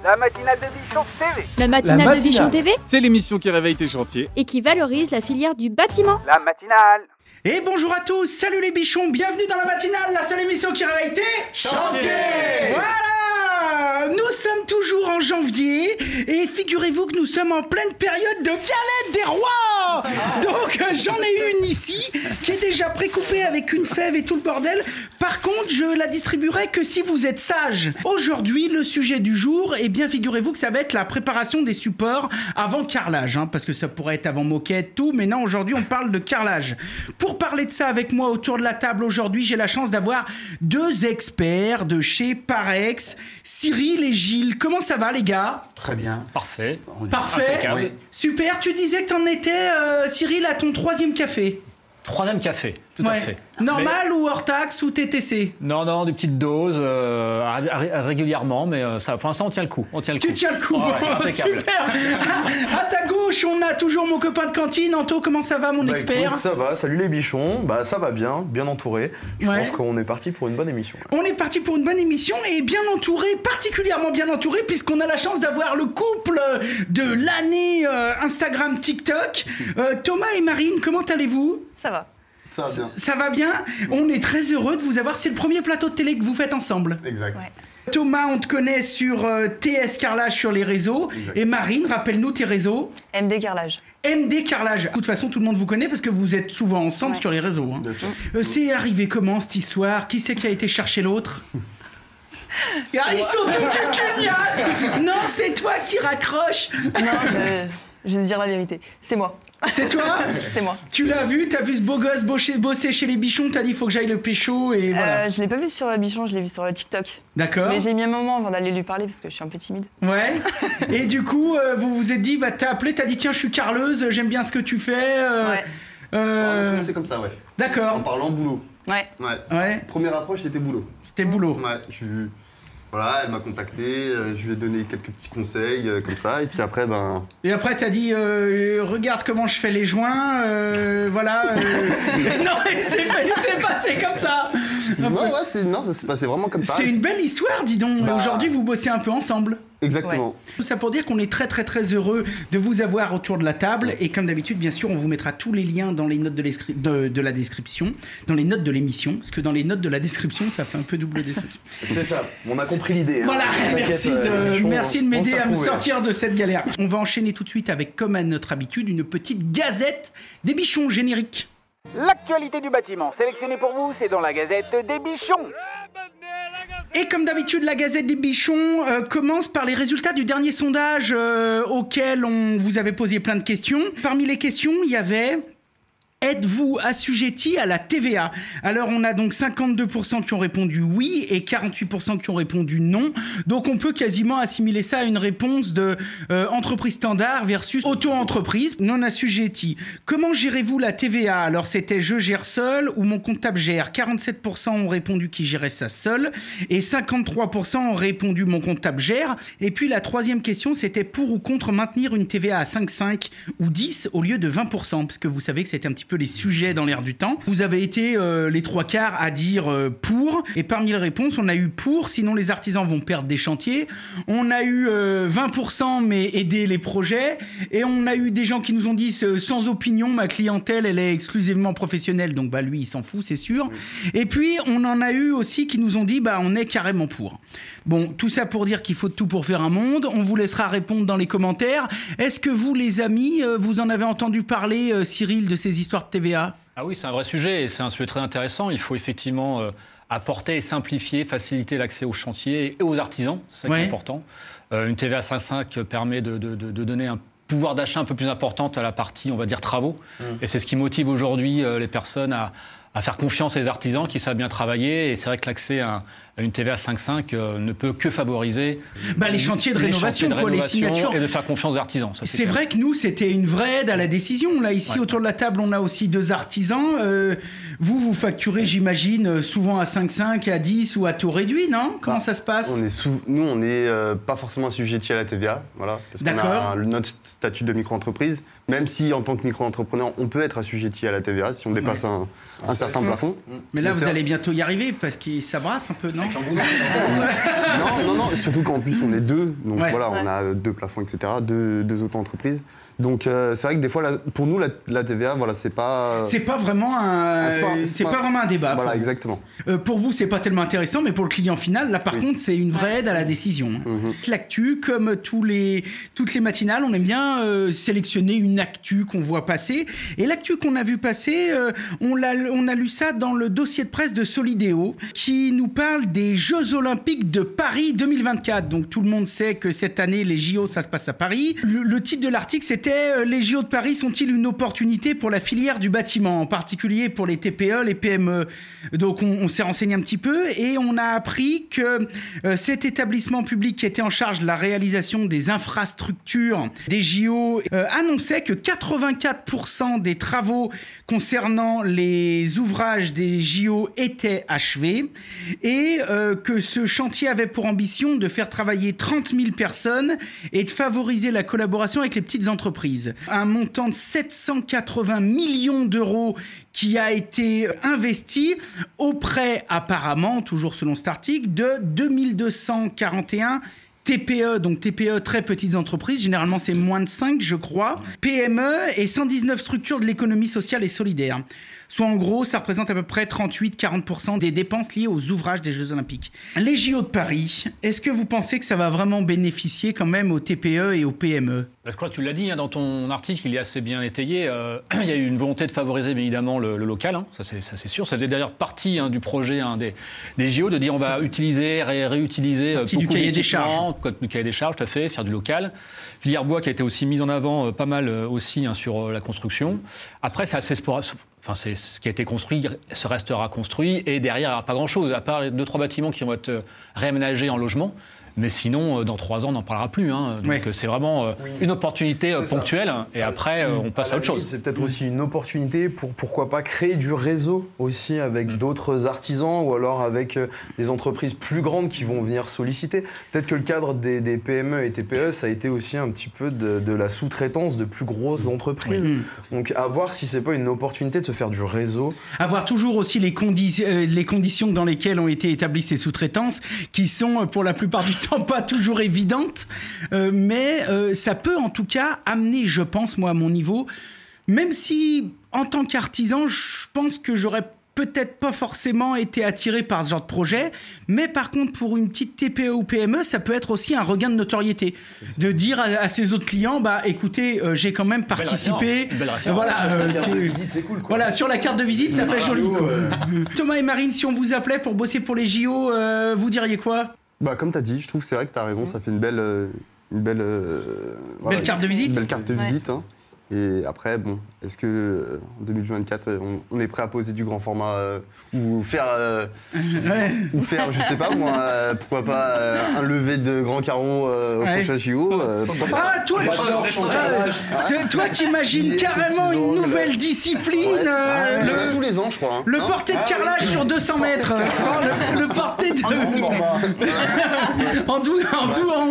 La matinale de Bichon TV. La matinale de Bichon TV. C'est l'émission qui réveille tes chantiers Et qui valorise la filière du bâtiment. La matinale. Et bonjour à tous, salut les bichons, bienvenue dans la matinale, la seule émission qui réveille tes chantiers. Voilà, nous sommes toujours en janvier et figurez-vous que nous sommes en pleine période de galette des rois. Donc j'en ai une ici qui est déjà précoupée avec une fève et tout le bordel. Par contre, je la distribuerai que si vous êtes sages. Aujourd'hui, le sujet du jour, eh bien figurez-vous que ça va être la préparation des supports avant carrelage, parce que ça pourrait être avant moquette, tout, mais non, aujourd'hui on parle de carrelage. Pour parler de ça avec moi autour de la table aujourd'hui, j'ai la chance d'avoir deux experts de chez Parex, Cyril et Gilles. Comment ça va les gars ? Très bien. Parfait. Parfait. Oui. Super, tu disais que t'en étais, Cyril, à ton 3e café. 3e café, tout à fait. Normal ou hors taxe ou TTC ? Non, des petites doses régulièrement, mais ça, pour l'instant, on tient le coup. Tu tiens le coup, impeccable. Super. À ta gauche, on a toujours mon copain de cantine. Anto, comment ça va, mon expert ? Écoute, ça va, salut les bichons. Ça va bien entouré. Je pense qu'on est parti pour une bonne émission. Là. On est parti pour une bonne émission et bien entouré, particulièrement bien entouré, puisqu'on a la chance d'avoir le couple de l'année Instagram TikTok. Thomas et Marine, comment allez-vous ? Ça va. Ça va bien. Ça va bien. On est très heureux de vous avoir. C'est le premier plateau de télé que vous faites ensemble. Exact. Ouais. Thomas, on te connaît sur TS Carrelage sur les réseaux. Exact. Et Marine, rappelle-nous tes réseaux. MD Carrelage. MD Carrelage. De toute façon, tout le monde vous connaît parce que vous êtes souvent ensemble sur les réseaux. Bien sûr. C'est arrivé comment cette histoire ? Qui c'est qui a été chercher l'autre ? Ils sont tous cunias. Non, c'est toi qui raccroche. Non, je vais te dire la vérité. C'est moi. C'est toi ? C'est moi. Tu l'as vu, t'as vu ce beau gosse bosser chez les bichons, t'as dit faut que j'aille le pécho et voilà. Je l'ai pas vu sur Bichon, je l'ai vu sur TikTok. D'accord. Mais j'ai mis un moment avant d'aller lui parler parce que je suis un peu timide. Ouais. Et du coup, vous vous êtes dit, t'as appelé, t'as dit tiens, je suis carleuse, j'aime bien ce que tu fais. Ouais. C'est comme ça, ouais. En D'accord. parlant boulot. Ouais. Ouais. Première approche, c'était boulot. C'était boulot. Ouais, voilà, elle m'a contacté, je lui ai donné quelques petits conseils comme ça, et puis après, Et après, t'as dit regarde comment je fais les joints, voilà. Non, mais c'est passé comme ça. Non, ça s'est passé vraiment comme ça. C'est une belle histoire, dis donc. Bah. Aujourd'hui, vous bossez un peu ensemble. Exactement. Tout ça pour dire qu'on est très très très heureux de vous avoir autour de la table et comme d'habitude bien sûr on vous mettra tous les liens dans les notes de la description, dans les notes de l'émission, parce que dans les notes de la description ça fait un peu double description. C'est ça, on a compris l'idée. Voilà, T'inquiète, merci de m'aider à me trouver. sortir de cette galère. On va enchaîner tout de suite avec, comme à notre habitude, une petite gazette des bichons génériques. L'actualité du bâtiment sélectionnée pour vous, c'est dans la Gazette des Bichons. Et comme d'habitude, la Gazette des Bichons commence par les résultats du dernier sondage auquel on vous avait posé plein de questions. Parmi les questions, il y avait... Êtes-vous assujetti à la TVA ? Alors, on a donc 52% qui ont répondu oui et 48% qui ont répondu non. Donc, on peut quasiment assimiler ça à une réponse de entreprise standard versus auto-entreprise non assujetti. Comment gérez-vous la TVA ? Alors, c'était je gère seul ou mon comptable gère. 47% ont répondu qu'ils géraient ça seul et 53% ont répondu mon comptable gère. Et puis, la troisième question, c'était pour ou contre maintenir une TVA à 5,5 ou 10 au lieu de 20%, parce que vous savez que c'était un petit peu les sujets dans l'air du temps. Vous avez été les 3/4 à dire pour, et parmi les réponses, on a eu pour, sinon les artisans vont perdre des chantiers. On a eu 20%, mais aider les projets. Et on a eu des gens qui nous ont dit sans opinion, ma clientèle, elle est exclusivement professionnelle, donc lui, il s'en fout, c'est sûr. Oui. Et puis, on en a eu aussi qui nous ont dit, on est carrément pour. Bon, tout ça pour dire qu'il faut de tout pour faire un monde. On vous laissera répondre dans les commentaires. Est-ce que vous, les amis, vous en avez entendu parler, Cyril, de ces histoires de TVA ? Ah oui, c'est un vrai sujet et c'est un sujet très intéressant. Il faut effectivement apporter et simplifier, faciliter l'accès aux chantiers et aux artisans. C'est ça qui est important. Une TVA à 5,5 permet de donner un pouvoir d'achat un peu plus important à la partie, on va dire, travaux. Et c'est ce qui motive aujourd'hui les personnes à faire confiance à les artisans qui savent bien travailler. Et c'est vrai que l'accès à une TVA 5,5 ne peut que favoriser les chantiers de rénovation, les signatures. Et de faire confiance aux artisans. Ça, c'est vrai que nous, c'était une vraie aide à la décision. Là, ici, autour de la table, on a aussi 2 artisans. Vous facturez, j'imagine, souvent à 5,5, à 10 ou à taux réduit, non ? Comment ça se passe ? Nous, on n'est pas forcément assujettis à la TVA, voilà, parce qu'on a notre statut de micro-entreprise, même si, en tant que micro-entrepreneur, on peut être assujetti à la TVA si on dépasse un certain plafond. Mais là, vous allez bientôt y arriver, parce que ça brasse un peu, non ? Non, Surtout qu'en plus on est deux, donc voilà, on a 2 plafonds, etc., deux auto-entreprises. Donc c'est vrai que des fois, pour nous, la TVA, voilà, c'est pas vraiment un débat. Voilà, exactement. Pour vous, c'est pas tellement intéressant, mais pour le client final, là par contre, c'est une vraie aide à la décision. L'actu, comme toutes les matinales, on aime bien sélectionner une actu qu'on voit passer. Et l'actu qu'on a vu passer, on a lu ça dans le dossier de presse de Solideo, qui nous parle des Jeux Olympiques de Paris 2024. Donc tout le monde sait que cette année, les JO, ça se passe à Paris. Le titre de l'article, c'était « Les JO de Paris sont-ils une opportunité pour la filière du bâtiment ?» en particulier pour les TPE, les PME. Donc on s'est renseigné un petit peu et on a appris que cet établissement public qui était en charge de la réalisation des infrastructures des JO annonçait que 84% des travaux concernant les ouvrages des JO étaient achevés et que ce chantier avait pour ambition de faire travailler 30 000 personnes et de favoriser la collaboration avec les petites entreprises. Un montant de 780 millions d'euros qui a été investi auprès, apparemment, toujours selon cet article, de 2241 TPE, donc TPE, très petites entreprises, généralement c'est moins de 5 je crois, PME et 119 structures de l'économie sociale et solidaire. Soit en gros, ça représente à peu près 38-40% des dépenses liées aux ouvrages des Jeux Olympiques. Les JO de Paris, est-ce que vous pensez que ça va vraiment bénéficier quand même aux TPE et aux PME ? Je crois que tu l'as dit dans ton article, il est assez bien étayé. Il y a eu une volonté de favoriser bien évidemment le local, ça c'est sûr. Ça faisait d'ailleurs partie du projet des JO, de dire on va utiliser, réutiliser beaucoup du cahier des charges. Du cahier des charges, tout à fait, faire du local. Filière bois qui a été aussi mise en avant pas mal aussi sur la construction. Après, c'est assez c'est ce qui a été construit, se restera construit, et derrière, il n'y aura pas grand-chose, à part 2-3 bâtiments qui vont être réaménagés en logement. Mais sinon, dans 3 ans, on n'en parlera plus. Donc c'est vraiment une opportunité ponctuelle. Et après, on passe à autre chose. C'est peut-être aussi une opportunité pour, pourquoi pas, créer du réseau aussi avec d'autres artisans ou alors avec des entreprises plus grandes qui vont venir solliciter. Peut-être que le cadre des PME et TPE, ça a été aussi un petit peu de la sous-traitance de plus grosses entreprises. Donc à voir si c'est pas une opportunité de se faire du réseau. À voir toujours aussi les conditions dans lesquelles ont été établies ces sous-traitances, qui sont pour la plupart du temps pas toujours évidente, mais ça peut en tout cas amener, je pense, moi à mon niveau, même si en tant qu'artisan, je pense que j'aurais peut-être pas forcément été attiré par ce genre de projet, mais par contre pour une petite TPE ou PME, ça peut être aussi un regain de notoriété, de dire à ses autres clients, écoutez, j'ai quand même participé. Voilà, c'est cool, quoi. Voilà, sur la carte de visite, ça fait joli, quoi. Thomas et Marine, si on vous appelait pour bosser pour les JO, vous diriez quoi ? Comme tu as dit, je trouve que c'est vrai que tu as raison, ça fait une belle carte de visite. Une belle carte de visite. Et après, est-ce que en 2024, on est prêt à poser du grand format ou faire, je sais pas moi, pourquoi pas un lever de grand carreau au prochain JO. Toi, t'imagines carrément une nouvelle discipline. Tous les ans, je crois. Le porté de carrelage sur 200 mètres. Le porté de... en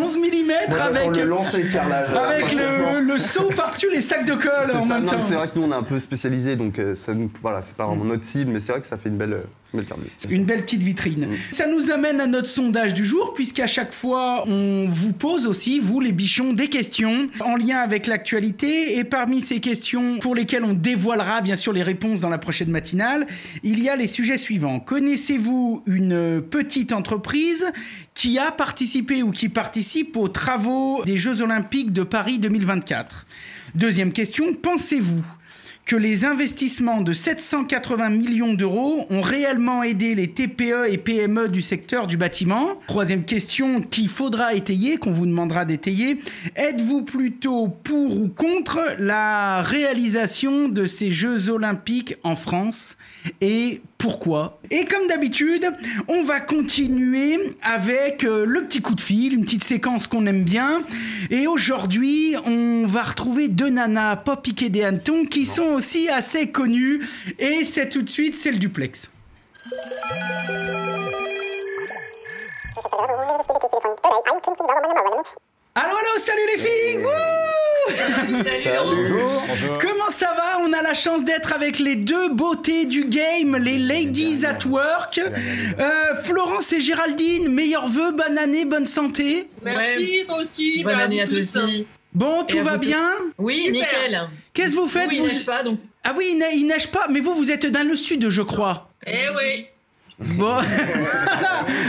11 mm avec le lancer de carrelage. Avec le saut par-dessus les sacs de colle en même temps. C'est vrai que nous on est un peu spécialisés, donc c'est pas vraiment notre cible, mais c'est vrai que ça fait une belle carte de visite. Une belle petite vitrine. Ça nous amène à notre sondage du jour, puisqu'à chaque fois on vous pose aussi, vous les bichons, des questions en lien avec l'actualité, et parmi ces questions pour lesquelles on dévoilera bien sûr les réponses dans la prochaine matinale, il y a les sujets suivants. Connaissez-vous une petite entreprise qui a participé ou qui participe aux travaux des Jeux Olympiques de Paris 2024 ? Deuxième question, pensez-vous que les investissements de 780 millions d'euros ont réellement aidé les TPE et PME du secteur du bâtiment ? Troisième question qu'il faudra étayer, qu'on vous demandera d'étayer. Êtes-vous plutôt pour ou contre la réalisation de ces Jeux Olympiques en France ? Et pourquoi ? Et comme d'habitude, on va continuer avec le petit coup de fil, une petite séquence qu'on aime bien. Et aujourd'hui, on va retrouver 2 nanas pas piquées des hannetons qui sont aussi assez connues. Et c'est tout de suite, c'est le duplex. Allô, salut les filles. Wouh Bonjour. Comment ça va? On a la chance d'être avec les deux beautés du game, les ladies at work. Florence et Géraldine, meilleurs vœux, bonne année, bonne santé. Merci, toi aussi. Bonne année à toi aussi. Bon, tout va bien? Oui, Super. nickel. Qu'est-ce que vous faites? Nous, il neige pas, donc. Ah oui, il neige pas, mais vous êtes dans le sud, je crois. Eh oui. Bon.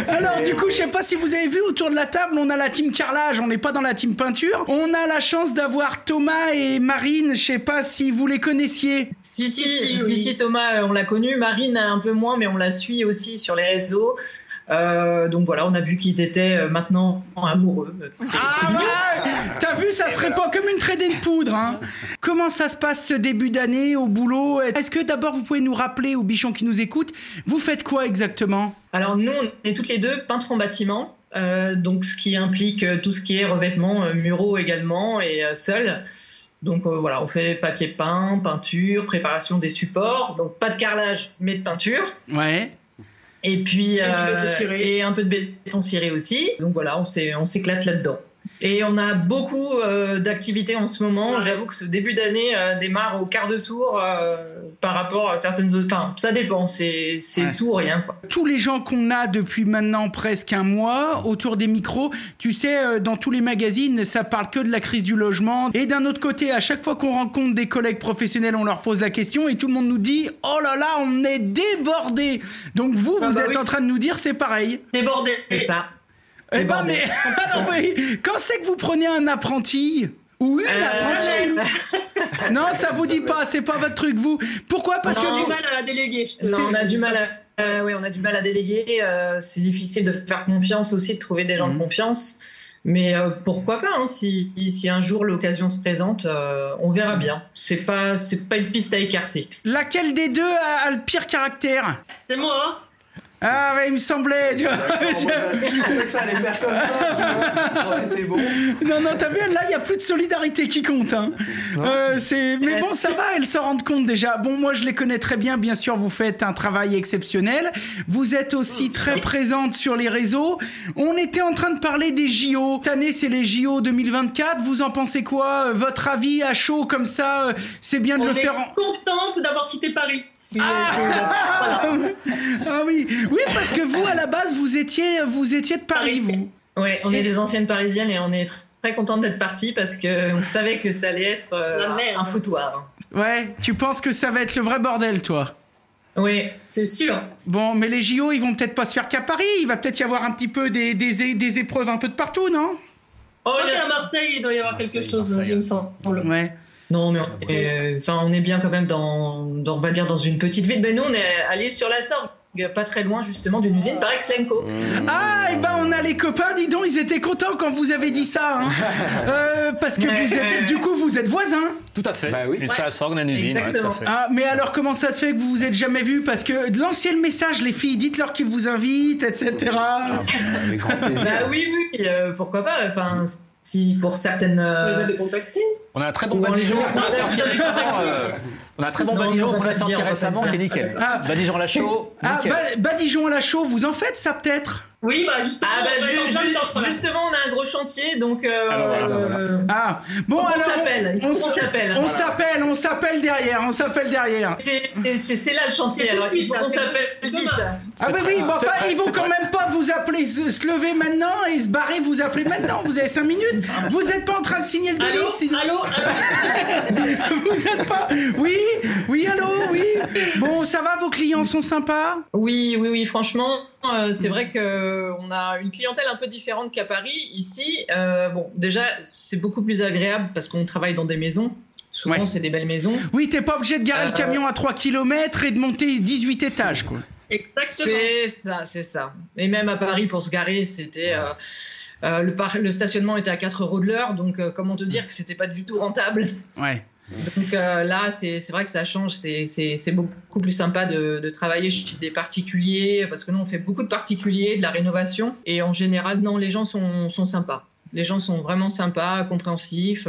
Alors, du coup, je sais pas si vous avez vu autour de la table, on a la team carrelage, on n'est pas dans la team peinture. On a la chance d'avoir Thomas et Marine, je sais pas si vous les connaissiez. Si, Thomas, on l'a connu. Marine, un peu moins, mais on la suit aussi sur les réseaux. Donc voilà, on a vu qu'ils étaient maintenant amoureux. C'est mignon. Ouais. T'as vu, ça se répand comme une traînée de poudre. Hein. Comment ça se passe ce début d'année au boulot? Est-ce que d'abord vous pouvez nous rappeler aux bichons qui nous écoutent, vous faites quoi exactement? Alors nous, on est toutes les deux peintres en bâtiment, donc ce qui implique tout ce qui est revêtement, muraux également et sol. Donc voilà, on fait papier peint, peinture, préparation des supports, donc pas de carrelage mais de peinture. Ouais. Et puis et un peu de béton ciré aussi. Donc voilà, on s'éclate là-dedans. Et on a beaucoup d'activités en ce moment. Ouais. J'avoue que ce début d'année démarre au quart de tour par rapport à certaines autres. Enfin, ça dépend, c'est ouais. Tout ou rien, quoi. Tous les gens qu'on a depuis maintenant presque un mois autour des micros, tu sais, dans tous les magazines, ça parle que de la crise du logement. Et d'un autre côté, à chaque fois qu'on rencontre des collègues professionnels, on leur pose la question et tout le monde nous dit « Oh là là, on est débordés !» Donc vous êtes en train de nous dire c'est pareil. Débordés, c'est ça. Eh ben mais alors oui, quand c'est que vous prenez un apprenti ou une apprentie? Non, ça vous dit pas, c'est pas votre truc vous. Pourquoi? Parce que on a vous... du mal à déléguer. Non, on a du mal à déléguer. C'est difficile de faire confiance aussi, de trouver des gens de confiance. Mais pourquoi pas, hein, si un jour l'occasion se présente, on verra bien. C'est pas une piste à écarter. Laquelle des deux a le pire caractère? C'est moi, hein. Ah ouais, il me semblait, tu vois. Je pensais que ça allait faire comme ça aurait été bon. Non, t'as vu, là, il n'y a plus de solidarité qui compte. Hein. Mais bon, ça va, elles s'en rendent compte déjà. Bon, moi, je les connais très bien, bien sûr, vous faites un travail exceptionnel. Vous êtes aussi très présente sur les réseaux. On était en train de parler des JO. Cette année, c'est les JO 2024. Vous en pensez quoi? Votre avis à chaud comme ça, c'est bien de le faire en... contente d'avoir quitté Paris. Ah oui. Oui, parce que vous, à la base, vous étiez de Paris, vous. Oui, on est des anciennes parisiennes et on est très contente d'être partis parce qu'on savait que ça allait être un foutoir. Ouais, tu penses que ça va être le vrai bordel, toi? Oui, c'est sûr. Bon, mais les JO, ils vont peut-être pas se faire qu'à Paris. Il va peut-être y avoir un petit peu des épreuves un peu de partout, non? Je crois qu'à Marseille, il doit y avoir quelque chose, il me semble. Ouais. Non, mais on est bien quand même on va dire dans une petite ville. Ben nous, on est allés sur la Sorgue, pas très loin justement d'une usine par Exlenco. Ah, et ben on a les copains, dis donc, ils étaient contents quand vous avez dit ça, hein. Parce que du coup, vous êtes voisins. Tout à fait. Bah oui. Et ça, ça organise une usine. Exactement. Ouais, tout à fait. Ah, mais alors comment ça se fait que vous vous êtes jamais vus? Parce que lancez le message, les filles, dites-leur qu'ils vous invitent, etc. Avec grand plaisir. Bah oui, pourquoi pas. Enfin, si pour certaines. Vous avez contacté? On a un très bon badigeon qu'on a sorti récemment. On a un très bon badigeon qu'on a sorti récemment qui est nickel. Badigeon à la chaux. Badigeon à la chaux, vous en faites ça peut-être? Oui, justement. Justement, on a un gros chantier, donc. Bon, on on s'appelle derrière. C'est là le chantier. Alors il faut qu'on s'appelle vite. Ah bah oui, ils vont quand même pas vous appeler, se lever maintenant et se barrer, vous appeler maintenant. Vous avez 5 minutes. Vous êtes pas en train de signer le délit. Allô. Vous êtes pas. Oui, allô, oui. Bon, ça va, vos clients sont sympas? Oui, franchement, c'est vrai qu'on a une clientèle un peu différente qu'à Paris. Ici, déjà, c'est beaucoup plus agréable parce qu'on travaille dans des maisons. Souvent, c'est des belles maisons. Oui, t'es pas obligé de garer le camion à 3 km et de monter 18 étages, quoi. Exactement. C'est ça. Et même à Paris, pour se garer, c'était... le stationnement était à 4 € de l'heure, donc comment te dire que c'était pas du tout rentable. Ouais. Donc là, c'est vrai que ça change. C'est beaucoup plus sympa de travailler chez des particuliers parce que nous, on fait beaucoup de particuliers, de la rénovation. Et en général, non, les gens sont sympas. Les gens sont vraiment sympas, compréhensifs.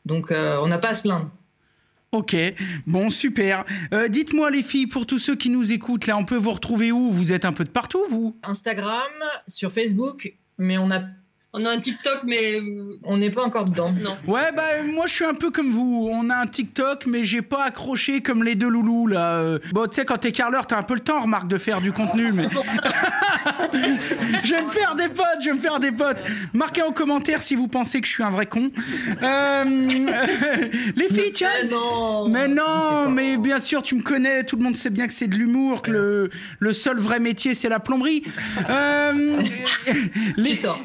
Donc, on n'a pas à se plaindre. Ok, bon, super. Dites-moi, les filles, pour tous ceux qui nous écoutent, là, on peut vous retrouver où? Vous êtes un peu de partout, vous? Instagram, sur Facebook, mais on a On a un TikTok, mais on n'est pas encore dedans. Non. Ouais, bah moi je suis un peu comme vous. On a un TikTok, mais j'ai pas accroché comme les deux loulous là. Bon, tu sais, quand t'es carleur, t'as un peu le temps, remarque, de faire du contenu, mais. Je vais me faire des potes. Marquez en commentaire si vous pensez que je suis un vrai con. Les filles, tiens. Mais non, mais bien sûr, tu me connais. Tout le monde sait bien que c'est de l'humour, que le seul vrai métier, c'est la plomberie. Tu sors.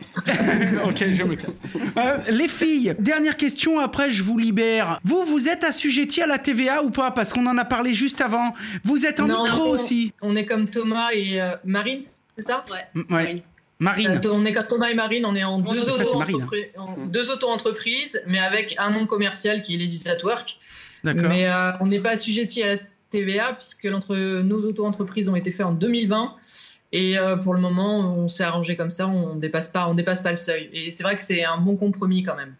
Ok, je me casse. Les filles, dernière question, après je vous libère. Vous êtes assujettis à la TVA ou pas? Parce qu'on en a parlé juste avant. Vous êtes en micro aussi. On est comme Thomas et Marine, c'est ça? Ouais. Marine. On est comme Thomas et Marine, on est en deux auto-entreprises, mais avec un nom commercial qui est Ladies at Work. D'accord. Mais on n'est pas assujettis à la TVA puisque nos auto-entreprises ont été faites en 2020. Et pour le moment, on s'est arrangé comme ça, on dépasse pas le seuil. Et c'est vrai que c'est un bon compromis quand même.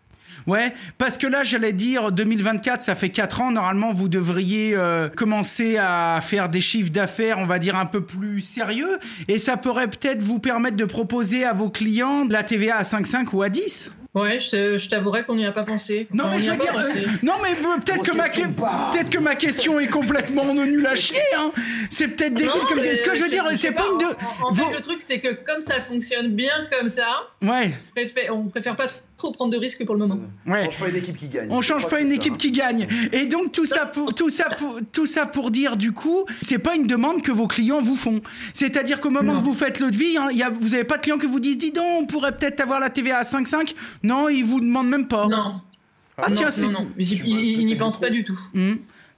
Ouais, parce que là, j'allais dire, 2024, ça fait 4 ans. Normalement, vous devriez commencer à faire des chiffres d'affaires, on va dire, un peu plus sérieux. Et ça pourrait peut-être vous permettre de proposer à vos clients de la TVA à 5,5 ou à 10. Ouais, je t'avouerais qu'on n'y a pas pensé. Non, mais je veux dire, peut-être que ma question est complètement nulle à chier. Hein. C'est peut-être débile comme. Ce que je veux dire, c'est pas une. En fait, le truc, c'est que comme ça fonctionne bien comme ça, on préfère pas trop prendre de risques pour le moment. Ouais. On change pas une équipe qui gagne. On change pas une équipe qui gagne. Et donc tout ça pour dire, du coup, c'est pas une demande que vos clients vous font. C'est-à-dire qu'au moment que vous faites le devis, vous n'avez pas de clients qui vous disent, dis donc, on pourrait peut-être avoir la TVA à 5,5. Non, ils vous demandent même pas. Non. Non. Ils n'y pensent pas du tout.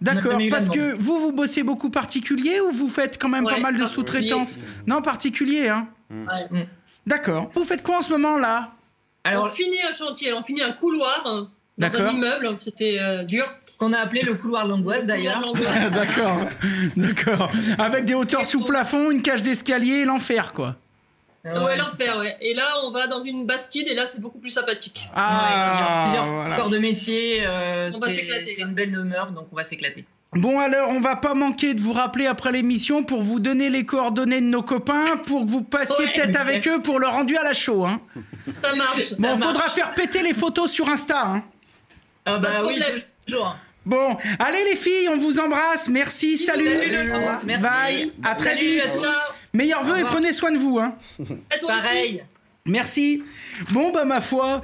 D'accord, parce que vous bossez beaucoup particulier ou vous faites quand même pas mal de sous-traitance? Non, particulier, hein. Ouais. D'accord. Vous faites quoi en ce moment là? Alors, on finit un chantier, on finit un couloir dans un immeuble, c'était dur. Qu'on a appelé le couloir l'angoisse d'ailleurs. D'accord. Avec des hauteurs sous plafond, une cage d'escalier, l'enfer quoi. Ouais, l'enfer, ouais. Et là, on va dans une bastide et là, c'est beaucoup plus sympathique. Il y a plusieurs corps de métier. C'est une belle demeure, donc on va s'éclater. Bon alors, on va pas manquer de vous rappeler après l'émission pour vous donner les coordonnées de nos copains, pour que vous passiez peut-être avec eux pour le rendu à la show. Hein. Ça marche. Bon, faudra faire péter les photos sur Insta. Hein. Ah bah oui, toujours. Bon, allez les filles, on vous embrasse. Merci, salut. Merci. Bye, à très vite. À tous. Meilleurs vœux et prenez soin de vous. Hein. Pareil. Merci. Bon, bah ma foi,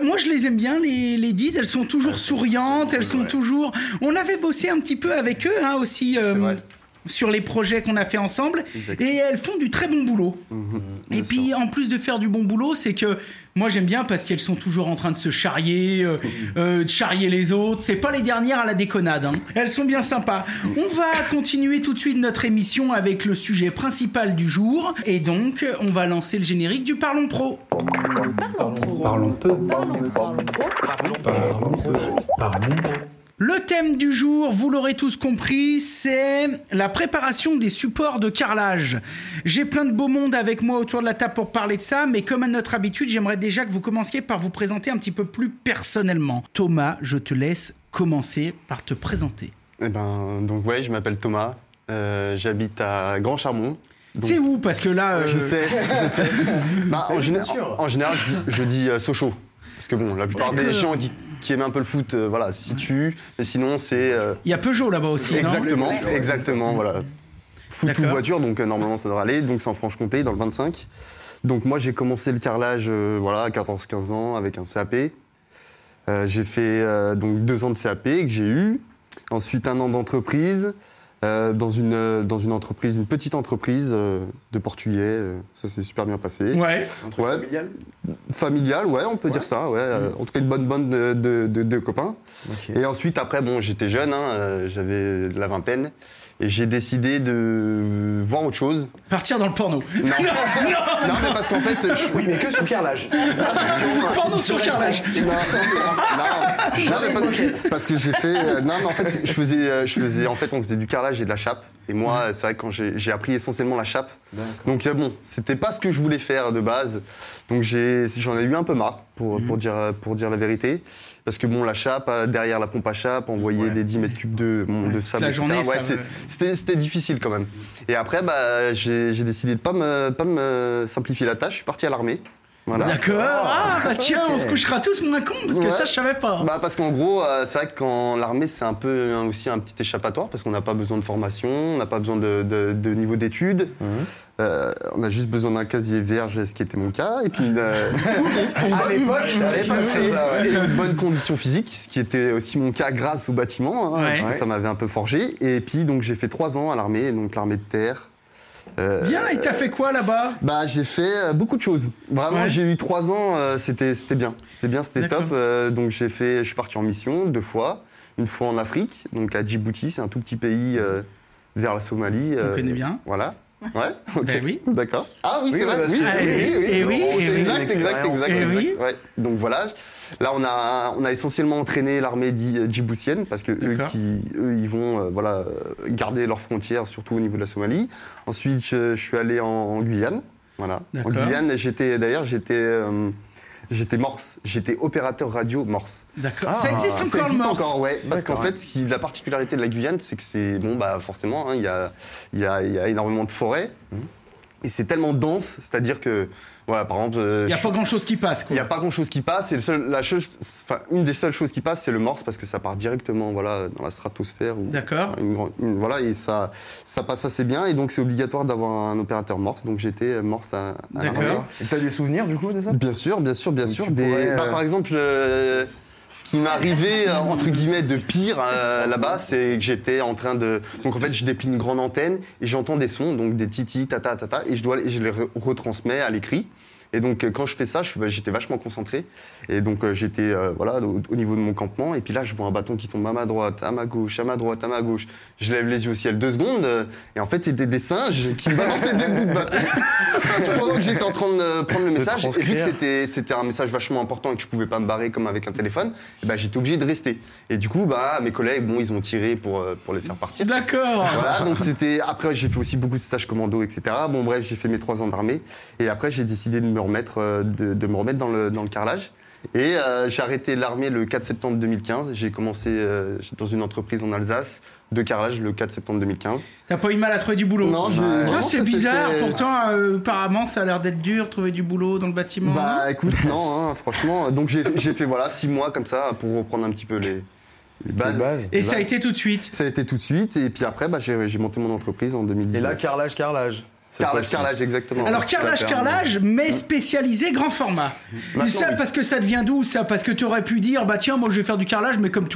moi je les aime bien, les ladies, elles sont toujours souriantes, elles sont toujours... On avait bossé un petit peu avec eux hein, aussi sur les projets qu'on a fait ensemble. Exactement. Et elles font du très bon boulot. Et puis en plus de faire du bon boulot, c'est que moi j'aime bien parce qu'elles sont toujours en train de se charrier, de charrier les autres. C'est pas les dernières à la déconnade. Hein. Elles sont bien sympas. On va continuer tout de suite notre émission avec le sujet principal du jour. Et donc, on va lancer le générique du Parlons Pro. Parlons peu. Le thème du jour, vous l'aurez tous compris, c'est la préparation des supports de carrelage. J'ai plein de beau monde avec moi autour de la table pour parler de ça, mais comme à notre habitude, j'aimerais déjà que vous commenciez par vous présenter un petit peu plus personnellement. Thomas, je te laisse commencer par te présenter. Donc je m'appelle Thomas, j'habite à Grand Charmont. C'est où? Parce que là... Je sais. En général, je dis Sochaux. Parce que bon, la plupart des gens qui aiment un peu le foot, se situent. Mais sinon, c'est... Il y a Peugeot là-bas aussi, Exactement, voilà. Foot ou voiture, donc normalement ça devrait aller. Donc c'est en Franche-Comté, dans le 25. Donc moi, j'ai commencé le carrelage à 14-15 ans avec un CAP. J'ai fait donc 2 ans de CAP que j'ai eu. Ensuite, 1 an d'entreprise. Dans une entreprise, une petite entreprise de portugais. Ça s'est super bien passé. Ouais. Un truc familial. Familial, ouais, on peut dire ça. Ouais. En tout cas, une bonne bande de copains. Okay. Et ensuite, après, j'étais jeune, j'avais la vingtaine. Et j'ai décidé de voir autre chose. Partir dans le porno. Non, mais parce qu'en fait... Oui, mais que sur le carrelage. Porno sur le carrelage. Non, mais pas... Parce que j'ai fait... Non, mais en fait, je faisais... En fait, on faisait du carrelage et de la chape. Et moi, c'est vrai que quand j'ai appris essentiellement la chape. Donc c'était pas ce que je voulais faire de base. Donc j'en ai eu un peu marre, pour dire la vérité. Parce que la chape, derrière la pompe à chape, envoyer des 10 mètres cubes de sable, etc. C'était difficile quand même. Et après, j'ai décidé de pas me simplifier la tâche. Je suis parti à l'armée. Voilà. D'accord. Ah bah tiens, on se couchera tous moins cons parce que ça je savais pas. Bah parce qu'en gros, c'est vrai que quand l'armée c'est un peu aussi un petit échappatoire parce qu'on n'a pas besoin de formation, on n'a pas besoin de niveau d'études. On a juste besoin d'un casier vierge, ce qui était mon cas, et puis à l'époque, et une bonne condition physique, ce qui était aussi mon cas grâce au bâtiment, parce que ça m'avait un peu forgé. Et puis donc j'ai fait 3 ans à l'armée, donc l'armée de terre. Bien, et t'as fait quoi là-bas? Bah j'ai fait beaucoup de choses. Vraiment, j'ai eu 3 ans, c'était bien, c'était top. Donc je suis parti en mission 2 fois, une fois en Afrique, donc à Djibouti, c'est un tout petit pays vers la Somalie. On connaît bien. Voilà. Ouais, ok. Ben oui. D'accord. Ah oui, c'est vrai. Exact. Ouais. Donc voilà. Là, on a essentiellement entraîné l'armée djiboutienne parce que eux, ils vont garder leurs frontières, surtout au niveau de la Somalie. Ensuite, je suis allé en Guyane. Voilà. En Guyane, j'étais Morse, j'étais opérateur radio Morse. D'accord. Ça existe encore, ça existe Morse encore, ouais. Parce qu'en fait, la particularité de la Guyane, c'est que c'est forcément, il y a énormément de forêts et c'est tellement dense, c'est-à-dire que voilà, par exemple, il n'y a pas grand-chose qui passe. Il n'y a pas grand-chose qui passe. Et une des seules choses qui passe, c'est le Morse parce que ça part directement, dans la stratosphère. D'accord. Voilà, et ça passe assez bien. Et donc c'est obligatoire d'avoir un opérateur Morse. Donc j'étais Morse à D'accord. Et t'as des souvenirs du coup de ça? Bien sûr. Par exemple, ce qui m'est arrivé entre guillemets de pire là-bas, c'est que j'étais en train de. Donc en fait, je déplie une grande antenne et j'entends des sons, donc des titi, tata, et je les retransmets à l'écrit. Et donc quand je fais ça, j'étais vachement concentré. Et donc j'étais au niveau de mon campement. Et puis là, je vois un bâton qui tombe à ma droite, à ma gauche, à ma droite, à ma gauche. Je lève les yeux au ciel 2 secondes. Et en fait, c'était des singes qui me balançaient des bouts de bâton. Pendant que j'étais en train de prendre le message. Et vu que c'était un message vachement important et que je pouvais pas me barrer comme avec un téléphone, j'étais obligé de rester. Et du coup, mes collègues, ils ont tiré pour les faire partir. D'accord. Voilà, donc c'était. Après, j'ai fait aussi beaucoup de stages commando, etc. Bon, bref, j'ai fait mes 3 ans d'armée. Et après, j'ai décidé de me remettre dans le carrelage. Et j'ai arrêté l'armée le 4 septembre 2015. J'ai commencé dans une entreprise en Alsace de carrelage le 4 septembre 2015. T'as pas eu mal à trouver du boulot? Non, c'est bizarre. Pourtant, apparemment, ça a l'air d'être dur, trouver du boulot dans le bâtiment. Bah écoute, non, franchement. Donc j'ai fait 6 mois comme ça pour reprendre un petit peu les bases. Et ça a été tout de suite? Ça a été tout de suite. Et puis après, j'ai monté mon entreprise en 2019. Et là, carrelage. Carrelage, exactement. Alors carrelage, mais spécialisé grand format. Ça, parce que ça devient d'où ça? Parce que tu aurais pu dire, tiens, moi je vais faire du carrelage, mais comme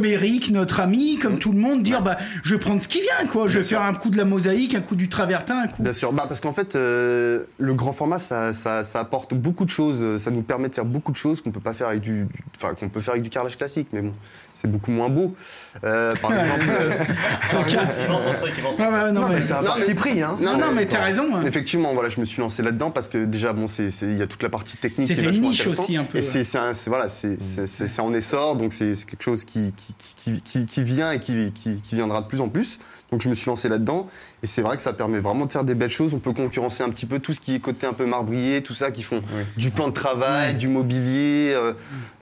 Eric, notre ami, comme tout le monde, dire, je vais prendre ce qui vient, quoi. Je vais faire un coup de la mosaïque, un coup du travertin, un coup. Bien sûr, parce qu'en fait, le grand format, ça apporte beaucoup de choses. Ça nous permet de faire beaucoup de choses qu'on peut pas faire avec qu'on peut faire avec du carrelage classique, mais bon, c'est beaucoup moins beau. Par exemple, c'est un parti pris, hein. Non, mais t'as raison. Effectivement, je me suis lancé là-dedans parce que déjà, il y a toute la partie technique qui est vachement intéressante. aussi un peu. Et c'est en essor, donc c'est quelque chose qui vient et qui viendra de plus en plus. Donc je me suis lancé là-dedans. Et c'est vrai que ça permet vraiment de faire des belles choses. On peut concurrencer un petit peu tout ce qui est côté un peu marbrier, tout ça, qui font du plan de travail, du mobilier,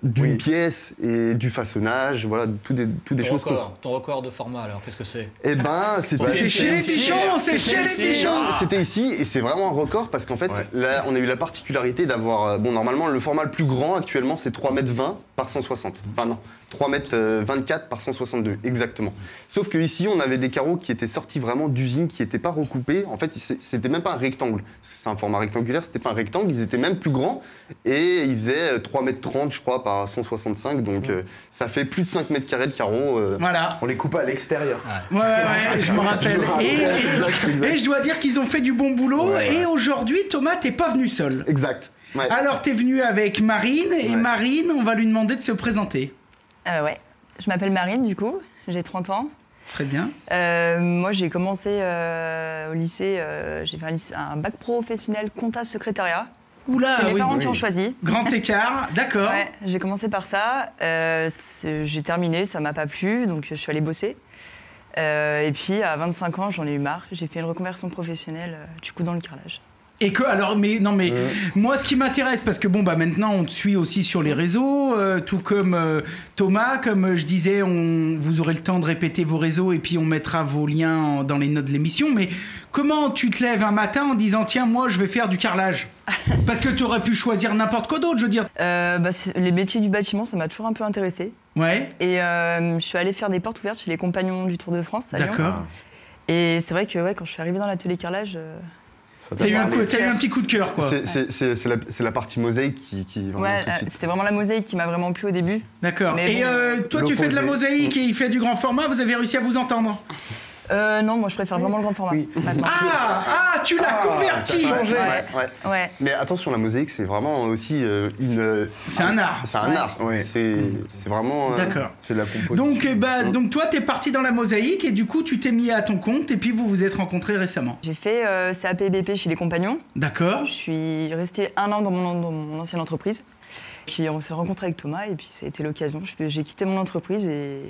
d'une pièce et du façonnage. Voilà, tout des choses. Ton record de format, alors, qu'est-ce que c'est? Eh ben, c'était. C'est chez les bichons, C'était ici, et c'est vraiment un record parce qu'en fait, là, on a eu la particularité d'avoir. Normalement, le format le plus grand actuellement, c'est 3,20 m par 160. Enfin, non. 3,24 m par 162, exactement. Sauf qu'ici, on avait des carreaux qui étaient sortis vraiment d'usine, qui n'étaient pas recoupés. En fait, c'était même pas un rectangle. Parce que c'est un format rectangulaire, c'était pas un rectangle. Ils étaient même plus grands. Et ils faisaient 3,30 m, je crois, par 165. Donc, ça fait plus de 5 mètres carrés de carreaux. Voilà. On les coupe à l'extérieur. Ouais, je me rappelle. Et je dois dire qu'ils ont fait du bon boulot. Et aujourd'hui, Thomas, t'es pas venu seul. Exact. Ouais. Alors, t'es venu avec Marine. Et Marine, on va lui demander de se présenter. Je m'appelle Marine, du coup, j'ai 30 ans. Très bien. Moi, j'ai commencé au lycée, j'ai fait un bac professionnel compta secrétariat. Oula, c'est mes parents qui ont choisi. Grand écart, d'accord. Ouais, j'ai commencé par ça. J'ai terminé, ça m'a pas plu, donc je suis allée bosser. Et puis, à 25 ans, j'en ai eu marre. J'ai fait une reconversion professionnelle, du coup, dans le carrelage. Et que, alors, moi, ce qui m'intéresse, parce que maintenant, on te suit aussi sur les réseaux, tout comme Thomas, comme je disais, vous aurez le temps de répéter vos réseaux et puis on mettra vos liens dans les notes de l'émission. Mais comment tu te lèves un matin en disant tiens, moi je vais faire du carrelage? Parce que tu aurais pu choisir n'importe quoi d'autre, je veux dire. Les métiers du bâtiment, ça m'a toujours un peu intéressé. Ouais. Et je suis allée faire des portes ouvertes chez les compagnons du Tour de France à Lyon. D'accord. Et c'est vrai que quand je suis arrivée dans l'atelier carrelage... T'as eu un petit coup de cœur, quoi. C'est la partie mosaïque qui ouais, c'était vraiment la mosaïque qui m'a vraiment plu au début. D'accord. Et toi, tu fais de la mosaïque et il fait du grand format, vous avez réussi à vous entendre? Non, moi je préfère vraiment le grand format. Oui. Tu l'as converti. Ouais. Mais attention, la mosaïque, c'est vraiment aussi c'est un art. C'est un art. Ouais. C'est vraiment. D'accord. C'est la composition. Donc toi, t'es parti dans la mosaïque et du coup, tu t'es mis à ton compte et puis vous vous êtes rencontrés récemment. J'ai fait CAP et BP chez les compagnons. D'accord. Je suis restée 1 an dans mon ancienne entreprise. Puis on s'est rencontrés avec Thomas et puis ça a été l'occasion. J'ai quitté mon entreprise et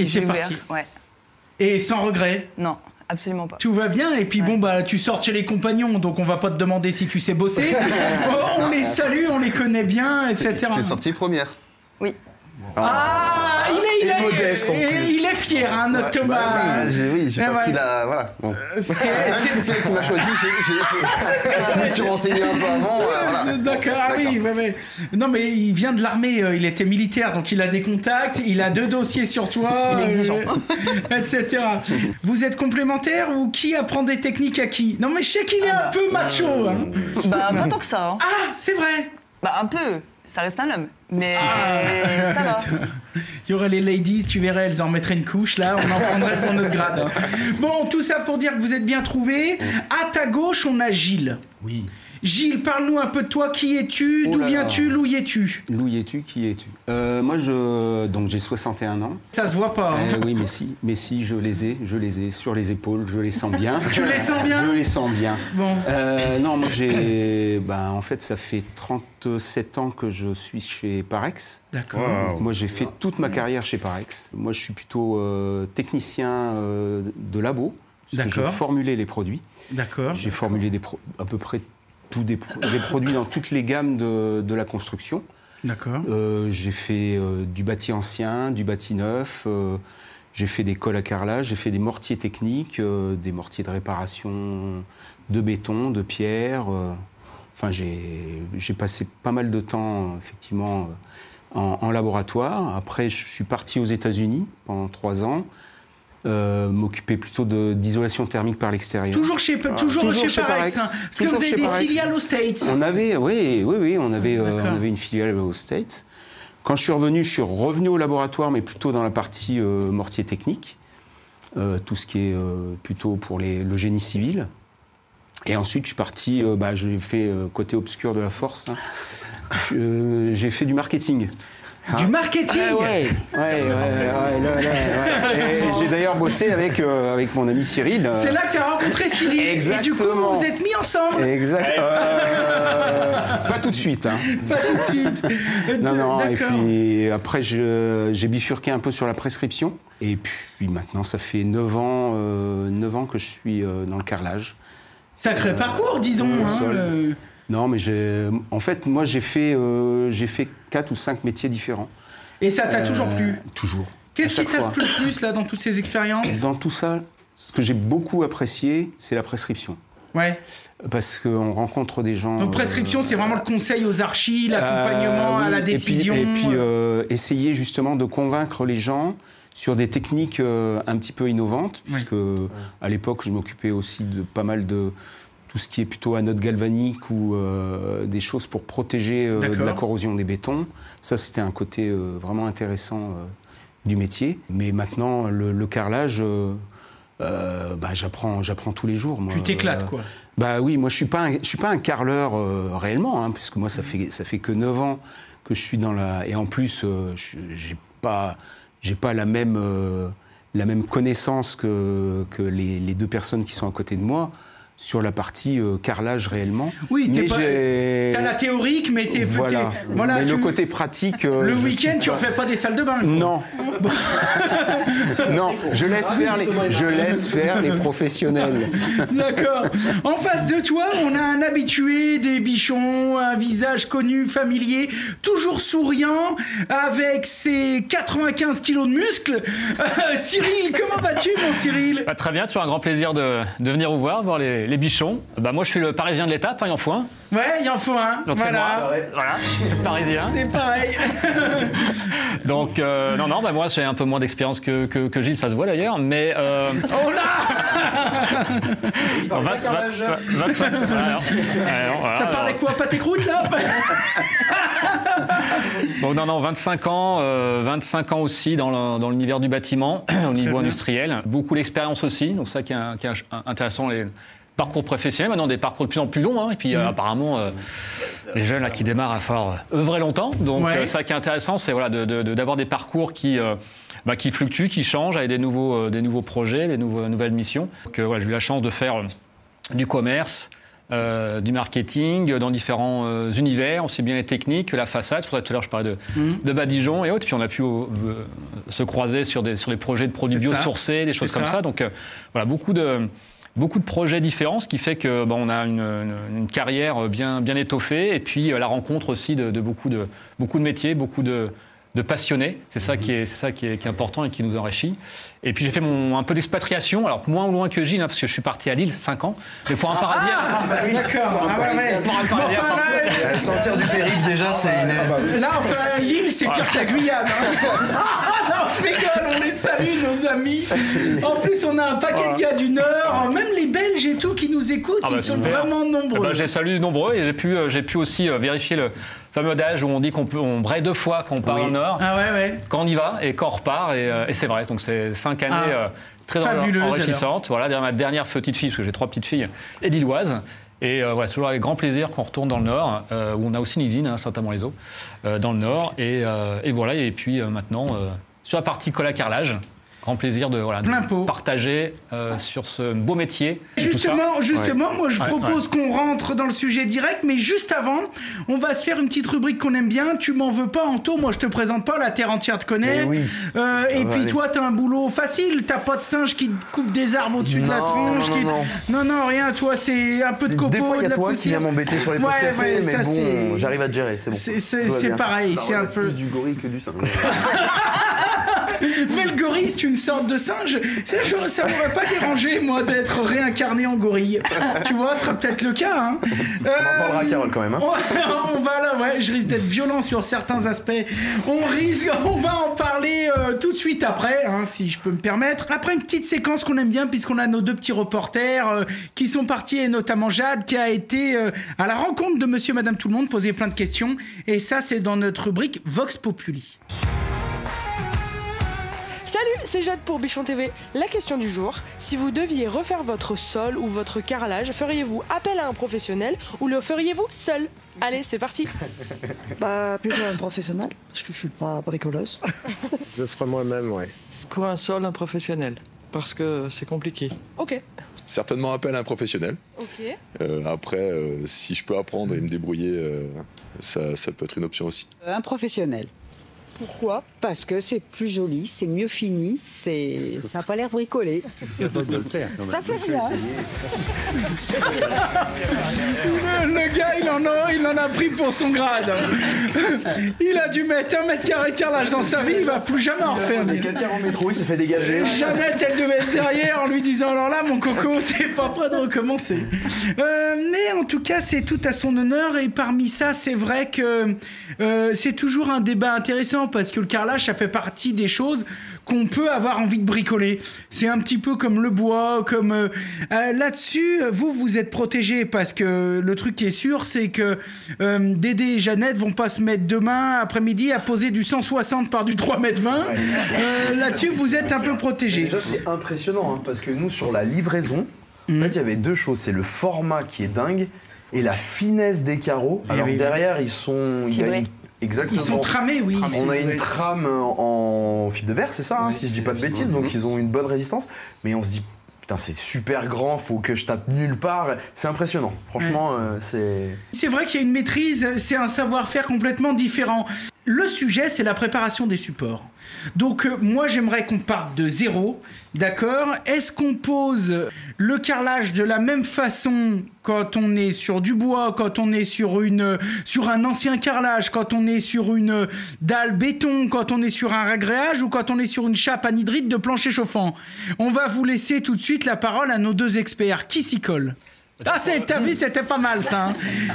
c'est parti. Ouais. Et sans regret? Non, absolument pas. Tout va bien, et puis tu sors chez les compagnons, donc on va pas te demander si tu sais bosser. On les salue, on les connaît bien, etc. T'es sortie première? Oui. Il est fier, hein, notre Thomas. J'ai pas pris la... Voilà. Bon. C'est elle qui m'a choisi, je me suis renseigné un peu avant. Voilà. D'accord, Non, mais il vient de l'armée, il était militaire, donc il a des contacts, il a 2 dossiers sur toi, etc. Vous êtes complémentaires ou qui apprend des techniques à qui? Non, mais je sais qu'il est un peu macho. Hein. Pas tant que ça. Hein. Ah, c'est vrai. Un peu. Ça reste un homme, mais ça va. Il y aurait les ladies, tu verrais, elles en mettraient une couche, là, on en prendrait pour notre grade. Bon, tout ça pour dire que vous êtes bien trouvés. À ta gauche, on a Gilles. Oui. Gilles, parle-nous un peu de toi. Qui es-tu? D'où viens-tu? L'où y es-tu? L'où y es-tu? Qui es-tu? Moi, donc j'ai 61 ans. Ça se voit pas. Hein. Oui, mais si, je les ai sur les épaules, je les sens bien. Tu les sens bien? Je les sens bien. Bon. Non, moi en fait, ça fait 37 ans que je suis chez Parex. D'accord. Wow. Moi, j'ai fait toute ma carrière chez Parex. Moi, je suis plutôt technicien de labo. Parce que je formulais les produits. D'accord. J'ai formulé à peu près des produits dans toutes les gammes de la construction. D'accord. J'ai fait du bâti ancien, du bâti neuf, j'ai fait des cols à carrelage, j'ai fait des mortiers techniques, des mortiers de réparation de béton, de pierre. Enfin, j'ai passé pas mal de temps, effectivement, en laboratoire. Après, je suis parti aux États-Unis pendant 3 ans. M'occuper plutôt d'isolation thermique par l'extérieur. Toujours chez Parex. Hein, parce que vous avez des filiales aux States. On avait une filiale aux States. Quand je suis revenu au laboratoire, mais plutôt dans la partie mortier technique, tout ce qui est plutôt pour le génie civil. Et ensuite, je suis parti, j'ai fait côté obscur de la force. Hein. J'ai fait du marketing. Du marketing. J'ai d'ailleurs bossé avec mon ami Cyril. C'est là que tu as rencontré Cyril. Exactement. Et du coup, vous vous êtes mis ensemble. Exactement. Pas tout de suite. Hein. Pas tout de suite. Non. Et puis après, j'ai bifurqué un peu sur la prescription. Et puis maintenant, ça fait 9 ans que je suis dans le carrelage. Sacré parcours, dis donc. Non, mais en fait, moi, j'ai fait 4 ou 5 métiers différents. Et ça t'a toujours plu? Toujours. Qu'est-ce qui t'a plu le plus là, dans toutes ces expériences? Dans tout ça, ce que j'ai beaucoup apprécié, c'est la prescription. Ouais. Parce qu'on rencontre des gens... Donc prescription, c'est vraiment le conseil aux archis, l'accompagnement à la décision. Et puis essayer justement de convaincre les gens sur des techniques un petit peu innovantes, puisque à l'époque, je m'occupais aussi de pas mal de... tout ce qui est plutôt anodes galvaniques ou des choses pour protéger de la corrosion des bétons. Ça, c'était un côté vraiment intéressant du métier. Mais maintenant, le carrelage, j'apprends tous les jours. Moi. Tu t'éclates, quoi. Oui, moi, je suis pas un carreleur réellement, hein, puisque moi, ça fait que 9 ans que je suis dans la... Et en plus, j'ai pas la même connaissance que les 2 personnes qui sont à côté de moi sur la partie carrelage réellement. Oui, t'as la théorique, mais t'es... Voilà, mais le côté pratique... le week-end, tu refais pas des salles de bain, quoi. Non. Non, je laisse faire les professionnels. D'accord. En face de toi, on a un habitué des bichons, un visage connu, familier, toujours souriant, avec ses 95 kilos de muscles. Cyril, comment vas-tu, mon Cyril ? Très bien, toujours un grand plaisir de venir vous voir les bichons. Moi, je suis le Parisien de l'étape, il en faut un. Ouais, il en faut un. Donc voilà. Voilà, Parisien. C'est pareil. Donc, non, moi, j'ai un peu moins d'expérience que Gilles, ça se voit d'ailleurs, mais... Oh là Ça parlait quoi, pâté croûte, là? Bon, non, 25 ans aussi dans l'univers du bâtiment, au niveau industriel. Beaucoup d'expérience aussi, donc ça qui est intéressant, les parcours professionnels, maintenant des parcours de plus en plus longs, hein, et puis apparemment les jeunes là, qui démarrent à falloir œuvrer longtemps, donc ça qui est intéressant, c'est voilà, d'avoir des parcours qui fluctuent, qui changent avec des nouveaux projets, des nouvelles missions. Donc, voilà, j'ai eu la chance de faire du commerce, du marketing dans différents univers, aussi bien les techniques que la façade. C'est pour ça que tout à l'heure je parlais de Badigeon et autres. Puis on a pu se croiser sur des projets de produits biosourcés, des choses comme ça. Donc voilà, beaucoup de projets différents, ce qui fait que on a une carrière bien étoffée et puis la rencontre aussi de beaucoup de métiers, beaucoup de passionnés. C'est ça qui est important et qui nous enrichit. Et puis j'ai fait un peu d'expatriation, alors moins loin que Gilles, hein, parce que je suis parti à Lille 5 ans, mais pour un Parisien. D'accord. Sortir du périph' déjà, c'est une... Là, enfin, Lille, c'est pire que la Guyane. Non, je rigole, on les salue, nos amis. En plus, on a un paquet de gars du Nord, même les Belges et tout qui nous écoutent, ils sont vraiment nombreux. J'ai salué nombreux et j'ai pu aussi vérifier le fameux adage où on dit qu'on braille 2 fois quand on part au Nord, quand on y va et quand on repart, et c'est vrai. Donc c'est 5 années très enrichissantes. Voilà, derrière ma dernière petite fille, parce que j'ai 3 petites filles, est lilloise. Et voilà, c'est toujours avec grand plaisir qu'on retourne dans le Nord, où on a aussi une usine, Saint-Amand-les-Eaux, dans le Nord. Et voilà, et puis maintenant, sur la partie colle à carrelage, grand plaisir de partager sur ce beau métier. Justement, moi je propose qu'on rentre dans le sujet direct, mais juste avant, on va se faire une petite rubrique qu'on aime bien. Tu m'en veux pas, Anto, moi je te présente pas, la terre entière te connaît. Et puis toi, t'as un boulot facile, t'as pas de singe qui te coupe des arbres au-dessus de la tronche. Non, rien, toi c'est un peu de copeaux, des fois, il y a de la toi poussière. qui viens m'embêter sur les postes café, mais bon, j'arrive à te gérer, c'est bon. C'est pareil, c'est un peu... plus du gorille que du singe. Mais le gorille, c'est une sorte de singe. Ça m'aurait pas dérangé, moi, d'être réincarné en gorille. Tu vois, ce sera peut-être le cas. Hein. On en parlera à Carole quand même. Hein. On va là, je risque d'être violent sur certains aspects. On va en parler tout de suite après, hein, si je peux me permettre. Après une petite séquence qu'on aime bien, puisqu'on a nos 2 petits reporters qui sont partis, et notamment Jade, qui a été à la rencontre de Monsieur et Madame Tout le Monde, poser plein de questions. Et ça, c'est dans notre rubrique Vox Populi. Salut, c'est Jade pour Bichon TV. La question du jour, si vous deviez refaire votre sol ou votre carrelage, feriez-vous appel à un professionnel ou le feriez-vous seul ? Allez, c'est parti. Plutôt un professionnel, parce que je suis pas bricoleuse. Je le ferai moi-même, ouais. Pour un sol, un professionnel, parce que c'est compliqué. Ok. Certainement appel à un professionnel. Ok. Après, si je peux apprendre et me débrouiller, ça peut être une option aussi. Un professionnel. Pourquoi ? Parce que c'est plus joli, c'est mieux fini, ça n'a pas l'air bricolé. Ça fait rien. Le gars, il en a pris pour son grade. Il a dû mettre 1 mètre carré de carrelage dans sa vie, il va plus jamais en refaire. Il a 4 quarts en métro, il s'est fait dégager. Jeannette, elle devait être derrière en lui disant alors là, mon coco, t'es pas prêt de recommencer. Mais en tout cas, c'est tout à son honneur, et parmi ça, c'est vrai que c'est toujours un débat intéressant, parce que le carrelage, ça fait partie des choses qu'on peut avoir envie de bricoler. C'est un petit peu comme le bois, comme là-dessus, vous êtes protégés, parce que le truc qui est sûr, c'est que Dédé et Jeannette vont pas se mettre demain après-midi à poser du 160 par du 3,20 m. Là-dessus, vous êtes un peu protégés. Déjà, c'est impressionnant, hein, parce que nous, sur la livraison, en fait, il y avait 2 choses. C'est le format qui est dingue et la finesse des carreaux. Alors derrière, ils sont... Exactement. Ils sont tramés, oui. On a une trame en fibre de verre, c'est ça, si je dis pas de bêtises, donc ils ont une bonne résistance. Mais on se dit, putain, c'est super grand, faut que je tape nulle part. C'est impressionnant. Franchement, c'est... C'est vrai qu'il y a une maîtrise, c'est un savoir-faire complètement différent. Le sujet, c'est la préparation des supports. Donc moi, j'aimerais qu'on parte de zéro, d'accord ? Est-ce qu'on pose le carrelage de la même façon quand on est sur du bois, quand on est sur un ancien carrelage, quand on est sur une dalle béton, quand on est sur un ragréage ou quand on est sur une chape anhydrite de plancher chauffant ? On va vous laisser tout de suite la parole à nos deux experts. Qui s'y colle ? Ah, t'as vu, c'était pas mal ça, hein.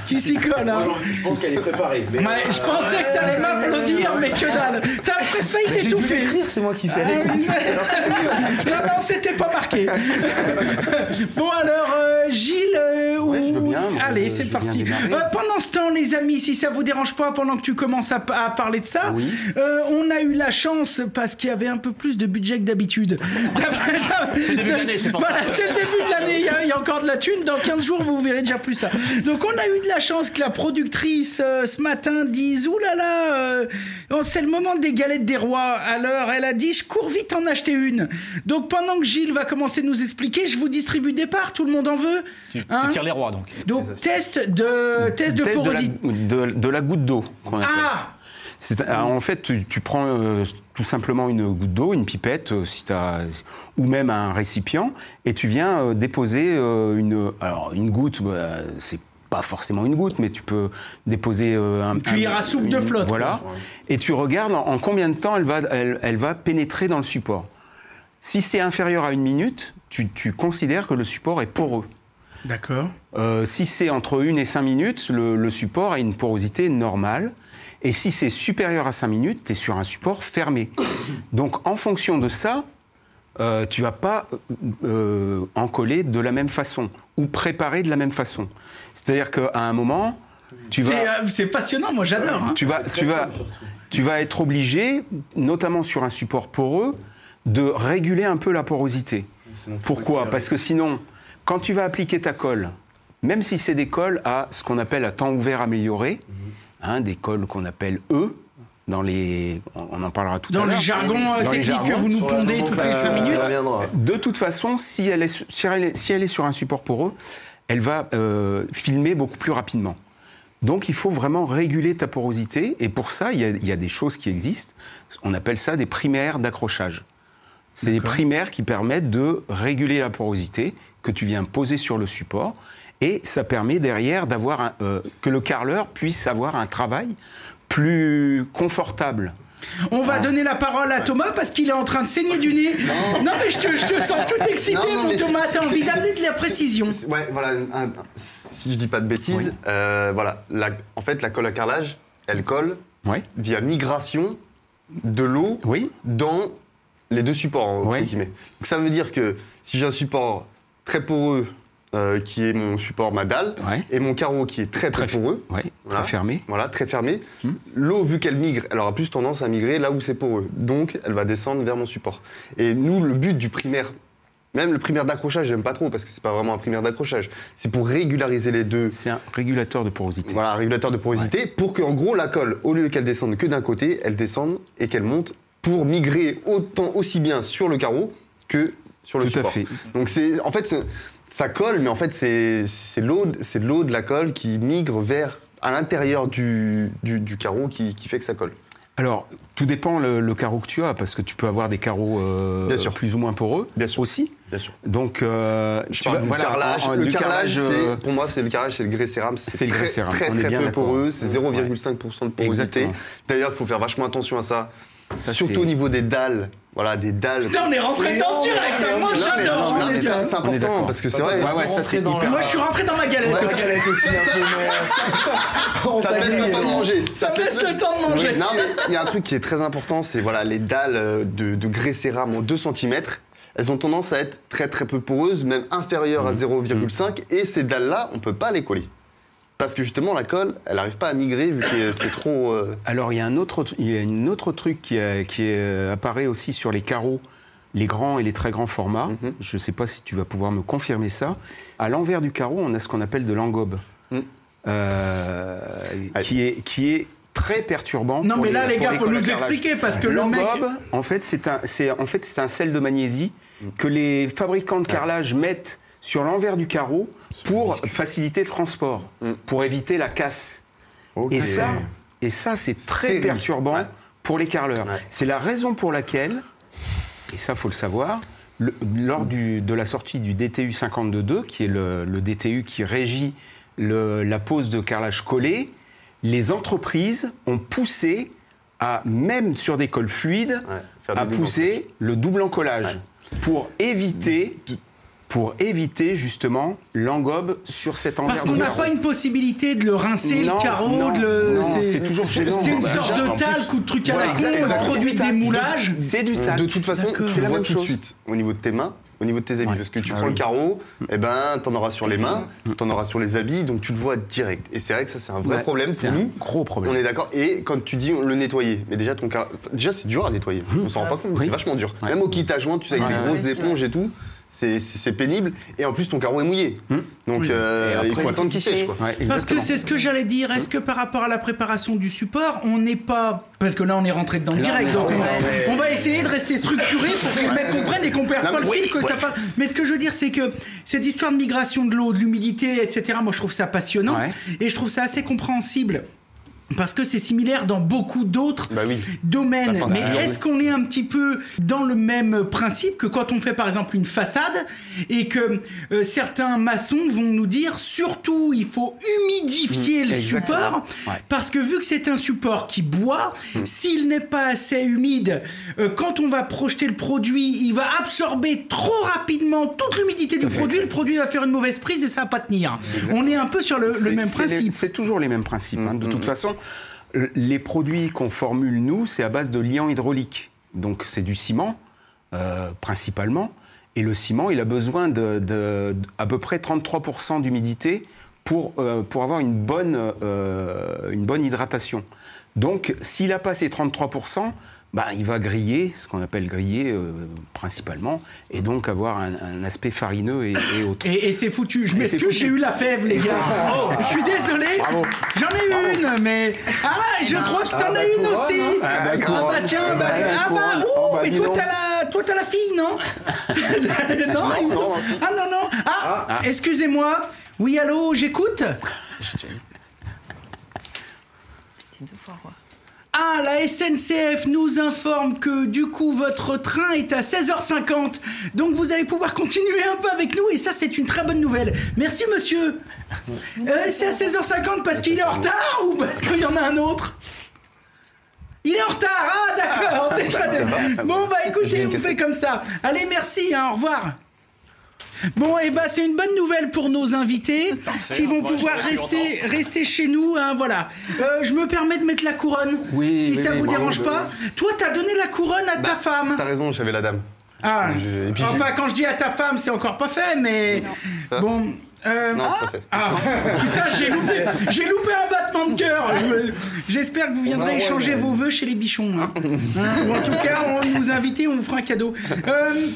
Qui s'y colle, hein. Je pense qu'elle est préparée. Mais je pensais que t'allais m'applaudir, mais que dalle. T'as presque failli t'étouffer. C'est moi qui fais. Non, c'était pas marqué. Bon alors, Gilles, je veux bien. Allez, c'est parti. Pendant ce temps, les amis, si ça vous dérange pas, pendant que tu commences à parler de ça, on a eu la chance, parce qu'il y avait un peu plus de budget que d'habitude. C'est le début de l'année, c'est pour ça. Voilà, c'est le début de l'année, il y a encore de la thune, dans 15 jours, vous verrez déjà plus ça. Donc on a eu de la chance que la productrice, ce matin, dise « Ouh là là, c'est le moment des galettes des rois. » Alors elle a dit « Je cours vite en acheter une. » Donc pendant que Gilles va commencer à nous expliquer, je vous distribue des parts, tout le monde en veut. Tu tires les rois, donc. Donc test de porosité. De la goutte d'eau. Ah, en fait, tu prends tout simplement une goutte d'eau, une pipette, ou même un récipient, et tu viens déposer une goutte. C'est pas forcément une goutte, mais tu peux déposer une cuillère à soupe de flotte. Voilà. Et tu regardes en combien de temps elle va pénétrer dans le support. Si c'est inférieur à 1 minute, tu considères que le support est poreux. D'accord. Si c'est entre 1 et 5 minutes, le support a une porosité normale. Et si c'est supérieur à 5 minutes, tu es sur un support fermé. Donc, en fonction de ça, tu ne vas pas en coller de la même façon ou préparer de la même façon. C'est-à-dire qu'à un moment, c'est passionnant, moi j'adore. Hein. Tu vas être obligé, notamment sur un support poreux, de réguler un peu la porosité. Pourquoi ? Parce que sinon, quand tu vas appliquer ta colle, même si c'est des colles à ce qu'on appelle à temps ouvert amélioré, des colles qu'on appelle E, on en parlera tout à l'heure. Dans les jargons techniques que vous nous pondez toutes les 5 minutes. De toute façon, si elle est sur un support poreux, elle va filmer beaucoup plus rapidement. Donc il faut vraiment réguler ta porosité, et pour ça, il y a des choses qui existent. On appelle ça des primaires d'accrochage. C'est des primaires qui permettent de réguler la porosité que tu viens poser sur le support. Et ça permet derrière que le carreleur puisse avoir un travail plus confortable. On va donner la parole à Thomas parce qu'il est en train de saigner du nez. Non mais je te sens tout excité, mon Thomas. T'as envie d'amener de la précision. Ouais, voilà. Si je dis pas de bêtises, voilà. En fait, la colle à carrelage, elle colle via migration de l'eau dans les deux supports. Donc, ça veut dire que si j'ai un support très poreux, qui est mon support, ma dalle, et mon carreau qui est très poreux, très fermé. Voilà, très fermé. L'eau, vu qu'elle migre, elle aura plus tendance à migrer là où c'est poreux. Donc, elle va descendre vers mon support. Et nous, le but du primaire, même le primaire d'accrochage, j'aime pas trop parce que c'est pas vraiment un primaire d'accrochage. C'est pour régulariser les deux. C'est un régulateur de porosité. Voilà, un régulateur de porosité pour qu'en gros, la colle, au lieu qu'elle descende que d'un côté, elle descende et qu'elle monte pour migrer aussi bien sur le carreau que sur le support. Tout à fait. Donc, ça colle, mais en fait, c'est l'eau de la colle qui migre à l'intérieur du carreau qui fait que ça colle. Alors, tout dépend le carreau que tu as, parce que tu peux avoir des carreaux plus ou moins poreux aussi. Bien sûr. Donc, le carrelage, pour moi, c'est le grès cérame. C'est très peu poreux, c'est 0,5% de porosité. Exactement. D'ailleurs, il faut faire vachement attention à ça. Surtout au niveau des dalles. Voilà, des dalles. Putain, on est rentré dans le direct. Moi, j'adore. C'est important parce que c'est vrai. Ça, c'est moi, je suis rentré dans ma galette. Ma galette aussi, un peu. Ça te laisse le temps de manger. Ça te laisse le temps de manger. Non, mais il y a un truc qui est très important, c'est les dalles de grès cérame en 2 cm. Elles ont tendance à être très peu poreuses, même inférieures à 0,5. Et ces dalles-là, on ne peut pas les coller. Parce que justement, la colle, elle n'arrive pas à migrer vu que c'est trop... Alors, il y a un autre truc qui apparaît aussi sur les carreaux, les grands et les très grands formats. Je ne sais pas si tu vas pouvoir me confirmer ça. À l'envers du carreau, on a ce qu'on appelle de l'engobe, qui est très perturbant. Non, mais là, les gars, il faut nous expliquer parce que l'engobe, en fait, c'est un sel de magnésie que les fabricants de carrelage mettent sur l'envers du carreau pour faciliter le transport, pour éviter la casse. Okay. Et ça, c'est très perturbant pour les carreleurs. Ouais. C'est la raison pour laquelle, et ça, il faut le savoir, lors de la sortie du DTU 52.2, qui est le DTU qui régit la pose de carrelage collé, les entreprises ont poussé même sur des cols fluides, à pousser le double encollage pour éviter justement l'engobe sur cet envers. Parce qu'on n'a pas une possibilité de le rincer, le carreau, c'est toujours gênant. C'est une sorte de talc ou de truc à la con, de produit de démoulage. C'est du talc. De toute façon, tu le vois tout de suite au niveau de tes mains, au niveau de tes habits, parce que tu prends le carreau, t'en auras sur les mains, t'en auras sur les habits, donc tu le vois direct. Et c'est vrai que ça, c'est un vrai problème pour nous. Gros problème. On est d'accord. Et quand tu dis le nettoyer, mais déjà c'est dur à nettoyer. On s'en rend pas compte, mais c'est vachement dur. Même au kit à joint, tu sais, avec des grosses éponges et tout. C'est pénible, et en plus ton carreau est mouillé. Donc il faut attendre qu'il sèche. Parce que c'est ce que j'allais dire, est-ce que par rapport à la préparation du support, on n'est pas... Parce que là on est rentré dedans direct, donc on va essayer de rester structuré pour que les mecs comprennent et qu'on perde pas le fil, que ça passe. Mais ce que je veux dire, c'est que cette histoire de migration de l'eau, de l'humidité, etc., moi je trouve ça passionnant, et je trouve ça assez compréhensible. Parce que c'est similaire dans beaucoup d'autres domaines. Mais est-ce qu'on est un petit peu dans le même principe que quand on fait par exemple une façade et que certains maçons vont nous dire surtout il faut humidifier le support parce que vu que c'est un support qui boit, s'il n'est pas assez humide, quand on va projeter le produit, il va absorber trop rapidement toute l'humidité du produit, le produit va faire une mauvaise prise et ça va pas tenir. On est un peu sur le même principe. C'est toujours les mêmes principes. De toute façon, les produits qu'on formule, nous, c'est à base de liant hydraulique. Donc, c'est du ciment, principalement. Et le ciment, il a besoin à peu près 33% d'humidité pour avoir une bonne hydratation. Donc, s'il n'a pas ces 33%, il va griller, ce qu'on appelle griller principalement, et donc avoir un aspect farineux et autres. Et c'est foutu. Je m'excuse, j'ai eu la fève, les gars. Je suis désolé. Bravo. J'en ai une, mais... je crois que t'en as une aussi. Tiens, mais toi t'as la fille, non? Non. Non. Excusez-moi. Oui, allô, j'écoute. La SNCF nous informe que du coup votre train est à 16h50, donc vous allez pouvoir continuer un peu avec nous et ça c'est une très bonne nouvelle. Merci monsieur. C'est à 16h50 parce qu'il est en retard ou parce qu'il y en a un autre? Il est en retard. D'accord, c'est très bien. Bon écoutez, on fait comme ça. Allez, merci, au revoir. Bon, c'est une bonne nouvelle pour nos invités qui vont pouvoir rester chez nous. Voilà. Je me permets de mettre la couronne, si ça vous dérange pas. Toi, t'as donné la couronne à ta femme. T'as raison, j'avais la dame. Quand je dis à ta femme, c'est encore pas fait, mais bon. Non, c'est pas fait. Putain, j'ai loupé un battement de cœur. J'espère que vous viendrez échanger vos vœux chez les bichons. Ou en tout cas, on nous invite, on vous fera un cadeau.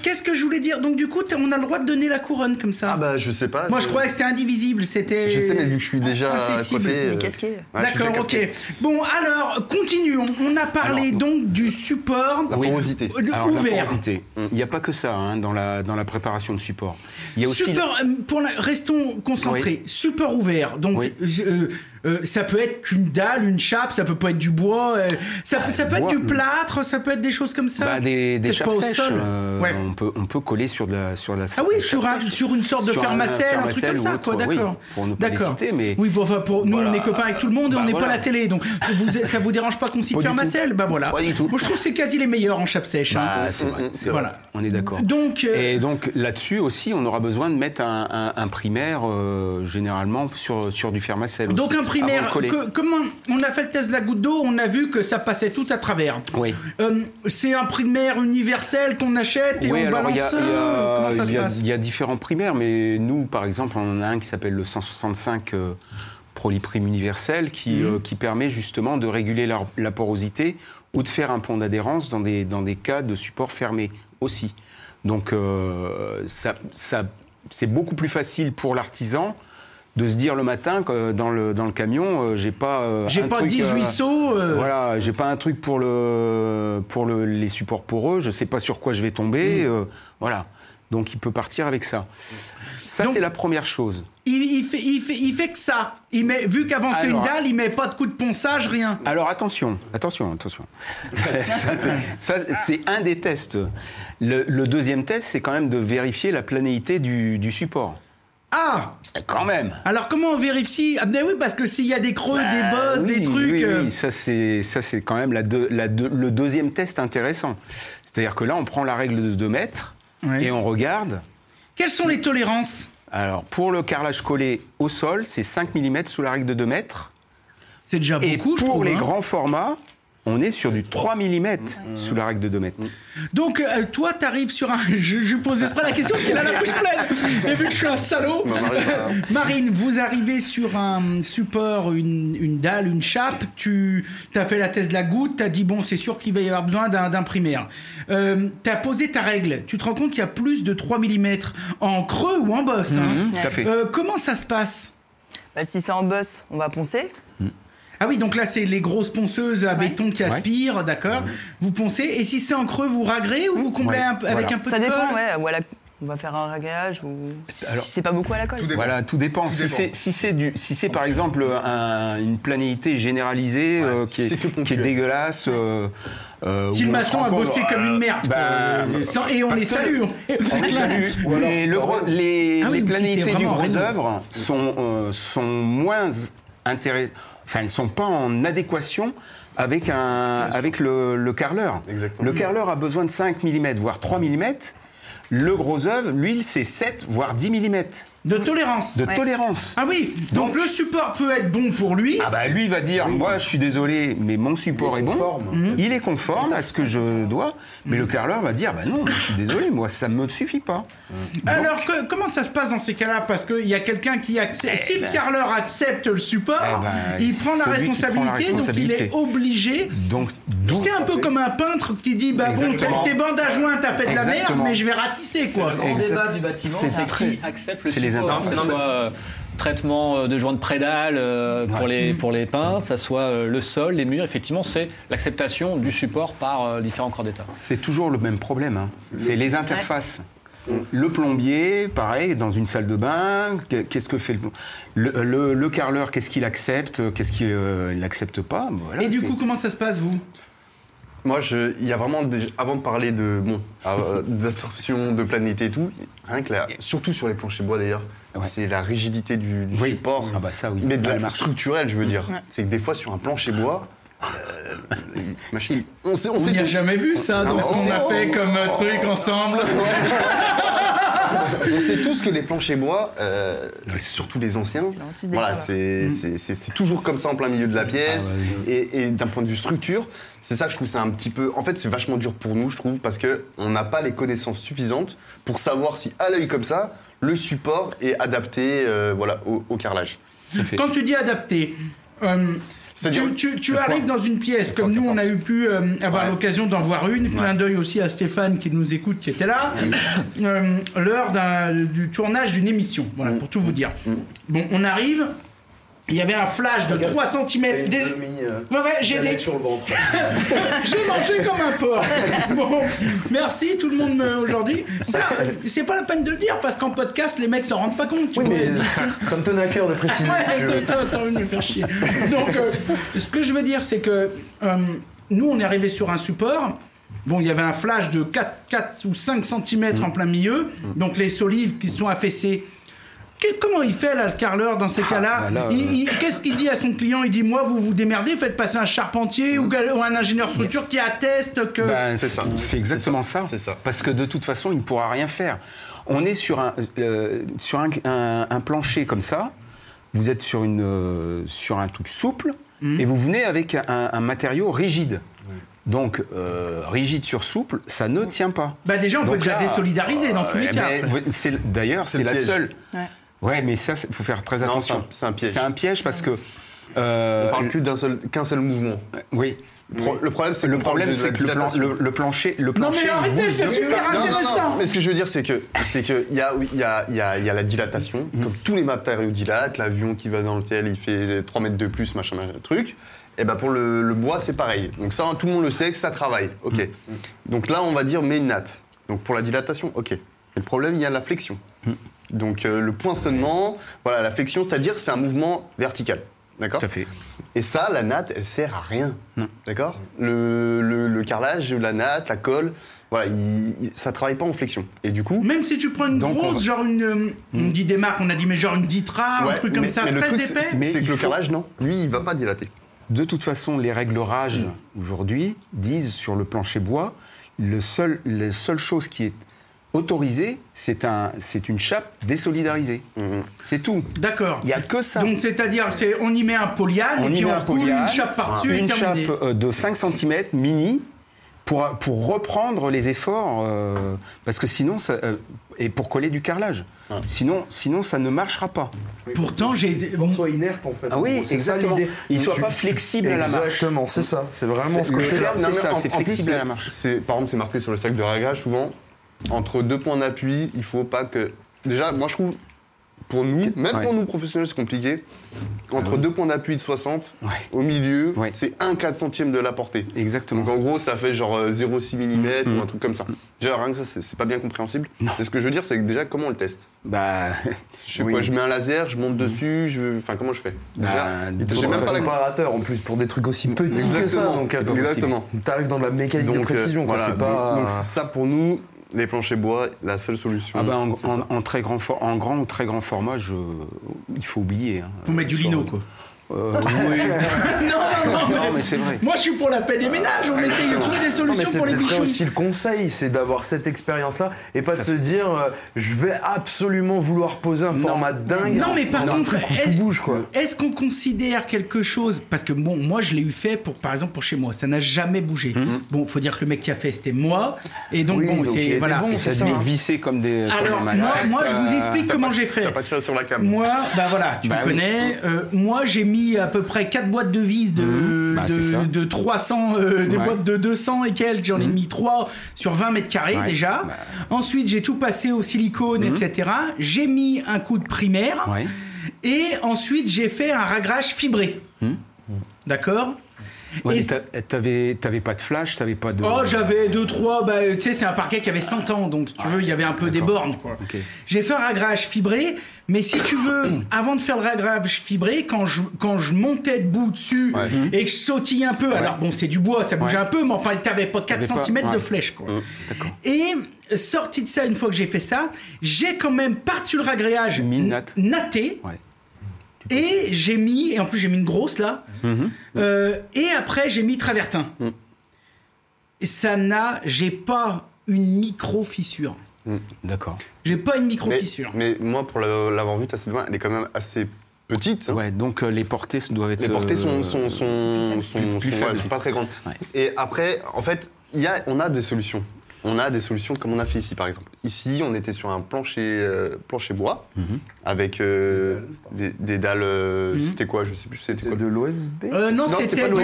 Qu'est-ce que je voulais dire? Donc du coup, on a le droit de donner la couronne comme ça. Je sais pas. Moi, je croyais que c'était indivisible. Je sais, mais vu que je suis déjà coiffé. D'accord, ok. Bon, alors, continuons. On a parlé donc du support. La porosité. Ouvert. Il n'y a pas que ça dans la préparation de support. Il y a aussi... Restons concentrés. Support ouvert. Donc, ça peut être une dalle, une chape, ça peut pas être du bois, ça peut être du plâtre, ça peut être des choses comme ça. Des chapes sèches. On peut coller sur la. Ah oui, sur une sorte de fermacelle, un truc comme ça, quoi. D'accord. Pour ne pas les citer, mais. Oui, pour nous, on est copains avec tout le monde et on n'est pas à la télé, donc ça vous dérange pas qu'on cite fermacelle? Voilà. Pas du tout. Moi, je trouve que c'est quasi les meilleurs en chape sèche. C'est vrai. On est d'accord. Et donc là-dessus aussi, on aura besoin de mettre un primaire généralement sur du fermacelle. Donc un primaire, comment on a fait le test de la goutte d'eau, on a vu que ça passait tout à travers. Oui. C'est un primaire universel qu'on achète et on balance. Comment ça se passe? Il y a différents primaires, mais nous, par exemple, on en a un qui s'appelle le 165 Proliprime universel qui permet justement de réguler la porosité ou de faire un pont d'adhérence dans des cas de support fermé aussi. Donc c'est beaucoup plus facile pour l'artisan de se dire le matin que dans le camion, j'ai pas 18 sauts. Voilà, j'ai pas un truc pour les supports poreux, je sais pas sur quoi je vais tomber. Voilà. Donc il peut partir avec ça. Ça, c'est la première chose. Il fait que ça. Vu qu'avant c'est une dalle, il met pas de coup de ponçage, rien. Alors attention. ça, c'est un des tests. Le deuxième test, c'est quand même de vérifier la planéité du support. Ah! Quand même. Alors comment on vérifie? Ah ben oui, parce que s'il y a des creux, des bosses, des trucs... Oui, ça c'est quand même le deuxième test intéressant. C'est-à-dire que là, on prend la règle de 2 mètres et on regarde... Quelles sont les tolérances? Alors, pour le carrelage collé au sol, c'est 5 mm sous la règle de 2 mètres. C'est déjà beaucoup, je trouve. Et pour les grands formats, on est sur du 3 mm sous la règle de 2 mètres. Donc, toi, t'arrives sur un... Je posais pas la question parce qu'elle a la bouche pleine. Et vu que je suis un salaud... Marine, vous arrivez sur un support, une dalle, une chape. Tu as fait la thèse de la goutte. Tu as dit, bon, c'est sûr qu'il va y avoir besoin d'un primaire. Tu as posé ta règle. Tu te rends compte qu'il y a plus de 3 mm en creux ou en bosse. Tout à fait. Comment ça se passe? Si c'est en bosse, on va poncer. Ah oui, donc là, c'est les grosses ponceuses à béton qui aspirent, d'accord. Vous poncez. Et si c'est en creux, vous ragrez ou vous comblez avec un peu de colle? Ça dépend, Voilà. On va faire un ragréage ou si c'est pas beaucoup à la colle. Tout dépend. Si c'est par exemple une planéité généralisée qui est dégueulasse... si le maçon a bossé comme une merde, et on les salue. Les planéités du gros œuvre sont moins intéressées. Enfin, elles ne sont pas en adéquation avec le carreleur. Exactement. Le carreleur a besoin de 5 mm, voire 3 mm. Le gros œuvre, lui, c'est 7, voire 10 mm. De tolérance. Tolérance. Ah oui, donc le support peut être bon pour lui. Ah bah lui va dire, moi je suis désolé, mais mon support est bon. Il est conforme à ce que je dois. Mais le carreleur va dire, bah non, je suis désolé, moi ça me suffit pas. Alors comment ça se passe dans ces cas-là? Parce qu'il y a quelqu'un qui accepte. Si le carreleur accepte le support, il prend la responsabilité, donc il est obligé. C'est un peu comme un peintre qui dit, bah bon, tes bandes à joint, t'as fait de la merde, mais je vais ratisser quoi. Le grand débat du bâtiment, c'est qui accepte le support. Que ce soit traitement de joints de prédale pour les peintres, ça soit le sol, les murs, effectivement, c'est l'acceptation du support par différents corps d'État. C'est toujours le même problème, c'est les interfaces. Le plombier, pareil, dans une salle de bain, qu'est-ce que fait le carreleur, qu'est-ce qu'il accepte, qu'est-ce qu'il n'accepte pas. Voilà, et du coup, comment ça se passe, vous? Moi, il y a vraiment, avant de parler d'absorption, de planété et tout, rien que surtout sur les planchers bois d'ailleurs, c'est la rigidité du support, mais de la structurelle, je veux dire. C'est que des fois, sur un plancher bois, machine, on n'y a jamais vu ça dans ce qu'on a fait comme truc ensemble. On sait tous que les planchers bois, surtout les anciens, voilà, c'est toujours comme ça en plein milieu de la pièce. Et d'un point de vue structure, c'est ça que je trouve, c'est un petit peu... En fait, c'est vachement dur pour nous, je trouve, parce qu'on n'a pas les connaissances suffisantes pour savoir si, à l'œil comme ça, le support est adapté au carrelage. Quand tu dis adapté... Tu arrives dans une pièce, comme nous on a pu avoir l'occasion d'en voir une, clin d'œil aussi à Stéphane qui nous écoute, qui était là, l'heure du tournage d'une émission, voilà, pour tout vous dire. Bon, on arrive, il y avait un flash de 3 cm. J'ai sur le ventre. J'ai mangé comme un porc. Bon, merci tout le monde aujourd'hui. Ça, c'est pas la peine de le dire parce qu'en podcast, les mecs s'en rendent pas compte. Oui, mais ça me tenait à cœur de préciser. T'as envie de me faire chier. Donc, ce que je veux dire, c'est que nous, on est arrivé sur un support. Bon, il y avait un flash de 4 ou 5 cm en plein milieu. Donc, les solives qui sont affaissées. Comment il fait là, le carreleur dans ces cas-là? Qu'est-ce qu'il dit à son client? Il dit, moi, vous vous démerdez, faites passer un charpentier ou un ingénieur structure qui atteste que... c'est ça. C'est exactement ça. Parce que de toute façon, il ne pourra rien faire. On est sur un plancher comme ça, vous êtes sur un truc souple, et vous venez avec un matériau rigide. Donc, rigide sur souple, ça ne tient pas. Bah déjà, on peut déjà désolidariser dans tous les cas. D'ailleurs, c'est la seule... Ouais, mais ça, il faut faire très attention. C'est un piège. C'est un piège parce que On parle plus qu'un seul mouvement. Oui. Le problème, c'est que le plancher. Non, mais arrêtez, c'est super intéressant. Mais ce que je veux dire, c'est que il y a la dilatation, comme tous les matériaux dilatent. L'avion qui va dans le ciel, il fait 3 mètres de plus, machin, truc. Et ben pour le bois, c'est pareil. Donc ça, tout le monde le sait que ça travaille. Ok. Donc là, on va dire mets une natte. Donc pour la dilatation, ok. Et le problème, il y a la flexion. Donc le poinçonnement, voilà, la flexion, c'est-à-dire c'est un mouvement vertical. D'accord ? Tout à fait. Et ça, la natte, elle sert à rien. D'accord ? Le carrelage, la natte, la colle, voilà, ça travaille pas en flexion. Et du coup... Même si tu prends une grosse, genre une... On dit des marques, on a dit, mais genre une Ditra, un truc comme ça, mais très épais. C'est que le carrelage, non. Lui, il va pas dilater. De toute façon, les réglorages, aujourd'hui, disent sur le plancher bois, la seule chose qui est autorisé, c'est une chape désolidarisée. C'est tout. D'accord. Il n'y a que ça. Donc, c'est-à-dire, on y met un polyane et puis on coule une chape par-dessus et terminé. Une chape de 5 cm mini pour reprendre les efforts, parce que sinon, et pour coller du carrelage. Sinon, ça ne marchera pas. Pourtant, qu'on soit inerte, en fait. Ah oui, c'est exactement. Ça, l'idée. Il ne soit pas flexible à la marche. Exactement, c'est ça. C'est vraiment ce côté-là. C'est flexible à la marche. Par exemple, c'est marqué sur le sac de réglage, souvent, entre 2 points d'appui, il faut pas que... Déjà, moi je trouve, pour nous, pour nous professionnels, c'est compliqué. Entre 2 points d'appui de 60, au milieu, c'est 1/400 de la portée. Exactement. Donc en gros, ça fait genre 0,6 mm ou un truc comme ça. Déjà, rien que ça, c'est pas bien compréhensible. Mais ce que je veux dire, c'est que déjà, comment on le teste ? Je sais quoi, je mets un laser, je monte dessus, enfin, comment je fais ? J'ai même pas séparateur en plus pour des trucs aussi petits que ça. Donc, exactement. T'arrives dans la mécanique de précision. Voilà, c'est pas... donc ça, pour nous, les planchers bois, la seule solution. En grand ou très grand format, il faut oublier. Faut mettre du lino, quoi. Oui. non, mais c'est vrai. Moi, je suis pour la paix des ménages. On essaye de trouver des solutions pour les bichons. C'est aussi le conseil, c'est d'avoir cette expérience-là et pas de se dire je vais absolument vouloir poser un format dingue. Non, mais par contre, tout bouge, quoi. Est-ce qu'on considère quelque chose, parce que bon, moi, je l'ai eu fait par exemple pour chez moi, ça n'a jamais bougé. Bon, faut dire que le mec qui a fait, c'était moi, et donc c'est voilà. T'as dû visser comme des. Alors moi, je vous explique comment j'ai fait. T'as pas tiré sur la cam. Moi, tu me connais. Moi, j'ai mis à peu près 4 boîtes de vis de 300, des boîtes de 200 et quelques, j'en ai mis 3 sur 20 mètres carrés déjà. Ensuite, j'ai tout passé au silicone, etc. J'ai mis un coup de primaire et ensuite, j'ai fait un ragrage fibré. D'accord ? Ouais, t'avais pas de flash, t'avais pas de... Oh, j'avais 2-3, tu sais, c'est un parquet qui avait 100 ans, donc si tu veux, il y avait un peu des bornes, quoi. Okay. J'ai fait un ragrage fibré, mais si tu veux, avant de faire le ragrage fibré, quand je montais debout dessus et que je sautillais un peu, alors bon, c'est du bois, ça bougeait un peu, mais enfin, t'avais pas 4 cm de flèche, quoi. Et sorti de ça, une fois que j'ai fait ça, j'ai quand même par-dessus le ragrage natté. Et j'ai mis, et en plus j'ai mis une grosse là, et après j'ai mis travertin. Et j'ai pas une micro-fissure. D'accord. J'ai pas une micro-fissure. Mais moi, pour l'avoir vue, elle est quand même assez petite. Ouais, donc les portées doivent être... Les portées sont pas très grandes. Ouais. Et après, en fait, on a des solutions. On a des solutions comme on a fait ici, par exemple. Ici, on était sur un plancher bois, avec des dalles... C'était quoi ? Je sais plus. C'était quoi ? De l'OSB ? Non, c'était de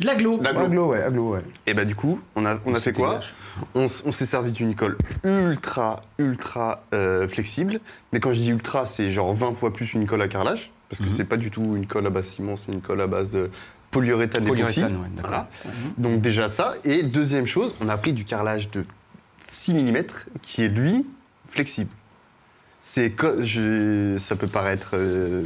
l'aglo. Aglo, ouais. Et bah du coup, on a fait quoi ? On s'est servi d'une colle ultra flexible. Mais quand je dis ultra, c'est genre 20 fois plus une colle à carrelage. Parce que c'est pas du tout une colle à base ciment, c'est une colle à base... polyuréthane époxy. Voilà. Donc déjà ça. Et deuxième chose, on a pris du carrelage de 6 mm qui est lui flexible. Ça peut paraître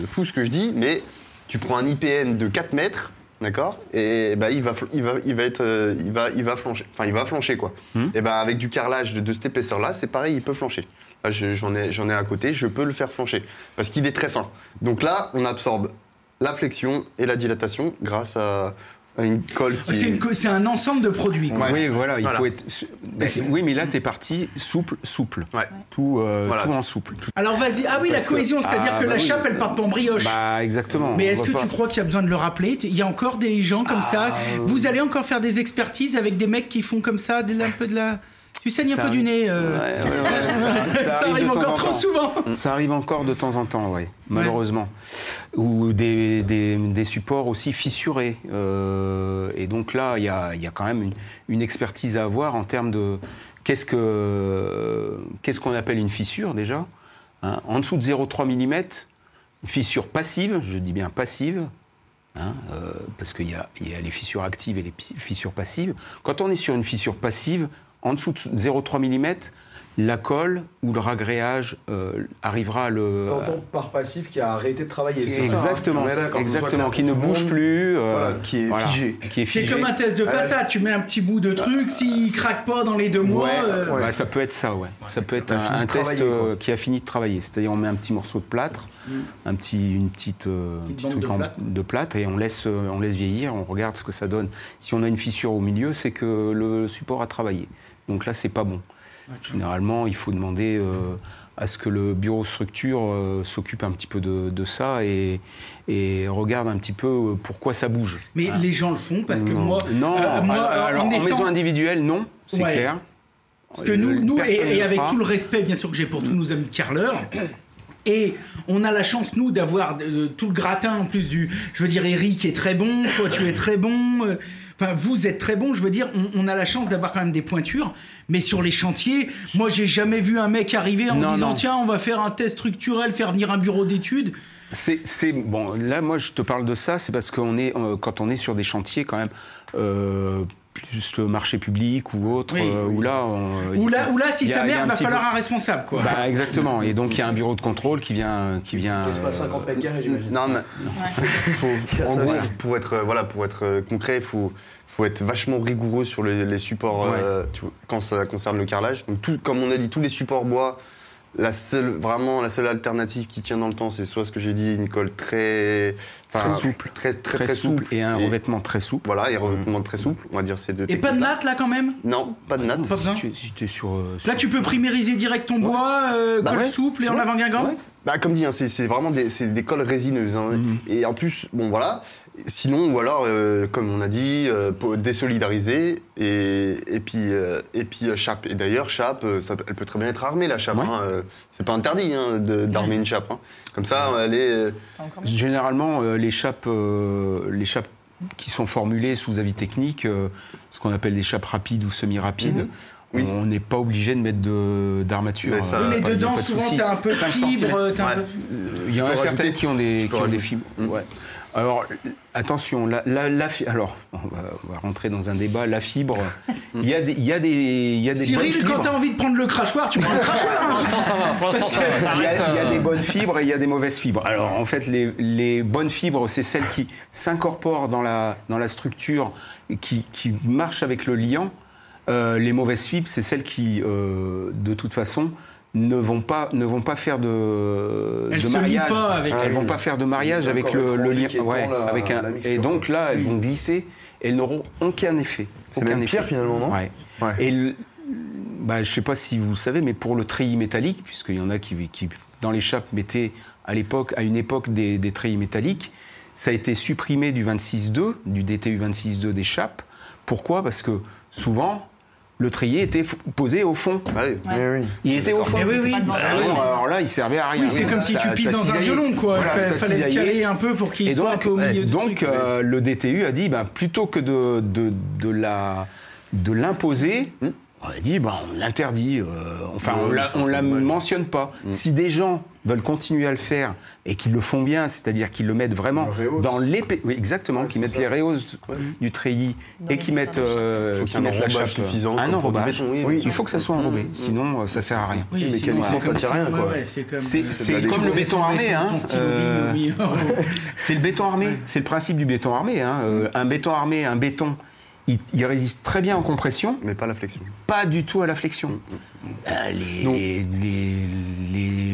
fou ce que je dis, mais tu prends un IPN de 4 mètres, d'accord, et bah, il va flancher. Enfin, il va flancher quoi. Et bah, avec du carrelage de cette épaisseur-là, c'est pareil, il peut flancher. Là, j'en ai à côté, je peux le faire flancher parce qu'il est très fin. Donc là, on absorbe la flexion et la dilatation grâce à une colle qui c'est un ensemble de produits, quoi. Oui, voilà, il faut être... Oui, mais là, t'es parti souple. Ouais. Tout en souple. Alors, vas-y. Ah oui, la cohésion, c'est-à-dire que la chape, elle part pas en brioche. Bah, exactement. Mais est-ce que tu crois qu'il y a besoin de le rappeler ? Il y a encore des gens comme ça. Vous allez encore faire des expertises avec des mecs qui font comme ça, un peu de la... Tu saignes un peu du nez. Ça arrive encore trop souvent. Ça arrive encore de temps en temps, oui, malheureusement. Ou des supports aussi fissurés. Et donc là, il y a quand même une expertise à avoir en termes de qu'est-ce qu'on appelle une fissure déjà. En dessous de 0,3 mm, une fissure passive, je dis bien passive, parce qu'il y a les fissures actives et les fissures passives. Quand on est sur une fissure passive, en dessous de 0,3 mm, la colle ou le ragréage arrivera à le... T'entends par passif qui a arrêté de travailler, c'est exactement, ça, hein. exactement, qui ne bouge plus, qui est figé. C'est comme un test de façade, tu mets un petit bout de truc, s'il craque pas dans les 2 mois... Bah, ça peut être ça, ouais. Ça peut être un test qui a fini de travailler. C'est-à-dire on met un petit morceau de plâtre, une petite de plâtre, et on laisse vieillir, on regarde ce que ça donne. Si on a une fissure au milieu, c'est que le support a travaillé. Donc là, c'est pas bon. Généralement, il faut demander à ce que le bureau structure s'occupe un petit peu de ça et regarde un petit peu pourquoi ça bouge. Mais les gens le font parce que moi... Non, alors, en maison individuelle, non, c'est clair. Parce que nous et avec tout le respect, bien sûr, que j'ai pour tous nos amis de carreleurs, et on a la chance, nous, d'avoir tout le gratin, en plus je veux dire, Eric est très bon, toi, tu es très bon... Enfin, vous êtes très bon, je veux dire, on a la chance d'avoir quand même des pointures, mais sur les chantiers, moi j'ai jamais vu un mec arriver en disant tiens, on va faire un test structurel, faire venir un bureau d'études. Bon, là moi je te parle de ça, c'est parce qu'on est quand on est sur des chantiers quand même. Plus le marché public ou autre, où là, si ça merde, va falloir un responsable, quoi. Bah, exactement. Et donc il y a un bureau de contrôle qui vient. C'est pas 50 mètres carrés, j'imagine. Non, mais en gros, pour être concret, il faut être vachement rigoureux sur les supports quand ça concerne le carrelage. Donc comme on a dit, tous les supports bois. La seule alternative qui tient dans le temps, c'est soit ce que j'ai dit, une colle très souple, très souple et un revêtement très souple. Voilà, et un revêtement très souple. On va dire ces deux. Et pas de natte là quand même ? Non, pas de natte. Si tu es sur là, tu peux primériser direct ton bois, colle souple et en avant Guingamp. Ouais. Bah, comme dit, c'est vraiment des colles résineuses. Et en plus, bon voilà. Sinon, ou alors, comme on a dit, désolidariser et puis chape. Et d'ailleurs, chape, elle peut très bien être armée, la chape. C'est pas interdit d'armer une chape. Comme ça, elle est... Généralement, les chapes qui sont formulées sous avis technique, ce qu'on appelle des chapes rapides ou semi-rapides, on n'est pas obligé de mettre d'armature. Mais dedans, souvent, tu as un peu de fibre. Il y en a certaines qui ont des fibres. Alors, attention, alors, on va rentrer dans un débat. La fibre, il y a des Cyril, bonnes fibres. quand tu as envie de prendre le crachoir, tu prends le crachoir. Pour l'instant, ça va. Il y a des bonnes fibres et il y a des mauvaises fibres. Alors, en fait, les bonnes fibres, c'est celles qui s'incorporent dans la structure, qui marchent avec le liant. Les mauvaises fibres, c'est celles qui, de toute façon, ne vont pas faire de mariage. Elles vont pas faire de mariage avec le lien. Et donc là, elles vont glisser et elles n'auront aucun effet. C'est même pire finalement, non ? Et je ne sais pas si vous le savez, mais pour le treillis métallique, puisqu'il y en a qui dans les chapes mettaient à une époque des treillis métalliques, ça a été supprimé du 26.2, du DTU 26.2 des chapes. Pourquoi ? Parce que souvent, le treillis était posé au fond. Il était au fond. Alors là, il servait à rien. Oui, c'est comme si tu pisses dans un violon, quoi. Il fallait le caler un peu pour qu'il soit un peu au milieu du truc. Donc, le DTU a dit, plutôt que de l'imposer, on a dit, on l'interdit. On la mentionne pas. Si des gens veulent continuer à le faire et qu'ils le font bien, c'est-à-dire qu'ils le mettent vraiment dans l'épée, exactement, qu'ils mettent les réhausses du treillis et qu'ils mettent la chape suffisant. Un enrobage. Il faut que ça soit enrobé, sinon ça sert à rien. Oui, mécaniquement ça tient rien, quoi. C'est comme le béton armé. C'est le béton armé. C'est le principe du béton armé. Un béton armé, un béton. Il résiste très bien en compression. Mais pas à la flexion. Pas du tout à la flexion. Les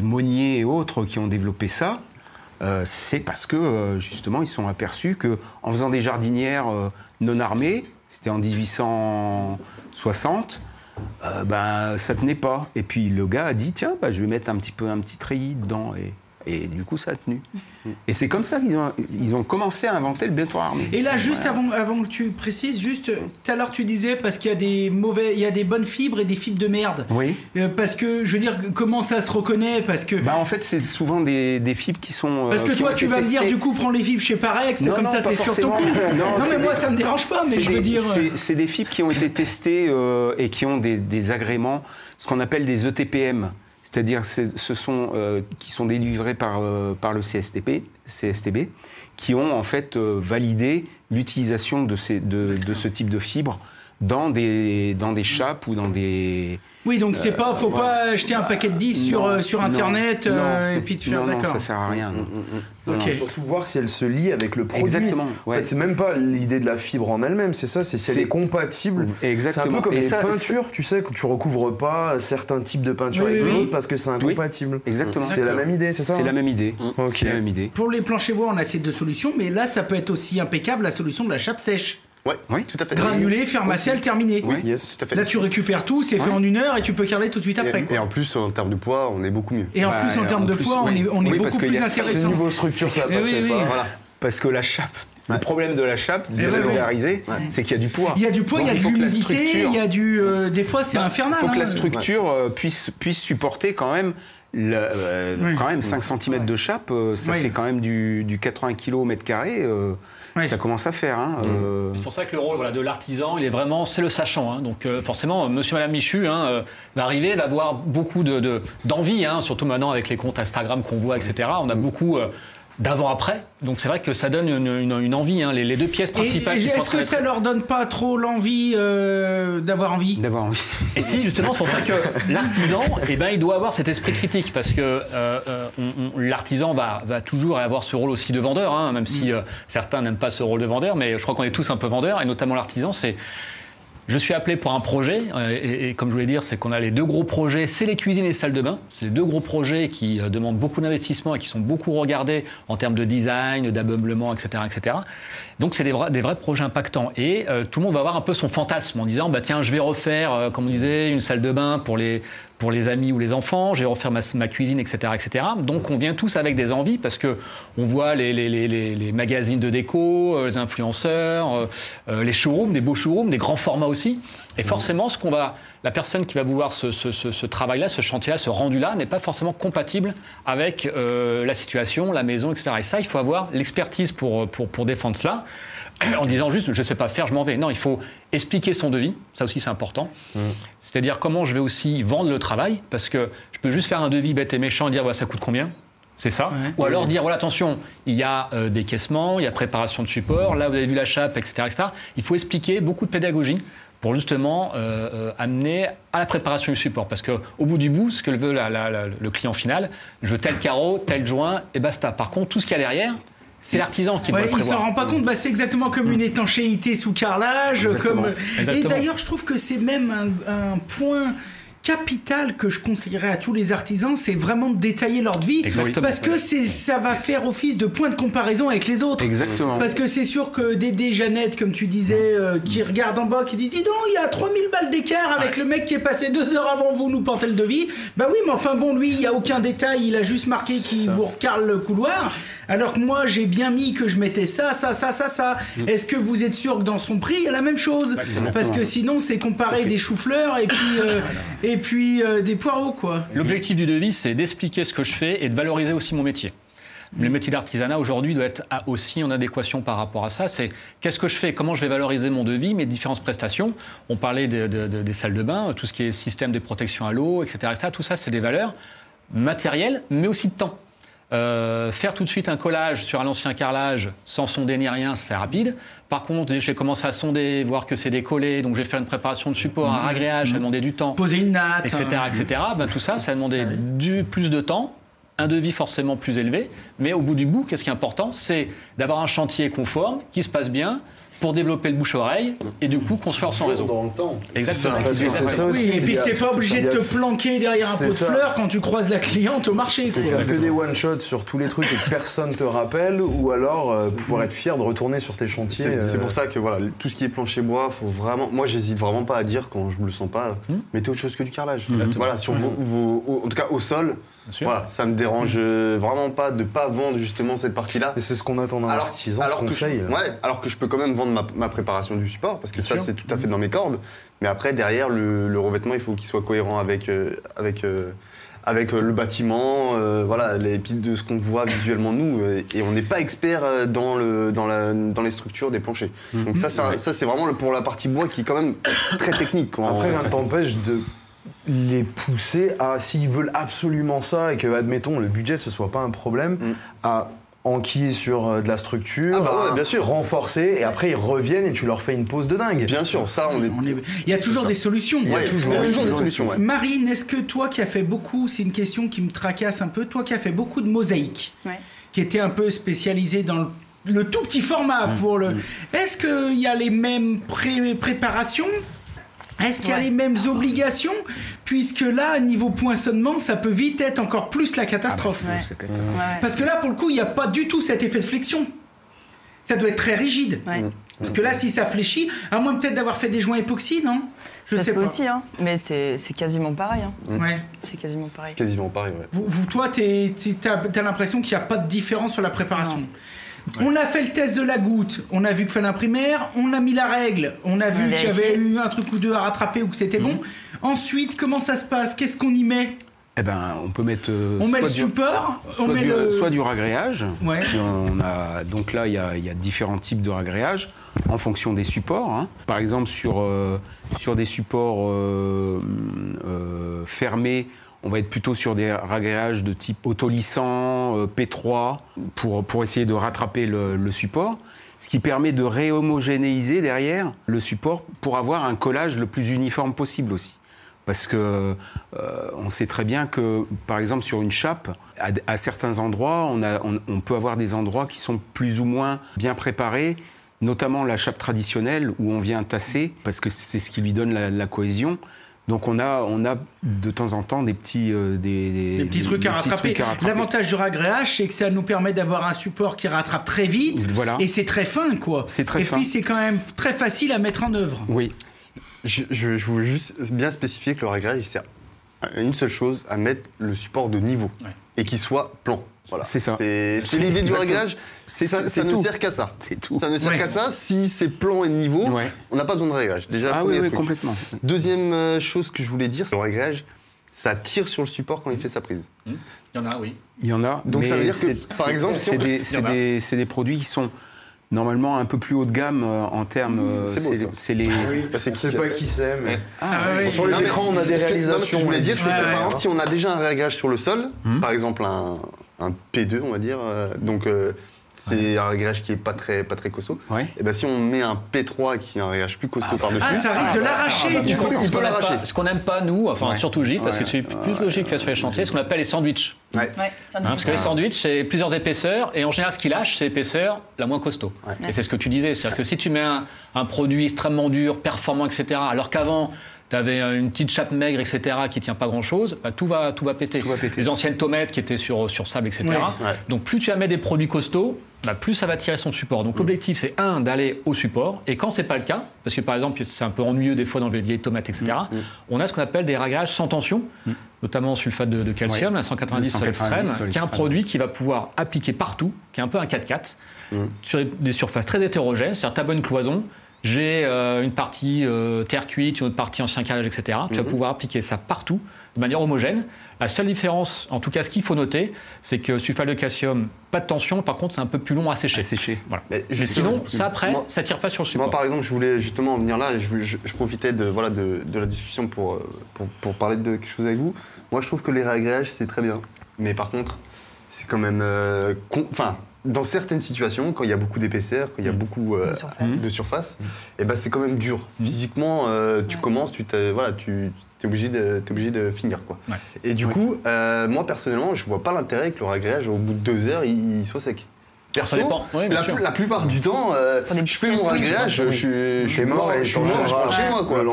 meuniers et autres qui ont développé ça, c'est parce que, justement, ils se sont aperçus qu'en faisant des jardinières non armées, c'était en 1860, ça tenait pas. Et puis le gars a dit, tiens, je vais mettre un petit treillis dedans. Et du coup, ça a tenu. Et c'est comme ça qu'ils ont commencé à inventer le béton armé. Et là, juste avant que tu précises, juste tout à l'heure tu disais parce qu'il y a des bonnes fibres et des fibres de merde. Oui. Parce que je veux dire, comment ça se reconnaît? Parce que en fait, c'est souvent des fibres qui sont. Parce que toi, tu vas me dire, du coup, prends les fibres chez Parex, c'est comme ça, t'es sur ton coup. Non, mais moi, ça me dérange pas, mais je veux dire. C'est des fibres qui ont été testées et qui ont des agréments, ce qu'on appelle des ETPM. C'est-à-dire qui sont délivrés par le CSTB, qui ont en fait validé l'utilisation de ce type de fibres dans des chapes ou dans des... Oui, donc faut pas acheter un paquet de 10 sur Internet et puis te faire d'accord. Non, ça sert à rien. Okay. Surtout voir si elle se lie avec le produit. Exactement. Ouais. En fait, c'est même pas l'idée de la fibre en elle-même, c'est ça, c'est si elle est compatible. Exactement. C'est un peu comme les peintures, tu sais, que tu recouvres pas certains types de peinture avec d'autres parce que c'est incompatible. Exactement. C'est la même idée, c'est ça? C'est la même idée. Okay. La même idée. Pour les planchers bois, on a ces deux solutions, mais là, ça peut être aussi impeccable la solution de la chape sèche. Oui, tout à fait. Granulé, fermacelle, terminé. Oui, tout à fait. Là, tu récupères tout, c'est fait en 1 heure et tu peux carreler tout de suite après. Et en plus, en termes de poids, on est beaucoup mieux. Et en plus, en termes de poids, on est beaucoup plus intéressant. Niveau structure, ça passe pas. Voilà. Parce que la chape, le problème de la chape, vulgarisée, c'est qu'il y a du poids. Il y a du poids, il y a de l'humidité, il y a du... des fois, c'est infernal. Il faut que la structure puisse supporter quand même... quand même 5 cm de chape, ça fait quand même du 80 kg au mètre carré. Ça commence à faire. C'est pour ça que le rôle de l'artisan, il est vraiment, c'est le sachant. Donc forcément, monsieur, madame Michu va arriver, va avoir beaucoup d'envie, surtout maintenant avec les comptes Instagram qu'on voit, etc. On a beaucoup d'avant-après. Donc c'est vrai que ça donne une envie, les deux pièces principales. Est-ce que ça leur donne pas trop l'envie d'avoir envie? D'avoir envie. Et si, justement, c'est pour ça que l'artisan, il doit avoir cet esprit critique, parce que l'artisan va toujours avoir ce rôle aussi de vendeur, même si certains n'aiment pas ce rôle de vendeur, mais je crois qu'on est tous un peu vendeurs, et notamment l'artisan, c'est... Je suis appelé pour un projet, et comme je voulais dire, c'est qu'on a les deux gros projets, c'est les cuisines et les salles de bain. C'est les deux gros projets qui demandent beaucoup d'investissement et qui sont beaucoup regardés en termes de design, d'ameublement, etc., etc. Donc c'est des vrais projets impactants. Et tout le monde va avoir un peu son fantasme en disant, tiens, je vais refaire, comme on disait, une salle de bain pour les amis ou les enfants, je vais refaire ma cuisine, etc., etc. Donc on vient tous avec des envies parce que on voit les magazines de déco, les influenceurs, les showrooms, des beaux showrooms, des grands formats aussi. Et forcément, la personne qui va vouloir ce travail-là, ce chantier-là, ce rendu-là, n'est pas forcément compatible avec la situation, la maison, etc. Et ça, il faut avoir l'expertise pour défendre cela. En disant juste, je ne sais pas faire, je m'en vais. Non, il faut expliquer son devis, ça aussi c'est important. C'est-à-dire comment je vais aussi vendre le travail, parce que je peux juste faire un devis bête et méchant et dire, ça coûte combien ? C'est ça. Ou alors dire, attention, il y a décaissement, il y a préparation de support, là vous avez vu la chape, etc., etc. Il faut expliquer beaucoup de pédagogie pour justement amener à la préparation du support. Parce qu'au bout du bout, ce que veut le client final, je veux tel carreau, tel joint, et basta. Par contre, tout ce qu'il y a derrière, c'est l'artisan qui doit le prévoir. Il s'en rend pas compte, c'est exactement comme une étanchéité sous carrelage. Et d'ailleurs, je trouve que c'est même un point capital que je conseillerais à tous les artisans, c'est vraiment de détailler leur devis. Parce que ça va faire office de point de comparaison avec les autres. Exactement. Parce que c'est sûr que Dédé, Jeannette, comme tu disais, qui regardent en bas, qui disent, dis donc, il y a 3000 balles d'écart avec le mec qui est passé 2 heures avant vous nous porter le devis. Bah oui, mais enfin bon, lui, il n'y a aucun détail, il a juste marqué qu'il vous recarle le couloir. Alors que moi, j'ai bien mis que je mettais ça. Est-ce que vous êtes sûr que dans son prix, il y a la même chose ? Exactement. Parce que sinon, c'est comparer des choux-fleurs et puis des poireaux, quoi. L'objectif du devis, c'est d'expliquer ce que je fais et de valoriser aussi mon métier. Le métier d'artisanat, aujourd'hui, doit être aussi en adéquation par rapport à ça. C'est qu'est-ce que je fais ? Comment je vais valoriser mon devis, mes différentes prestations ? On parlait des salles de bain, tout ce qui est système de protection à l'eau, etc. Tout ça, c'est des valeurs matérielles, mais aussi de temps. Faire tout de suite un collage sur un ancien carrelage sans sonder ni rien, c'est rapide. Par contre, je vais commencer à sonder, voir que c'est décollé, donc je vais faire une préparation de support, un ragréage, ça va demander du temps. Poser une natte. Etc. Tout ça, ça va demander plus de temps, un devis forcément plus élevé, mais au bout du bout, qu'est-ce qui est important ? C'est d'avoir un chantier conforme, qui se passe bien, pour développer le bouche-oreille et du coup construire son réseau. Dans le temps. Exactement. Oui, et puis t'es pas obligé de te planquer derrière un pot de fleurs quand tu croises la cliente au marché. C'est faire que des one-shots sur tous les trucs et que personne te rappelle, ou alors pouvoir être fier de retourner sur tes chantiers. C'est pour ça que tout ce qui est plancher bois, faut vraiment. Moi, j'hésite vraiment pas à dire quand je me le sens pas. Mettez autre chose que du carrelage. Voilà, sur en tout cas au sol. Voilà, ça me dérange vraiment pas de pas vendre justement cette partie-là. Et c'est ce qu'on attend d'un artisan, ce conseil. Alors que je peux quand même vendre ma préparation du support, parce que ça c'est tout à fait dans mes cordes. Mais après, derrière, le revêtement, il faut qu'il soit cohérent avec le bâtiment, voilà, de ce qu'on voit visuellement nous. Et on n'est pas expert dans les structures des planchers. Donc ça c'est vraiment pour la partie bois qui est quand même très technique. Après, rien ne t'empêche de les pousser à, s'ils veulent absolument ça et que, admettons, le budget ce soit pas un problème, à enquiller sur de la structure, bien sûr, renforcer, et après ils reviennent et tu leur fais une pause de dingue. Bien sûr, ça il y a toujours des solutions. Il y a toujours des solutions. Marine, est-ce que toi qui as fait beaucoup, c'est une question qui me tracasse un peu, toi qui as fait beaucoup de mosaïques, qui était un peu spécialisé dans le tout petit format pour le... Est-ce qu'il y a les mêmes préparations ? Est-ce qu'il y a les mêmes obligations ? Puisque là, niveau poinçonnement, ça peut vite être encore plus la catastrophe. Parce que là, pour le coup, il n'y a pas du tout cet effet de flexion. Ça doit être très rigide. Parce que là, si ça fléchit, à moins peut-être d'avoir fait des joints époxy, non ? Je sais pas. Aussi, hein. Mais c'est quasiment pareil. C'est quasiment pareil. C'est quasiment pareil, Toi, t'as l'impression qu'il n'y a pas de différence sur la préparation ? On a fait le test de la goutte, on a vu qu'il fallait un primaire, on a mis la règle, on a vu qu'il y avait eu un truc ou deux à rattraper ou que c'était bon. Ensuite, comment ça se passe ? Qu'est-ce qu'on y met ? Eh ben, on peut mettre on met le support, soit du ragréage. Si on a, donc là, il y a différents types de ragréage en fonction des supports. Hein. Par exemple, sur des supports fermés, on va être plutôt sur des ragréages de type autolissant, P3, pour essayer de rattraper le support, ce qui permet de réhomogénéiser derrière le support pour avoir un collage le plus uniforme possible aussi. Parce que on sait très bien que, par exemple, sur une chape, à certains endroits, on peut avoir des endroits qui sont plus ou moins bien préparés, notamment la chape traditionnelle où on vient tasser, parce que c'est ce qui lui donne la cohésion. Donc on a de temps en temps des petits trucs à rattraper. L'avantage du ragréage, c'est que ça nous permet d'avoir un support qui rattrape très vite, et c'est très fin, quoi. C'est très fin. Et puis c'est quand même très facile à mettre en œuvre. Oui. Je veux juste bien spécifier que le ragréage sert à une seule chose, à mettre le support de niveau et qu'il soit plan. Voilà. C'est ça. C'est l'idée du ragréage. Ça ne sert qu'à ça. C'est tout. Ça ne sert qu'à ça. Si c'est plan et niveau, on n'a pas besoin de ragréage. Déjà, oui, complètement. Deuxième chose que je voulais dire, c'est le ragréage, ça tire sur le support quand il fait sa prise. Il y en a, oui. Il y en a. Donc ça veut dire que, par exemple, c'est des produits qui sont normalement un peu plus haut de gamme en termes. C'est les. Je sais pas qui c'est, mais. Sur les écrans, on a des réalisations. Ce que je voulais dire, c'est que par exemple, si on a déjà un ragréage sur le sol, par exemple un P2, on va dire, donc c'est un réglage qui est pas très costaud. Et ben si on met un P3 qui est un réglage plus costaud par-dessus, ça risque de l'arracher. Du coup, il peut l'arracher. Ce qu'on n'aime pas, nous, enfin surtout Gilles, parce que c'est plus logique fait sur les chantiers, ce qu'on appelle les sandwichs. Parce que les sandwichs, c'est plusieurs épaisseurs, et en général, ce qui lâche, c'est l'épaisseur la moins costaud. Et c'est ce que tu disais, c'est-à-dire que si tu mets un produit extrêmement dur, performant, etc., alors qu'avant, tu avais une petite chape maigre, etc., qui ne tient pas grand-chose, bah, tout va péter. Les anciennes tomates qui étaient sur sable, etc. Donc plus tu vas mettre des produits costauds, bah, plus ça va tirer son support. Donc l'objectif, c'est d'aller au support. Et quand ce n'est pas le cas, parce que par exemple, c'est un peu ennuyeux des fois dans les vieilles tomates, etc., on a ce qu'on appelle des ragréages sans tension, notamment sulfate de calcium, la 190 sur l'extrême, qui est un produit qui va pouvoir appliquer partout, qui est un peu un 4x4, sur des surfaces très hétérogènes, c'est-à-dire ta bonne cloison. J'ai une partie terre cuite, une autre partie ancien carrelage, etc. Tu vas pouvoir appliquer ça partout, de manière homogène. La seule différence, en tout cas ce qu'il faut noter, c'est que sulfate de calcium, pas de tension, par contre c'est un peu plus long à sécher. Voilà. Mais sinon, ça après, ça tire pas sur le support. Moi par exemple, je voulais justement en venir là, et je profitais de la discussion pour parler de quelque chose avec vous. Moi je trouve que les réagréages c'est très bien, mais par contre, c'est quand même... dans certaines situations, quand il y a beaucoup d'épaisseur, quand il y a beaucoup de surface, et ben c'est quand même dur. Physiquement, tu commences, tu t'es obligé de finir, quoi. Et du coup, moi personnellement, je vois pas l'intérêt que le ragréage, au bout de 2 heures, il soit sec. Perso, la plupart du temps, je fais mon ragréage, je suis mort et je rentre chez moi, quoi.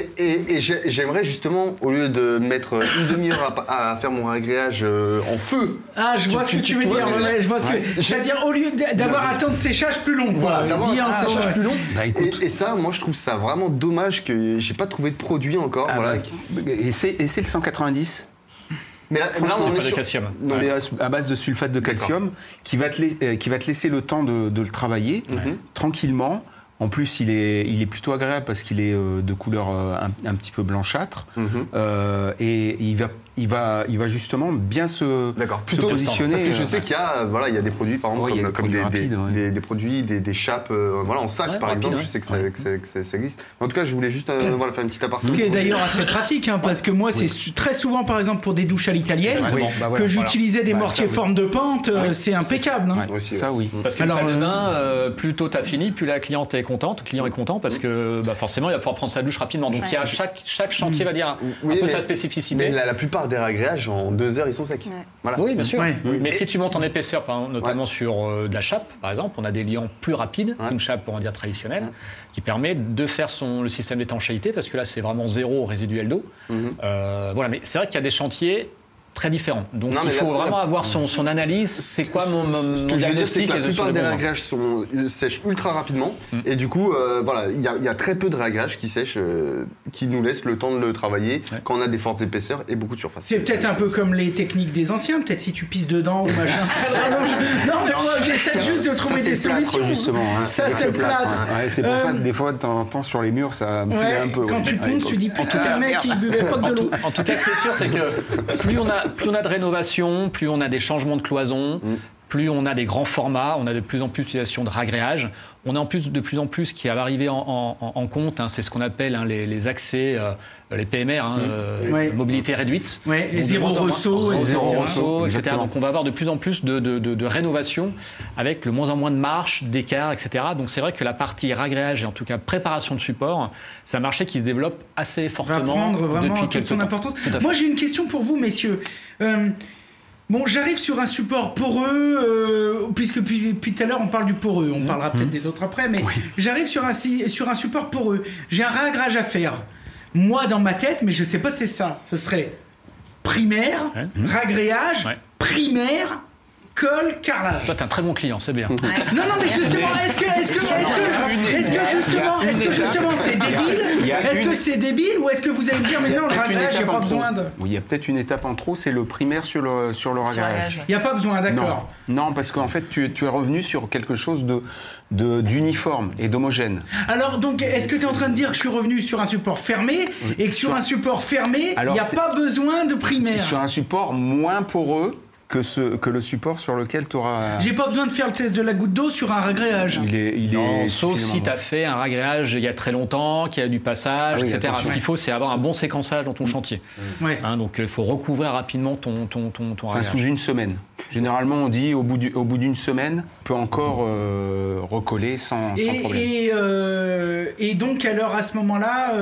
Et j'aimerais justement, au lieu de mettre une demi-heure à faire mon ragréage en feu. Ah, je vois ce que tu veux dire. C'est-à-dire, au lieu d'avoir un temps de séchage plus long. Voilà, d'avoir un temps de séchage plus long. Et ça, moi, je trouve ça vraiment dommage que j'ai pas trouvé de produit encore. Et c'est le 190 ? Mais là, on est de calcium. C'est à base de sulfate de calcium qui va te laisser le temps de le travailler tranquillement. En plus, il est plutôt agréable parce qu'il est de couleur un petit peu blanchâtre. Et il va justement bien se positionner. Parce que je sais qu'il y a des produits, par exemple, comme des produits, des chapes en sac, par exemple. Je sais que ça existe. En tout cas, je voulais juste faire une petite aparté. Ce qui est d'ailleurs assez pratique, parce que moi, c'est très souvent, par exemple, pour des douches à l'italienne, que j'utilisais des mortiers forme de pente. C'est impeccable. Ça, oui. Parce que le salle de bain, plus tôt t'as fini, plus la cliente est contente, le client est content parce que forcément il va pouvoir prendre sa douche rapidement. Donc il y a chaque chantier va dire un peu sa spécificité. Mais la plupart des ragréages en 2 heures ils sont secs. Voilà. Oui, bien sûr. Mais si tu montes en épaisseur, notamment sur de la chape, par exemple, on a des liants plus rapides qu'une chape, on va dire traditionnelle, qui permet de faire le système d'étanchéité parce que là c'est vraiment zéro résiduel d'eau. Mais c'est vrai qu'il y a des chantiers très différents. Donc il faut vraiment avoir son analyse. C'est quoi mon diagnostic? La plupart des ragréages sèchent ultra rapidement. Et du coup, il y a très peu de ragréages qui sèchent, qui nous laissent le temps de le travailler quand on a des fortes épaisseurs et beaucoup de surface. C'est peut-être un peu comme les techniques des anciens. Peut-être si tu pisses dedans ou machin. Non, mais moi j'essaie juste de trouver des solutions. Justement, ça c'est le plâtre. C'est pour ça que des fois, de temps en temps, sur les murs, ça me fait un peu. Quand tu ponces, tu dis putain, le mec il buvait pas que de l'eau. En tout cas, ce qui est sûr, c'est que plus on a de rénovation, plus on a des changements de cloison, plus on a des grands formats, on a de plus en plus d'utilisation de ragréage. On a en plus de plus en plus qui va arriver en compte, c'est ce qu'on appelle les accès, les PMR, mobilité réduite. Les zéro ressaut, etc. Donc on va avoir de plus en plus de rénovation avec de moins en moins de marches, d'écarts, etc. Donc c'est vrai que la partie ragréage et en tout cas préparation de support, c'est un marché qui se développe assez fortement depuis quelques temps. Importance. Moi j'ai une question pour vous, messieurs. J'arrive sur un support poreux, puisque depuis tout à l'heure on parle du poreux, on parlera peut-être des autres après, mais j'arrive sur un support poreux. J'ai un ragréage à faire. Moi, dans ma tête, mais je sais pas, c'est ça. Ce serait primaire, ragréage, primaire, colle, carrelage. Toi, t'es un très bon client, c'est bien. Non, mais justement, est-ce que justement c'est débile? Est-ce que c'est débile ou est-ce que vous allez me dire mais non, le ragréage, il n'y a pas besoin de... Oui, il y a peut-être une étape en trop, c'est le primaire sur le ragréage. Il n'y a pas besoin, d'accord. Non, parce qu'en fait, tu es revenu sur quelque chose d'uniforme et d'homogène. Alors, donc, est-ce que tu es en train de dire que je suis revenu sur un support fermé et que sur un support fermé, il n'y a pas besoin de primaire? Sur un support moins poreux que le support sur lequel tu auras... J'ai pas besoin de faire le test de la goutte d'eau sur un ragréage. Sauf si tu as fait un ragréage il y a très longtemps, qu'il y a du passage, etc. Ce qu'il faut, c'est avoir un bon séquençage dans ton chantier. Donc il faut recouvrir rapidement ton ragréage. Sous une semaine. Généralement, on dit au bout d'une semaine, on peut encore recoller sans problème. Et donc, alors à ce moment-là,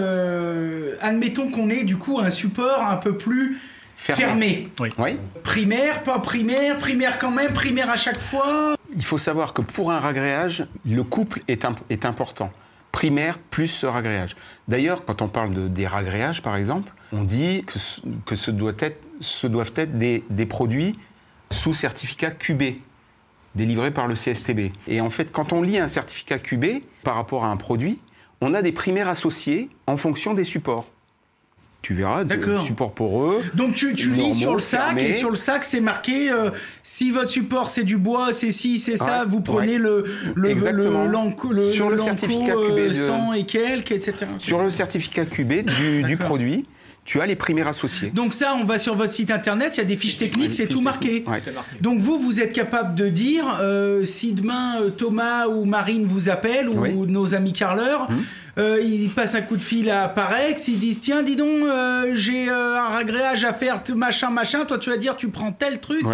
admettons qu'on ait du coup un support un peu plus... Fermé. Oui. Primaire, pas primaire, primaire quand même, primaire à chaque fois. Il faut savoir que pour un ragréage, le couple est important. Primaire plus ragréage. D'ailleurs, quand on parle des ragréages, par exemple, on dit que ce doivent être des produits sous certificat QB, délivrés par le CSTB. Et en fait, quand on lit un certificat QB par rapport à un produit, on a des primaires associés en fonction des supports. Tu verras, support poreux. Donc tu lis sur le sac, et sur le sac c'est marqué si votre support c'est du bois, c'est ci, c'est ça, vous prenez le certificat QB 100 et quelques, etc. Sur le certificat QB du produit, tu as les primaires associés. Donc ça, on va sur votre site internet, il y a des fiches techniques, c'est tout marqué. Donc vous êtes capable de dire, si demain Thomas ou Marine vous appellent, ou nos amis carleurs, ils passent un coup de fil à Parex, ils disent tiens, dis donc, j'ai un ragréage à faire, machin, toi tu vas dire tu prends tel truc.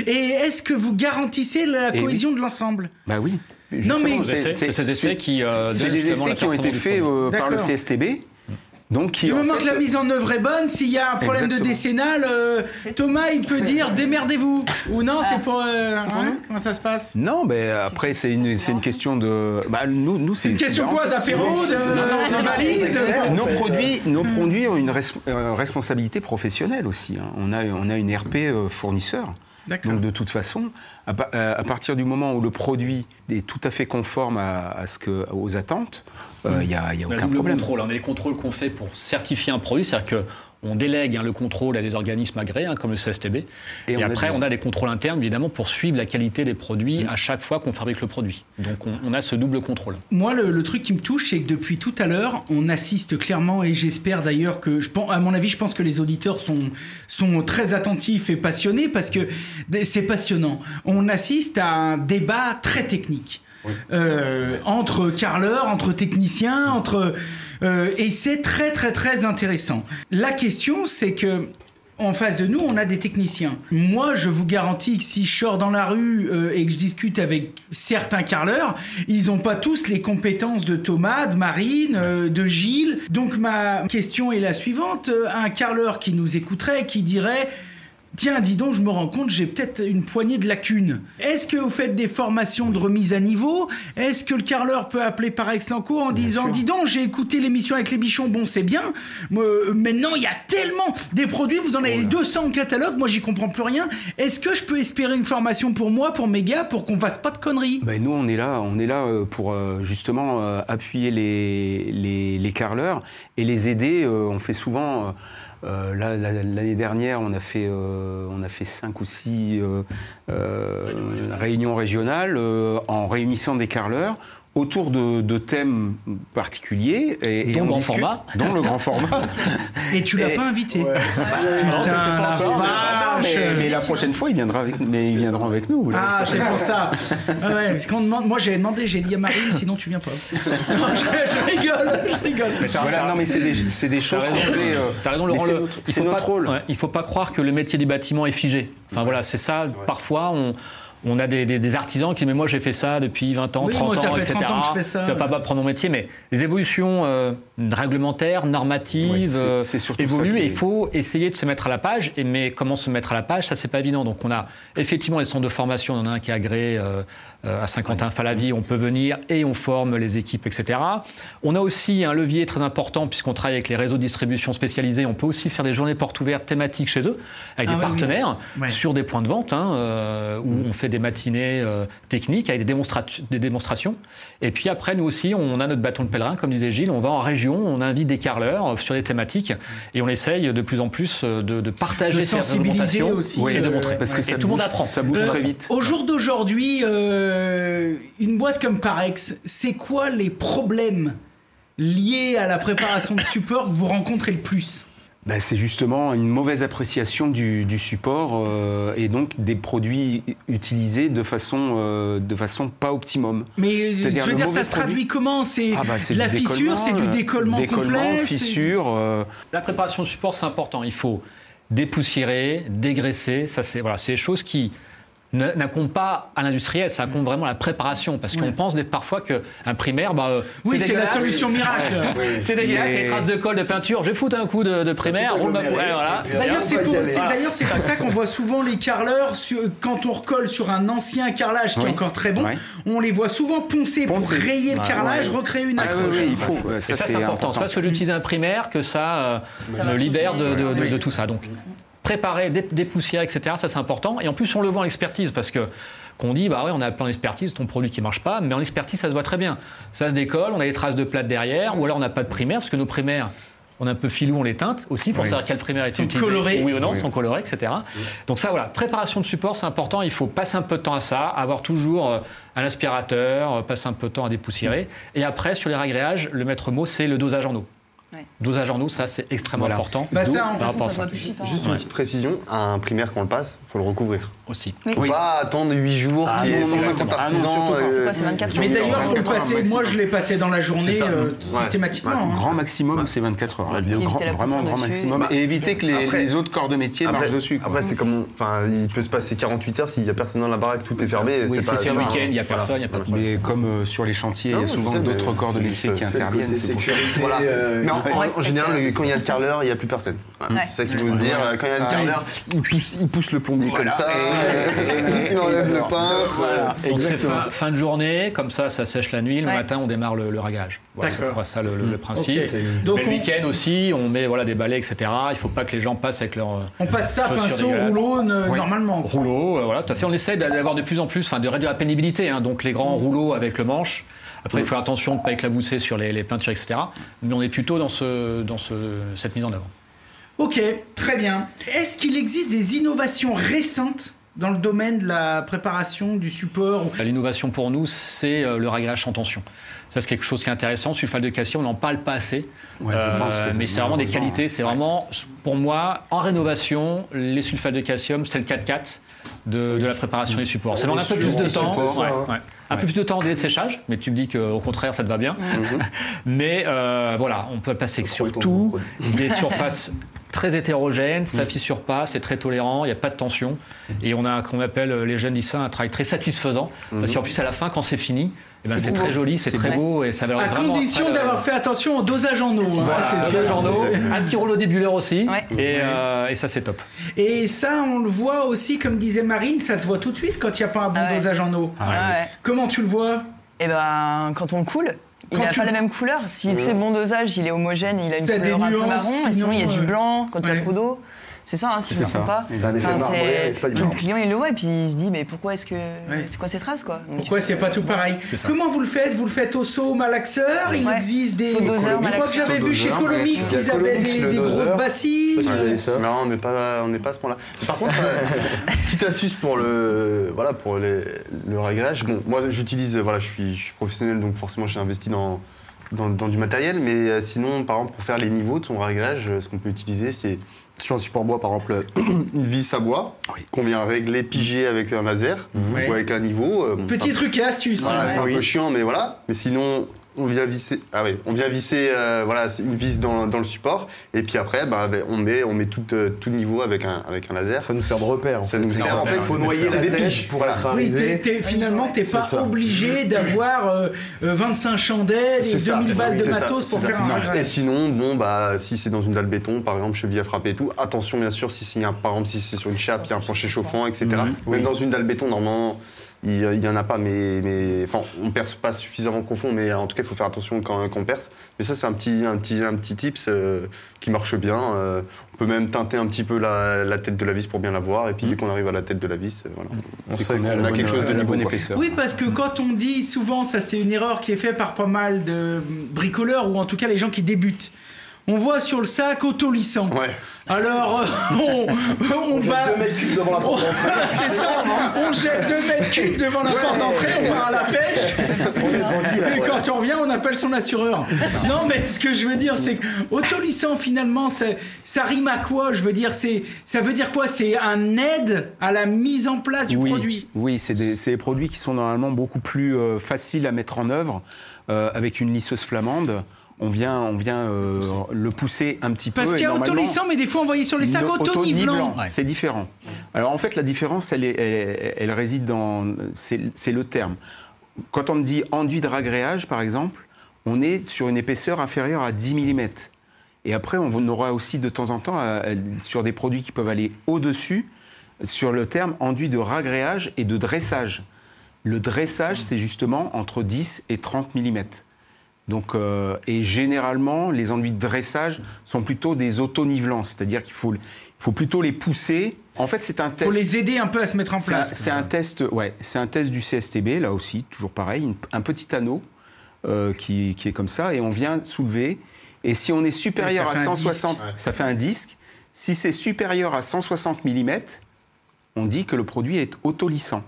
Et est-ce que vous garantissez la cohésion de l'ensemble? Bah oui. Non, mais c'est ces essais qui ont été faits par le CSTB. Donc, du moment que la mise en œuvre est bonne, s'il y a un problème de décennale, Thomas il peut dire démerdez-vous. Ou non, c'est pour comment ça se passe? Non, mais après c'est une question de. Nous c'est une question quoi, d'apéro, de valise. Nos produits ont une responsabilité professionnelle aussi. On a une RP fournisseur. Donc de toute façon, à partir du moment où le produit est tout à fait conforme aux attentes, il n'y a aucun problème. Contrôle, on a les contrôles qu'on fait pour certifier un produit, c'est-à-dire on délègue le contrôle à des organismes agréés, comme le CSTB. Et après, on a des contrôles internes, évidemment, pour suivre la qualité des produits à chaque fois qu'on fabrique le produit. Donc, on a ce double contrôle. Moi, le truc qui me touche, c'est que depuis tout à l'heure, on assiste clairement, et j'espère d'ailleurs que, à mon avis, je pense que les auditeurs sont très attentifs et passionnés, parce que c'est passionnant. On assiste à un débat très technique. Entre carleurs, entre techniciens, et c'est très très très intéressant. La question, c'est que en face de nous, on a des techniciens. Moi, je vous garantis que si je sors dans la rue et que je discute avec certains carleurs, ils n'ont pas tous les compétences de Thomas, de Marine, de Gilles. Donc ma question est la suivante. Un carleur qui nous écouterait, qui dirait... Tiens, dis donc, je me rends compte, j'ai peut-être une poignée de lacunes. Est-ce que vous faites des formations de remise à niveau? Est-ce que le carleur peut appeler par Aix-Lancourt en disant « Dis donc, j'ai écouté l'émission avec les bichons, bon, c'est bien. Maintenant, il y a tellement des produits, vous en avez 200 au catalogue, moi, j'y comprends plus rien. Est-ce que je peux espérer une formation pour moi, pour mes gars, pour qu'on fasse pas de conneries ?» Nous, on est là pour justement appuyer les carleurs et les aider. On fait souvent... l'année dernière, on a fait 5 ou 6 réunions régionales en réunissant des carleurs autour de thèmes particuliers dont le grand format. Dont le grand format. Et tu l'as pas invité. Mais la prochaine fois, ils viendront avec nous. Ah, c'est pour ça. Parce qu'on demande, moi, j'ai dit à Marine, sinon tu viens pas. Non, je rigole. Voilà, non, mais c'est des choses qu'on fait. T'as raison, Laurent. C'est notre rôle. Il faut pas croire que le métier du bâtiment est figé. Enfin voilà, c'est ça. Parfois, on a des artisans qui disent « mais moi j'ai fait ça depuis 20 ans, 30 ans, etc. » Tu vas pas prendre mon métier, mais les évolutions réglementaires, normatives évoluent et il faut essayer de se mettre à la page. Mais comment se mettre à la page, ça c'est pas évident. Donc on a effectivement les centres de formation, on en a un qui est agréé à Saint-Quentin-Falavie, on peut venir et on forme les équipes, etc. On a aussi un levier très important puisqu'on travaille avec les réseaux de distribution spécialisés. On peut aussi faire des journées portes ouvertes thématiques chez eux, avec des partenaires sur des points de vente où on fait des matinées techniques avec des démonstrations. Et puis après, nous aussi, on a notre bâton de pèlerin, comme disait Gilles, on va en région, on invite des carleurs sur des thématiques et on essaye de plus en plus de partager ces argumentations aussi, et de montrer. Parce que tout le monde apprend. Ça bouge très vite. Au jour d'aujourd'hui, une boîte comme Parex, c'est quoi les problèmes liés à la préparation de support que vous rencontrez le plus ? C'est justement une mauvaise appréciation du support et donc des produits utilisés de façon pas optimum. Mais je veux dire, ça se traduit comment? C'est de la fissure, c'est du décollement complet, fissure. La préparation de support, c'est important. Il faut dépoussiérer, dégraisser. Ça, c'est des choses qui n'incombent pas à l'industriel, ça incombe vraiment à la préparation, parce qu'on pense parfois qu'un primaire, c'est la solution miracle. C'est dégueulasse, c'est des traces de colle, de peinture, je vais foutre un coup de primaire, roule ma poêle, voilà. D'ailleurs, c'est pour ça qu'on voit souvent les carleurs, quand on recolle sur un ancien carrelage qui est encore très bon, on les voit souvent poncer pour rayer le carrelage, recréer une accroche. Ça, c'est important. C'est parce que j'utilise un primaire que ça me libère de tout ça. Donc, préparer, dépoussiérer, etc., ça c'est important. Et en plus, on le voit en expertise parce qu'on dit, on a un plan d'expertise, ton produit qui ne marche pas, mais en expertise, ça se voit très bien. Ça se décolle, on a des traces de plate derrière, ou alors on n'a pas de primaire, parce que nos primaires, on a un peu filou, on les teinte aussi pour savoir quel primaire est utilisé. Colorés. Oui ou non, sont colorés, etc. Donc ça, préparation de support, c'est important. Il faut passer un peu de temps à ça, avoir toujours un aspirateur, passer un peu de temps à dépoussiérer. Et après, sur les ragréages, le maître mot, c'est le dosage en eau. Dosage en eau, ça c'est extrêmement important. Juste une petite précision, un primaire quand on le passe, il faut le recouvrir. Aussi. Il ne faut pas attendre 8 jours qu'il y ait 150 artisans. Mais d'ailleurs, faut le passer. Moi, je l'ai passé dans la journée systématiquement. Grand maximum, c'est 24 heures. Vraiment grand maximum. Et éviter que les autres corps de métier marchent dessus. Après, c'est comme. Il peut se passer 48 heures s'il n'y a personne dans la baraque, tout est fermé. C'est le week-end, il n'y a personne, il n'y a pas de problème. Mais comme sur les chantiers, il y a souvent d'autres corps de métier qui interviennent. En général, quand il y a le carreleur, il n'y a plus personne. C'est ça qu'il faut se dire. Quand il y a le carreleur, il pousse le plombier comme ça. Il enlève le peintre. Donc c'est fin de journée, comme ça sèche la nuit. Le matin, on démarre le ragage. D'accord. C'est ça le principe. Donc le week-end aussi, on met des balais, etc. Il ne faut pas que les gens passent avec leur. On passe ça, pinceau, rouleau, normalement. Rouleau, tout à fait. On essaie d'avoir de plus en plus, de réduire la pénibilité. Donc les grands rouleaux avec le manche. Après, il faut faire attention de ne pas éclabousser sur les peintures, etc. Mais on est plutôt dans cette mise en avant. Ok, très bien. Est-ce qu'il existe des innovations récentes dans le domaine de la préparation du support? L'innovation pour nous, c'est le réglage sans tension. Ça, c'est quelque chose qui est intéressant. Sulfate de calcium, on n'en parle pas assez. Ouais, je pense que mais c'est vraiment des qualités. C'est vraiment, pour moi, en rénovation, les sulfates de calcium, c'est le 4x4 de la préparation des supports. Ça demande un peu plus de temps. Un peu plus de temps en délai de séchage, mais tu me dis qu'au contraire, ça te va bien. Mais voilà, on peut le passer sur tout. Des surfaces très hétérogènes, ça ne fissure pas, c'est très tolérant, il n'y a pas de tension. Et on a, qu'on appelle, les jeunes disent ça, un travail très satisfaisant. Parce qu'en plus, à la fin, quand c'est fini, eh ben, c'est très joli, c'est très beau et ça valorise vraiment. À condition d'avoir fait attention au dosage en eau. C'est dosage en eau, un petit rouleau débuleur aussi, et ça c'est top. Et ça, on le voit aussi, comme disait Marine, ça se voit tout de suite quand il n'y a pas un bon dosage en eau. Comment tu le vois? Eh ben, quand on le coule. Il n'a pas la même couleur. Si c'est bon dosage, il est homogène, il a une couleur un peu marron. Sinon, il y a du blanc quand il y a trop d'eau. C'est ça, hein, si je ne me trompe pas. Le client, il le voit et puis il se dit, mais pourquoi est-ce que. C'est quoi ces traces, quoi? Pourquoi c'est pas tout pareil? Comment vous le faites? Vous le faites au seau malaxeur? Il existe des. Faux doseur, je crois que j'avais vu chez Colomix, ils avaient des grosses bassines. Non, on n'est pas à ce point-là. Par contre, petite astuce pour le réglage. Bon, moi, j'utilise. Voilà, je suis professionnel, donc forcément, j'ai investi dans du matériel, mais sinon, par exemple, pour faire les niveaux de son réglage, ce qu'on peut utiliser, c'est sur un support bois, par exemple, une vis à bois qu'on vient régler, piger avec un laser ou avec un niveau. Petit truc et astuce. Voilà, c'est un peu chiant, mais voilà. Mais sinon, on vient visser. Voilà, c'est une vis dans le support, et puis après, on met tout niveau avec un laser. Ça nous sert de repère. En fait, il faut noyer la tête pour être arrivé. Finalement, t'es pas obligé d'avoir 25 chandelles et 2000 balles de matos pour faire un réglage. Et sinon, si c'est dans une dalle béton, par exemple, cheville à frapper et tout, attention bien sûr, par exemple, si c'est sur une chape, il y a un plancher chauffant, etc. Même dans une dalle béton, normalement, il y en a pas, mais enfin, on perce pas suffisamment profond, mais en tout cas, il faut faire attention quand on perce. Mais ça, c'est un petit tips qui marche bien. On peut même teinter un petit peu la tête de la vis pour bien la voir, et puis dès qu'on arrive à la tête de la vis, voilà, on a quelque chose de niveau épaisseur. Oui, parce que quand on dit souvent, ça c'est une erreur qui est faite par pas mal de bricoleurs, ou en tout cas les gens qui débutent. On voit sur le sac autolissant. Alors, on jette 2 mètres cubes devant la porte d'entrée. C'est ça, on jette 2 mètres cubes devant la porte d'entrée, on part à la pêche. Et quand on revient, on appelle son assureur. Non, mais ce que je veux dire, c'est qu'autolissant, finalement, ça rime à quoi? Je veux dire, ça veut dire quoi? C'est un aide à la mise en place du produit? Oui, c'est des produits qui sont normalement beaucoup plus faciles à mettre en œuvre avec une lisseuse flamande. On vient le pousser un petit peu. Parce qu'il y a autolissant, mais des fois on voyait sur les sacs auto-nivelant. C'est différent. Alors en fait, la différence, elle réside dans... C'est le terme. Quand on dit enduit de ragréage, par exemple, on est sur une épaisseur inférieure à 10 mm. Et après, on aura aussi de temps en temps, sur des produits qui peuvent aller au-dessus, sur le terme enduit de ragréage et de dressage. Le dressage, c'est justement entre 10 et 30 mm. Donc, et généralement, les enduits de dressage sont plutôt des auto-nivelants, c'est-à-dire qu'il faut plutôt les pousser. En fait, c'est un test. Pour les aider un peu à se mettre en place. C'est un test du CSTB, là aussi, toujours pareil, un petit anneau qui est comme ça, et on vient soulever. Et si on est supérieur à 160, ça fait un disque. Si c'est supérieur à 160 mm, on dit que le produit est autolissant.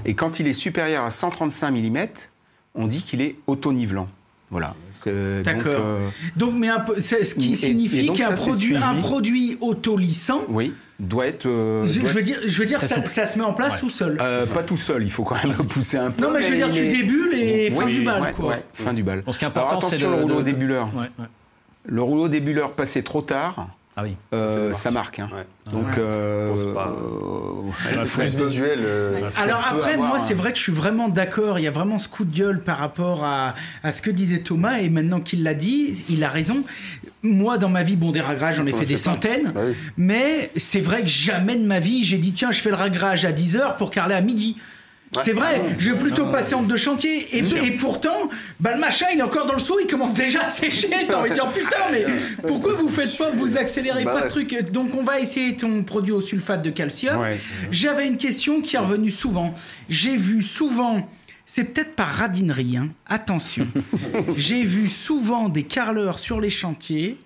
Et quand il est supérieur à 135 mm, on dit qu'il est auto-nivelant. Voilà. D'accord. Donc, ce qui signifie qu'un produit autolissant, doit être. Je veux dire, ça se met en place tout seul. Pas tout seul, il faut quand même le pousser un peu. Non, mais je veux dire, tu débules et fin du bal, quoi. Fin du bal. Ce qui est important, attention, le rouleau débuleur. Le rouleau débuleur passé trop tard. Ça marque. Donc, c'est plus visuel. Alors après, moi, c'est vrai que je suis vraiment d'accord. Il y a vraiment ce coup de gueule par rapport à ce que disait Thomas. Et maintenant qu'il l'a dit, il a raison. Moi, dans ma vie, des raglages, j'en ai fait des centaines. Mais c'est vrai que jamais de ma vie, j'ai dit, tiens, je fais le raglage à 10h pour carreler à midi. C'est vrai, je vais plutôt passer entre deux chantiers. Et pourtant, le machin, il est encore dans le seau, il commence déjà à sécher. T'as envie de dire, putain, mais pourquoi vous accélérez pas ce truc? Donc, on va essayer ton produit au sulfate de calcium. J'avais une question qui est revenue souvent. J'ai vu souvent, c'est peut-être par radinerie, attention. J'ai vu souvent des carreleurs sur les chantiers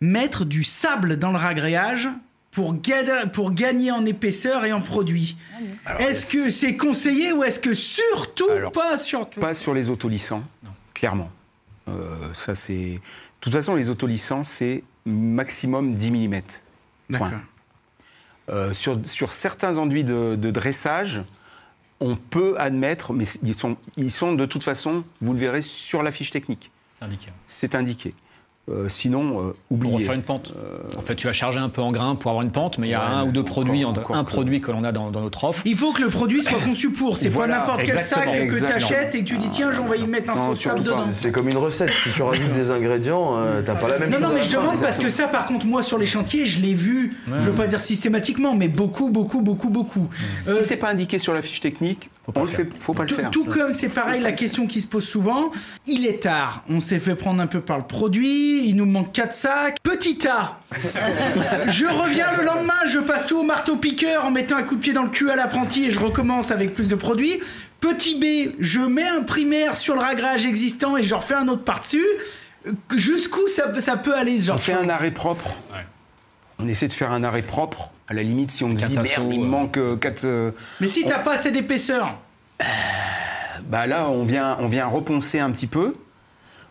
mettre du sable dans le ragréage pour gagner en épaisseur et en produit. Alors, est-ce que c'est conseillé ou est-ce que surtout pas surtout? Pas sur les autolissants, clairement. Ça c'est... De toute façon, les autolissants, c'est maximum 10 mm. D'accord. Sur certains enduits de dressage, on peut admettre, mais ils sont de toute façon, vous le verrez sur la fiche technique. C'est indiqué. Sinon, oubliez. Pour refaire une pente. En fait, tu vas charger un peu en grain pour avoir une pente, mais il y a un ou deux produits, produit que l'on a dans notre offre. Il faut que le produit soit conçu pour. C'est pas n'importe quel sac que tu achètes et que tu dis tiens, on va y mettre un saut de sable dedans. C'est comme une recette. Si tu rajoutes des ingrédients, t'as pas la même chose. Non, mais je demande parce que ça, par contre, moi, sur les chantiers, je l'ai vu, je veux pas dire systématiquement, mais beaucoup. Si c'est pas indiqué sur la fiche technique, faut pas le faire. Tout comme c'est pareil, la question qui se pose souvent, il est tard, on s'est fait prendre un peu par le produit, il nous manque 4 sacs. Petit A, je reviens le lendemain, je passe tout au marteau-piqueur en mettant un coup de pied dans le cul à l'apprenti et je recommence avec plus de produits. Petit B, je mets un primaire sur le ragrage existant et je refais un autre par-dessus. Jusqu'où ça peut aller ce genre? On fait un arrêt propre. Ouais. On essaie de faire un arrêt propre. À la limite, si on me dit merde, il me manque 4... Mais si t'as pas assez d'épaisseur, bah là, on vient reponcer un petit peu,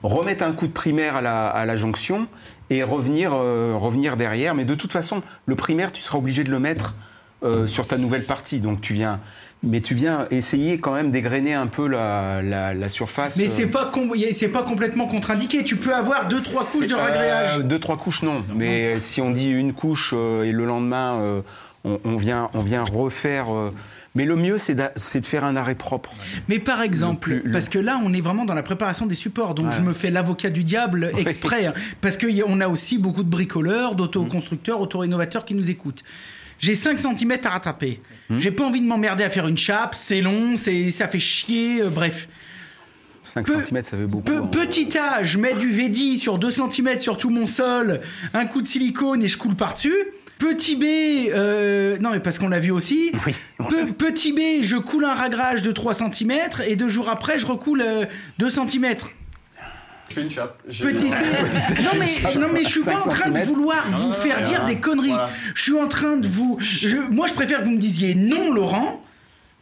remettre un coup de primaire à la jonction et revenir derrière. Mais de toute façon, le primaire, tu seras obligé de le mettre sur ta nouvelle partie. Donc tu viens essayer quand même dégrainer un peu la surface. Mais c'est pas complètement contre-indiqué. Tu peux avoir 2-3 couches de ragréage. 2-3 couches, non. Mais si on dit une couche et le lendemain, on vient refaire... Mais le mieux, c'est de faire un arrêt propre. Mais par exemple, parce que là, on est vraiment dans la préparation des supports, donc je me fais l'avocat du diable exprès, hein, parce qu'on a aussi beaucoup de bricoleurs, d'autoconstructeurs, auto-rénovateurs qui nous écoutent. J'ai 5 cm à rattraper. J'ai pas envie de m'emmerder à faire une chape, c'est long, ça fait chier, bref. 5 cm, ça fait beaucoup. Petit A, je mets du V10 sur 2 cm sur tout mon sol, un coup de silicone et je coule par-dessus. Petit B, non mais parce qu'on l'a vu aussi. Oui. Petit B, je coule un ragrage de 3 cm et 2 jours après, je recoule 2 cm. Je fais une chape. Petit C. Non mais je suis pas en train de vouloir vous faire dire des conneries. Voilà. Je suis en train de vous... moi je préfère que vous me disiez non Laurent.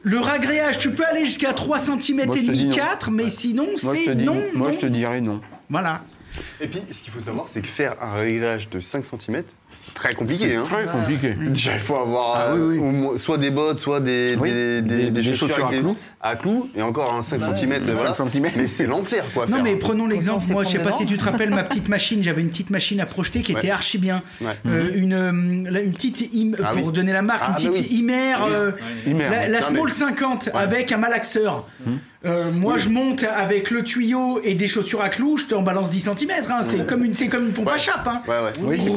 Le ragréage, tu peux aller jusqu'à 3 cm et demi, 4, mais sinon c'est non. Moi je te dirais non. Voilà. Et puis, ce qu'il faut savoir, c'est que faire un réglage de 5 cm, c'est très compliqué. C'est très compliqué. Déjà, il faut avoir soit des bottes, soit des chaussures à clous. Et encore un 5 cm. Voilà. 5 cm. Mais c'est l'enfer, quoi. Non, mais prenons l'exemple. Moi, je sais pas si tu te rappelles ma petite machine. J'avais une petite machine à projeter qui était archi bien. Une petite, pour donner la marque, une petite Imer. La Small 50 avec un malaxeur. Moi, je monte avec le tuyau et des chaussures à clous, je t'en balance 10 cm. Hein. C'est comme une pompe à chape. Hein. Oui, c'est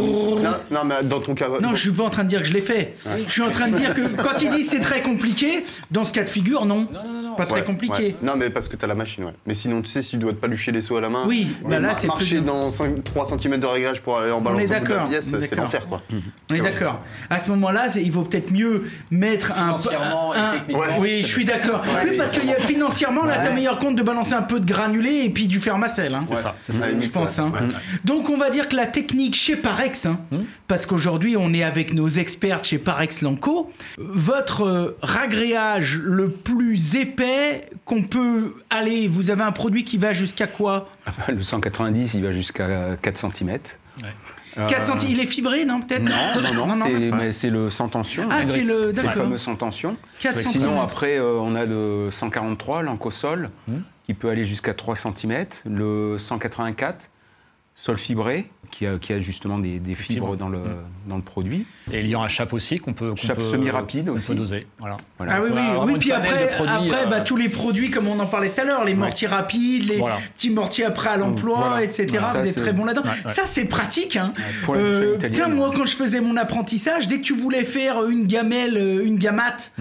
non, mais dans ton cas... Non, je suis pas en train de dire que je l'ai fait. Je suis en train de dire que quand il dit c'est très compliqué, dans ce cas de figure, non. Pas très compliqué. Non, mais parce que t'as la machine, Mais sinon, tu sais, si tu dois te palucher les seaux à la main... Oui, là, c'est marcher dans 3 cm de réglage pour aller en balancer un bout de la pièce, c'est l'enfer, quoi. On est d'accord. À ce moment-là, il vaut peut-être mieux mettre financièrement et techniquement. Oui, je suis d'accord. Oui, parce que financièrement, là, t'as meilleur compte de balancer un peu de granulé et puis du fermacell. Hein. C'est ça, je pense. Hein. Donc, on va dire que la technique chez Parex, parce qu'aujourd'hui, on est avec nos experts chez Parex Lanco, votre ragréage le plus épais qu'on peut aller, vous avez un produit qui va jusqu'à quoi? Le 190, il va jusqu'à 4 cm. 4 cm, il est fibré, non, peut-être? Non, c'est le sans tension. Ah, c'est le fameux sans tension. 4 cm. Sinon, après, on a le 143, l'Ancosol, qui peut aller jusqu'à 3 cm. Le 184, sol fibré, qui a justement des fibres dans le produit. Et il y a un chape aussi qu'on peut chape semi-rapide aussi. On peut doser. Voilà. Ah oui. Puis après, tous les produits, comme on en parlait tout à l'heure, les mortiers rapides, les petits mortiers après à l'emploi, etc. Ça, vous êtes très bon là-dedans. Ça, c'est pratique. Hein. Moi, quand je faisais mon apprentissage, dès que tu voulais faire une gamelle, une gamate,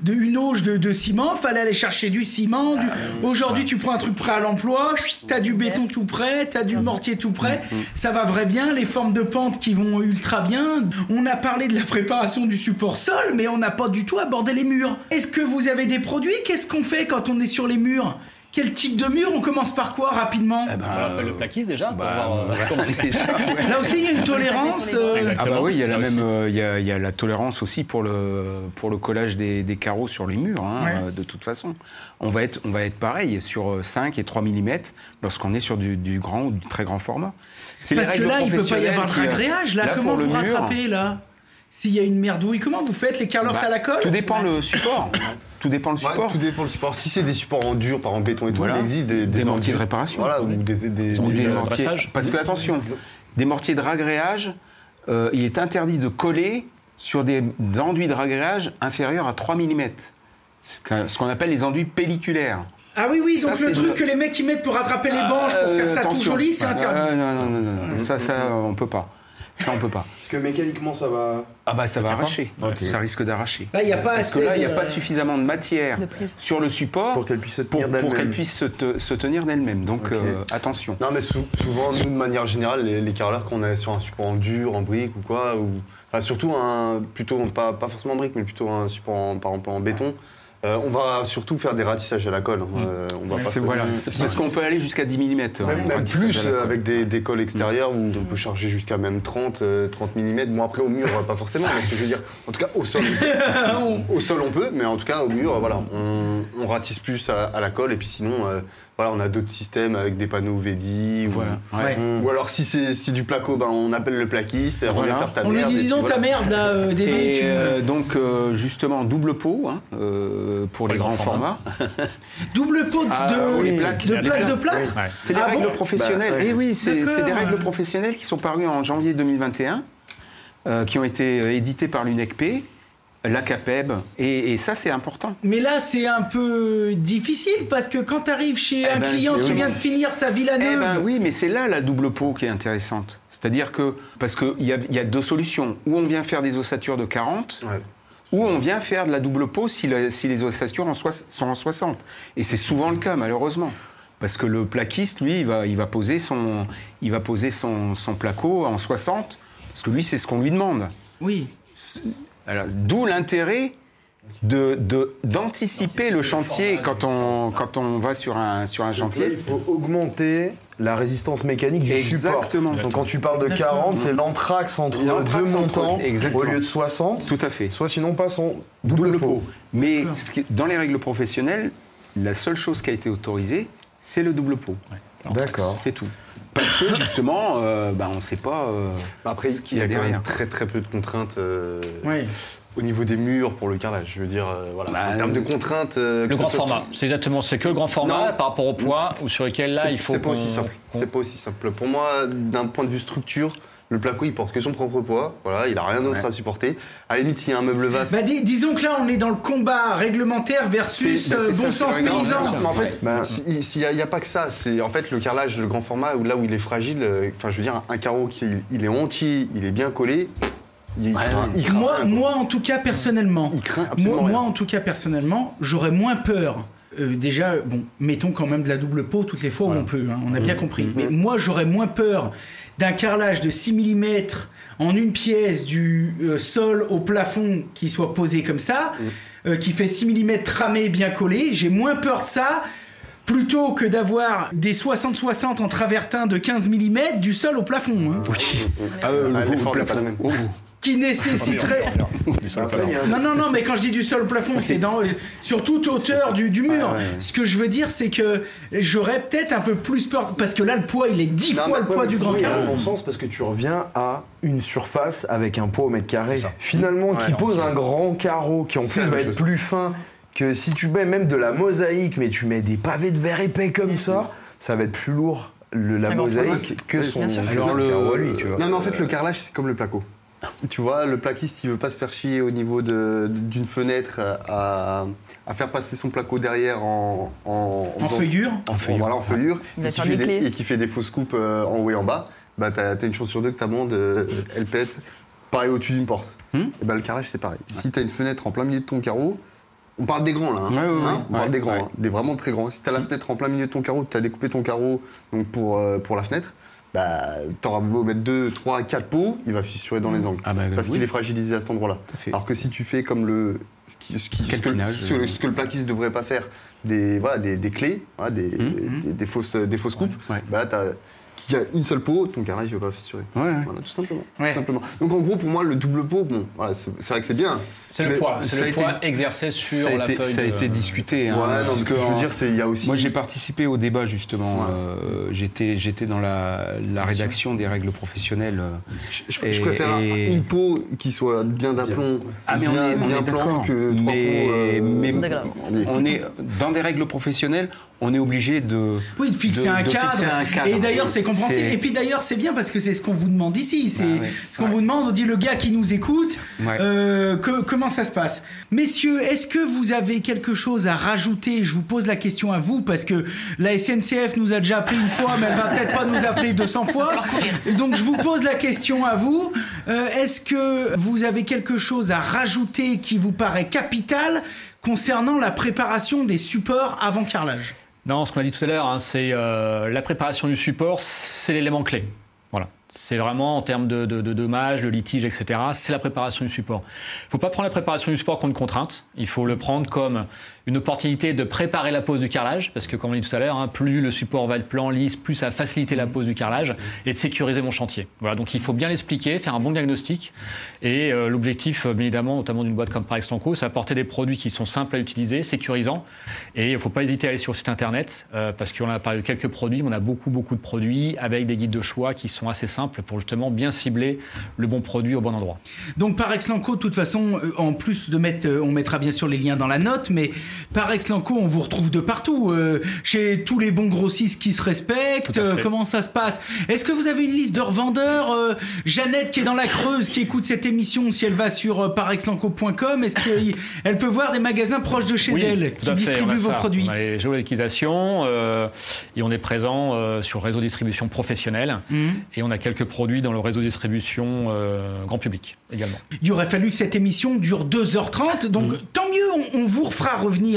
une auge de ciment, fallait aller chercher du ciment. Aujourd'hui, tu prends un truc prêt à l'emploi, t'as du béton tout prêt, t'as du mortier tout prêt. Ça va vraiment bien, les formes de pente qui vont ultra bien. On a parlé de la préparation du support sol, mais on n'a pas du tout abordé les murs. Est-ce que vous avez des produits? Qu'est-ce qu'on fait quand on est sur les murs? Quel type de mur? On commence par quoi rapidement? Le plaquiste déjà. Là aussi, il y a une tolérance. Ah bah oui, il y a la même, il y a la tolérance aussi pour le collage des carreaux sur les murs. De toute façon, on va être pareil sur 5 et 3 mm lorsqu'on est sur du grand ou du très grand format. Parce que là, il peut pas y avoir de ragréage. Là, comment vous rattrapez là? S'il y a une merdouille, comment vous faites? Les carreleurs à la colle? Tout dépend le support. Tout dépend le support. Tout dépend le support. Si c'est des supports en dur, par exemple béton et tout, il existe des mortiers de réparation. Voilà, ou des mortiers. Parce que attention, des mortiers de ragréage, il est interdit de coller sur des enduits de ragréage inférieurs à 3 mm. Ce qu'on appelle les enduits pelliculaires. Ah oui, donc le truc que les mecs ils mettent pour rattraper les banches, pour faire ça tout joli, c'est interdit. Non. Ça, on peut pas. Ça, on peut pas. Parce que mécaniquement, ça va... Ah bah ça va arracher. Okay. Ça risque d'arracher. Là, il n'y a pas Parce que là, il n'y a pas suffisamment de matière sur le support pour qu'elle puisse se tenir d'elle-même. Donc attention. Non, mais souvent, nous, de manière générale, les carreleurs qu'on a sur un support en dur, en brique ou quoi, enfin, surtout pas forcément en brique, mais plutôt un support par exemple en béton. On va surtout faire des ratissages à la colle. C'est parce qu'on peut aller jusqu'à 10 mm. Même plus avec des colles extérieures où on peut charger jusqu'à même 30 mm. Bon, après au mur, pas forcément, mais ce que je veux dire, en tout cas au sol, on peut, mais en tout cas au mur, voilà, on ratisse plus à la colle et puis sinon, voilà, on a d'autres systèmes avec des panneaux VD. Ou alors si c'est du placo, on appelle le plaquiste et on vient faire ta merde. On lui dit non ta merde là, Dédé. Donc justement double pot. Pour les grands formats. Double pot de plâtre. C'est des règles professionnelles. Et oui, c'est des règles professionnelles qui sont parues en janvier 2021, qui ont été éditées par l'UNECP, l'ACAPEB, et ça c'est important. Mais là c'est un peu difficile parce que quand tu arrives chez un client qui vient de finir sa villa neuve... oui, mais c'est là la double pot qui est intéressante. C'est-à-dire que, parce qu'il y a deux solutions, ou on vient faire des ossatures de 40, ou on vient faire de la double pot si les ossatures sont en 60. Et c'est souvent le cas, malheureusement. Parce que le plaquiste, lui, il va poser son placo en 60, parce que lui, c'est ce qu'on lui demande. Oui. Alors, d'où l'intérêt d'anticiper le chantier quand on va sur un chantier. Là, il faut augmenter la résistance mécanique du support. Exactement. Donc quand tu parles de 40, c'est l'anthrax entre deux montants au lieu de 60. Tout à fait. Soit sinon passe en double pot. Mais dans les règles professionnelles, la seule chose qui a été autorisée, c'est le double pot. D'accord. C'est tout. Parce que justement, on ne sait pas après, ce qu'il y a quand même très très peu de contraintes au niveau des murs pour le carrelage. Je veux dire, en termes de contraintes... le grand format, c'est que le grand format par rapport au poids ou sur lequel là il faut... C'est pas aussi simple. C'est pas aussi simple. Pour moi, d'un point de vue structure, le placo, il porte que son propre poids. Voilà, il n'a rien d'autre à supporter. À la limite, s'il y a un meuble vaste... disons que là, on est dans le combat réglementaire versus bon sens paysan. Mais en fait, il n'y a pas que ça. C'est en fait le carrelage, le grand format, là où il est fragile. Enfin, je veux dire, un carreau il est entier, il est bien collé. Il craint moi, en tout cas, personnellement, j'aurais moins peur. Déjà, mettons quand même de la double pot toutes les fois où on peut. On a bien compris. Mais moi, j'aurais moins peur d'un carrelage de 6 mm en une pièce du sol au plafond qui soit posé comme ça, qui fait 6 mm tramé, bien collé. J'ai moins peur de ça plutôt que d'avoir des 60-60 en travertin de 15 mm du sol au plafond. L'effort n'est pas le même. Qui nécessiterait... Non, mais quand je dis du sol au plafond, c'est sur toute hauteur du mur. Ce que je veux dire, c'est que j'aurais peut-être un peu plus peur, parce que là, le poids, il est 10 fois le poids du grand carreau. Dans mon sens, parce que tu reviens à une surface avec un poids au mètre carré. Finalement, qui pose un grand carreau, qui en plus va être plus fin que si tu mets même de la mosaïque, mais tu mets des pavés de verre épais comme ça va être plus lourd, la mosaïque, que son carreau à lui, tu vois. Non, mais en fait, le carrelage, c'est comme le placo. Tu vois, le plaquiste, il veut pas se faire chier au niveau d'une fenêtre à faire passer son placo derrière en feuillure. Voilà, en feuillure. Et qui fait des fausses coupes en haut et en bas. T'as une chance sur deux que ta bande, elle pète. Pareil au-dessus d'une porte. Et le carrelage, c'est pareil. Si t'as une fenêtre en plein milieu de ton carreau, on parle des grands là, on parle des grands, des vraiment très grands. Si t'as la fenêtre en plein milieu de ton carreau, t'as découpé ton carreau donc pour la fenêtre, t'auras beau mettre 2, 3, 4 pots, il va fissurer dans les angles. Parce qu'il est fragilisé à cet endroit-là. Alors que si tu fais comme ce que le plaquiste ne devrait pas faire, des clés, des fausses coupes, là, qu'il y a une seule peau, ton carrelage ne va pas fissurer. Voilà, tout simplement. Donc en gros, pour moi, le double pot, c'est vrai que c'est bien. C'est le poids exercé sur la feuille. Ça a été discuté. Ce que je veux dire, c'est il y a aussi... Moi, j'ai participé au débat, justement. J'étais dans la rédaction des règles professionnelles. Je préfère une peau qui soit bien d'aplomb, bien plan, que 3 pots... Mais on est dans des règles professionnelles, on est obligé de fixer un cadre. Et d'ailleurs, c'est compréhensible. Et puis d'ailleurs, c'est bien parce que c'est ce qu'on vous demande ici. C'est ce qu'on vous demande. On dit le gars qui nous écoute, comment ça se passe. Messieurs, est-ce que vous avez quelque chose à rajouter? Je vous pose la question à vous parce que la SNCF nous a déjà appelé une fois, mais elle va peut-être pas nous appeler 200 fois. Donc je vous pose la question à vous. Est-ce que vous avez quelque chose à rajouter qui vous paraît capital concernant la préparation des supports avant carrelage? Non, ce qu'on a dit tout à l'heure, c'est la préparation du support, c'est l'élément clé. Voilà. C'est vraiment en termes de dommages, de litiges, etc. C'est la préparation du support. Il ne faut pas prendre la préparation du support comme une contrainte. Il faut le prendre comme une opportunité de préparer la pose du carrelage, parce que comme on dit tout à l'heure, plus le support va être plan, lisse, plus ça va faciliter la pose du carrelage et de sécuriser mon chantier. Voilà, donc il faut bien l'expliquer, faire un bon diagnostic. Et l'objectif, bien évidemment, notamment d'une boîte comme Parex Lanco, c'est apporter des produits qui sont simples à utiliser, sécurisants. Et il ne faut pas hésiter à aller sur le site internet, parce qu'on a parlé de quelques produits, mais on a beaucoup de produits avec des guides de choix qui sont assez simples pour justement bien cibler le bon produit au bon endroit. Donc Parex Lanco, de toute façon, en plus de mettre, on mettra bien sûr les liens dans la note, mais Parex Lanco, on vous retrouve de partout, chez tous les bons grossistes qui se respectent. Comment ça se passe? Est-ce que vous avez une liste de revendeurs? Jeannette, qui est dans la Creuse, qui écoute cette émission, si elle va sur parexlanco.com, est-ce qu'elle peut voir des magasins proches de chez elle qui distribuent vos produits? On a les géolocalisations et on est présent sur le réseau de distribution professionnel et on a quelques produits dans le réseau de distribution grand public également. Il aurait fallu que cette émission dure 2h30, donc tant mieux, on vous refera revenir.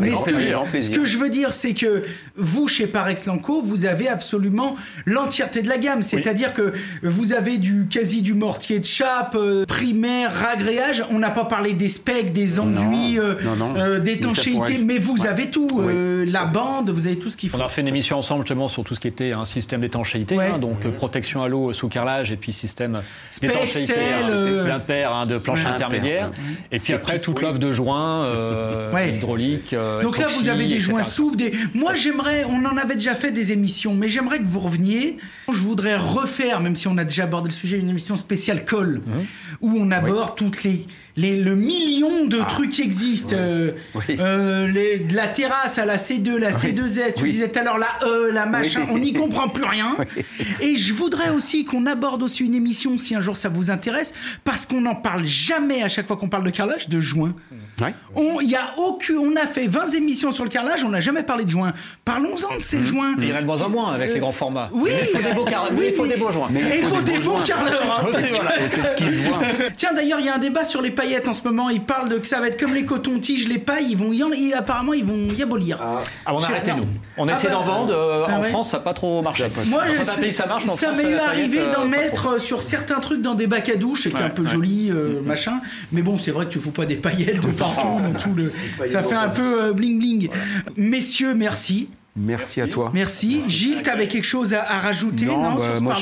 Mais ce que je veux dire, c'est que vous, chez Parex Lanco, vous avez absolument l'entièreté de la gamme. C'est-à-dire que vous avez quasi du mortier de chape, primaire, ragréage. On n'a pas parlé des specs, des enduits, d'étanchéité, mais vous avez tout. La bande, vous avez tout ce qu'il faut. On a fait une émission ensemble justement sur tout ce qui était un système d'étanchéité, donc protection à l'eau sous carrelage et puis système d'étanchéité l'impair de plancher intermédiaire. Et puis après, toute l'offre de joints hydrauliques. Donc là, vous avez des joints souples. Moi, j'aimerais, on en avait déjà fait des émissions, mais j'aimerais que vous reveniez. Je voudrais refaire, même si on a déjà abordé le sujet, une émission spéciale colle, où on aborde toutes le million de trucs qui existent. De la terrasse à la C2, la C2S, tu disais tout à l'heure la E, la machin, on n'y comprend plus rien. Et je voudrais aussi qu'on aborde aussi une émission, si un jour ça vous intéresse, parce qu'on n'en parle jamais à chaque fois qu'on parle de carrelage, de joints. On a fait 20 émissions sur le carrelage, on n'a jamais parlé de joints. Parlons-en de ces joints. Il y en a de moins en moins avec les grands formats. Oui, il faut des beaux joints. Il faut des bons carreleurs. C'est ce qui se voit. Tiens, d'ailleurs, il y a un débat sur les paillettes en ce moment. Ils parlent que ça va être comme les cotons-tiges, les pailles, apparemment ils vont y abolir. On a arrêté, nous. On essaie d'en vendre. En France, ça n'a pas trop marché. Moi, ça m'est arrivé d'en mettre sur certains trucs dans des bacs à douche, c'était un peu joli, machin. Mais bon, c'est vrai que tu ne fous pas des paillettes de partout. Ça fait un peu bling-bling. Messieurs, merci. Merci à toi. Merci. Gilles, tu avais quelque chose à rajouter?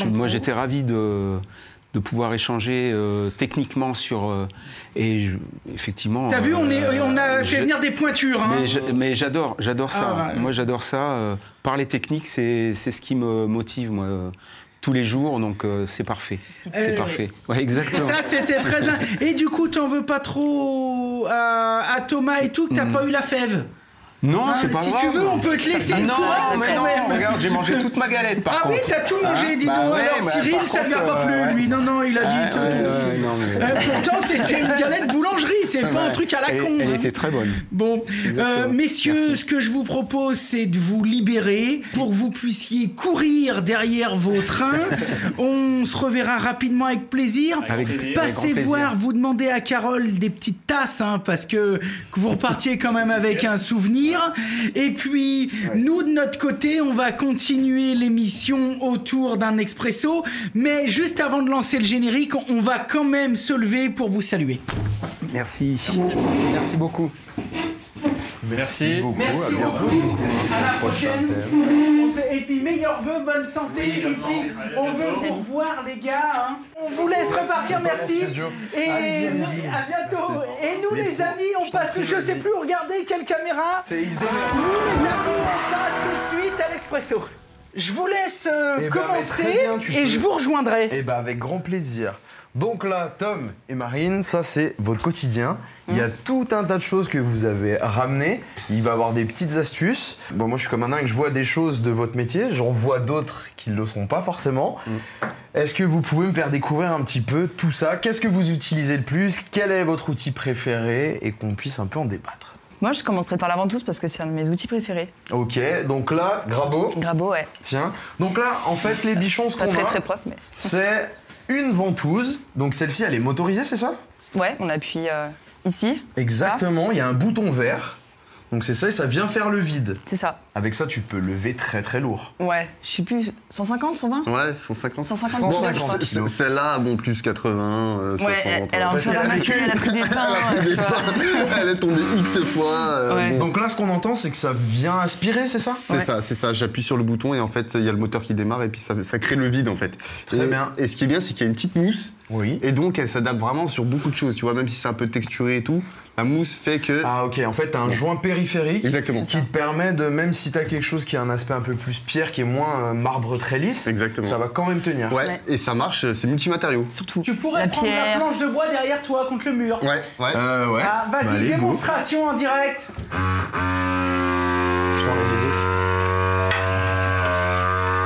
Moi, j'étais ravi de pouvoir échanger techniquement sur... effectivement... T'as vu, on a fait venir des pointures. Mais j'adore ça. Moi, j'adore ça. Parler technique, c'est ce qui me motive, moi. Tous les jours, donc c'est parfait. C'est parfait. Ouais, exactement. Ça, c'était très... Et du coup, t'en veux pas trop à Thomas et tout, que t'as pas eu la fève? Non, c'est pas grave. Si tu veux, on peut te laisser une soirée quand même. Regarde, j'ai mangé toute ma galette, par contre. Ah oui, t'as tout mangé, dis donc. Alors Cyril, ça lui a pas plu, lui. Non, il a dit... Pourtant, c'était une galette boulangerie, c'est pas un truc à la con. Elle était très bonne. Bon, messieurs, ce que je vous propose, c'est de vous libérer pour que vous puissiez courir derrière vos trains. On se reverra rapidement avec plaisir. Passez voir, vous demandez à Carole des petites tasses, parce que vous repartiez quand même avec un souvenir. dire. Et puis, nous, de notre côté, on va continuer l'émission autour d'un expresso. Mais juste avant de lancer le générique, on va quand même se lever pour vous saluer. Merci. Merci beaucoup. Merci beaucoup. Merci à bientôt. À la prochaine. Et puis meilleurs vœux, bonne santé. Et puis on veut vous revoir les gars. Hein. On vous laisse repartir, merci. Et à bientôt. Et nous les amis, on passe. Je sais plus où regarder quelle caméra. C'est XD. Nous les amis, on passe tout de suite à l'expresso. Je vous laisse commencer et je vous rejoindrai. Et avec grand plaisir. Donc là, Tom et Marine, ça c'est votre quotidien. Il y a tout un tas de choses que vous avez ramenées. Il va y avoir des petites astuces. Bon, moi je suis comme un dingue, je vois des choses de votre métier. J'en vois d'autres qui ne le sont pas forcément. Est-ce que vous pouvez me faire découvrir un petit peu tout ça? Qu'est-ce que vous utilisez le plus? Quel est votre outil préféré? Et qu'on puisse un peu en débattre. Moi, je commencerai par la ventouse parce que c'est un de mes outils préférés. Ok, donc là, Grabo. Grabo, ouais. Tiens, donc là, en fait, les bichons, ce qu'on a, très propre, mais... c'est une ventouse. Donc celle-ci, elle est motorisée, c'est ça? Ouais, on appuie ici. Exactement, il y a un bouton vert. Donc c'est ça, et ça vient faire le vide. C'est ça. Avec ça, tu peux lever très très lourd. Ouais, je sais plus, 150, 120? Ouais, 150. 150 kilos. Celle-là, bon, plus 80, 60. Ouais, elle a un peu ramassé, elle a pris des pains. Elle est tombée X fois. Ouais. Bon. Donc là, ce qu'on entend, c'est que ça vient aspirer, c'est ça? C'est ça. J'appuie sur le bouton et en fait, il y a le moteur qui démarre et puis ça crée le vide en fait. Très bien. Et ce qui est bien, c'est qu'il y a une petite mousse. Oui. Et donc, elle s'adapte vraiment sur beaucoup de choses. Tu vois, même si c'est un peu texturé et tout, la mousse fait que... Ah ok, en fait, t'as un joint périphérique. Exactement. Qui te permet de, même si t'as quelque chose qui a un aspect un peu plus pierre, qui est moins marbre très lisse, exactement, ça va quand même tenir. Ouais, et ça marche, c'est multimatériaux. Surtout. Tu pourrais prendre la planche de bois derrière toi contre le mur. Ouais. Ah, vas-y, démonstration en direct. Je t'enlève les autres.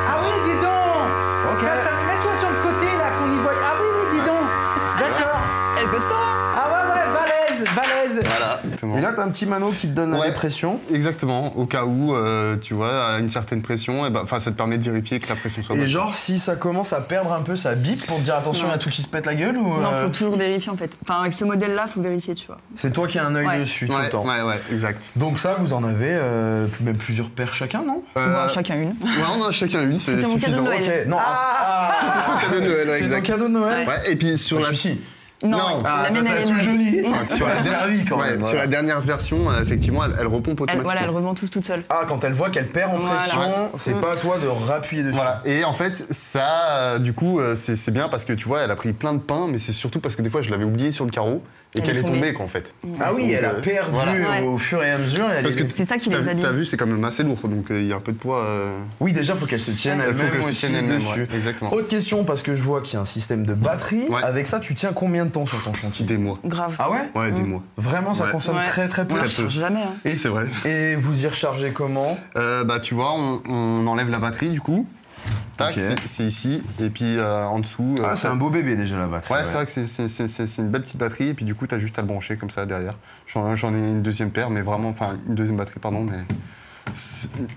Ah oui, dis donc. Ok. Mets-toi sur le côté là qu'on y voit. Ah oui, dis donc. D'accord. Elle costaud. Ah ouais, balèze. Voilà. Et là, t'as un petit mano qui te donne la pression. Exactement, au cas où, tu vois, à une certaine pression, ça te permet de vérifier que la pression soit bonne. Et genre, si ça commence à perdre un peu, ça bip pour te dire attention, il y a tout qui se pète la gueule ou Non, faut toujours vérifier en fait. Enfin, avec ce modèle-là, faut vérifier, tu vois. C'est toi qui as un œil dessus tout le temps. Ouais, exact. Donc ça, vous en avez même plusieurs paires chacun, non? Chacun une. Ouais, on en a chacun une, c'est C'était mon cadeau de Noël. Okay. Non, c'était son cadeau de Noël, c'est ton cadeau de Noël. Ouais, et puis sur la... Non, la mienne, elle est tout jolie. Sur la dernière version, effectivement, elle repompe automatiquement. Elle reventouse toute seule. Ah, quand elle voit qu'elle perd en pression, c'est pas à toi de rappuyer dessus. Voilà. Et en fait, ça, du coup, c'est bien parce que tu vois, elle a pris plein de pain, mais c'est surtout parce que des fois, je l'avais oubliée sur le carreau et qu'elle est tombée, quoi, en fait. Ah oui, elle a perdu au fur et à mesure. Parce que c'est ça qui les abîme. T'as vu, c'est quand même assez lourd, donc il y a un peu de poids. Oui, déjà, il faut qu'elle se tienne elle-même aussi dessus. Exactement. Autre question, parce que je vois qu'il y a un système de batterie. Avec ça, tu tiens combien de temps sur ton chantier? Des mois. Grave. Ah ouais? Ouais, des mois. Vraiment, ça consomme très très peu. On ne recharge jamais. Et c'est vrai. Et vous y rechargez comment? Tu vois, on enlève la batterie du coup. Tac, c'est ici. Et puis en dessous. C'est un beau bébé déjà la batterie. Ouais, c'est vrai que c'est une belle petite batterie. Et puis du coup, t'as juste à le brancher comme ça derrière. J'en ai une deuxième paire, mais vraiment, enfin une deuxième batterie, pardon. Mais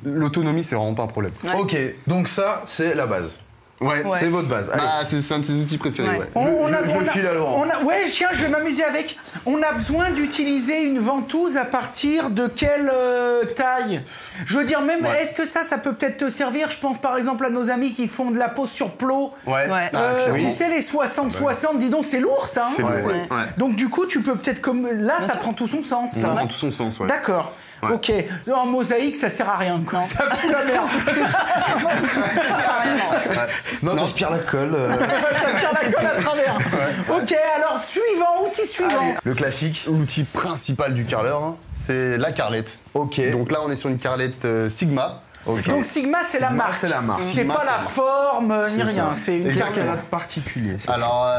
l'autonomie, c'est vraiment pas un problème. Ouais. Ok, donc ça, c'est la base. Ouais. C'est votre base. C'est un de ses outils préférés. Ouais. Je le file à Laurent. Ouais, tiens, je vais m'amuser avec. On a besoin d'utiliser une ventouse à partir de quelle taille? Je veux dire, même, est-ce que ça peut peut-être te servir? Je pense par exemple à nos amis qui font de la pose sur plot. Tu sais, les 60-60, dis donc, c'est lourd ça. C'est lourd, Donc du coup, tu peux peut-être comme. Là, ça prend tout son sens. Ça prend tout son sens, ouais. D'accord. Ouais. Ok, en mosaïque ça sert à rien quoi. Ça fout la merde. Non, t'aspires la colle. T'aspires la colle à travers. Ouais. Ok, alors outil suivant. Allez. Le classique. L'outil principal du carreleur, hein, c'est la carlette. Ok. Donc là on est sur une carlette Sigma. Okay. Donc Sigma c'est la marque. C'est la marque. C'est pas la forme ni rien. C'est une Qu'est-ce qu'elle a de particulier? Alors,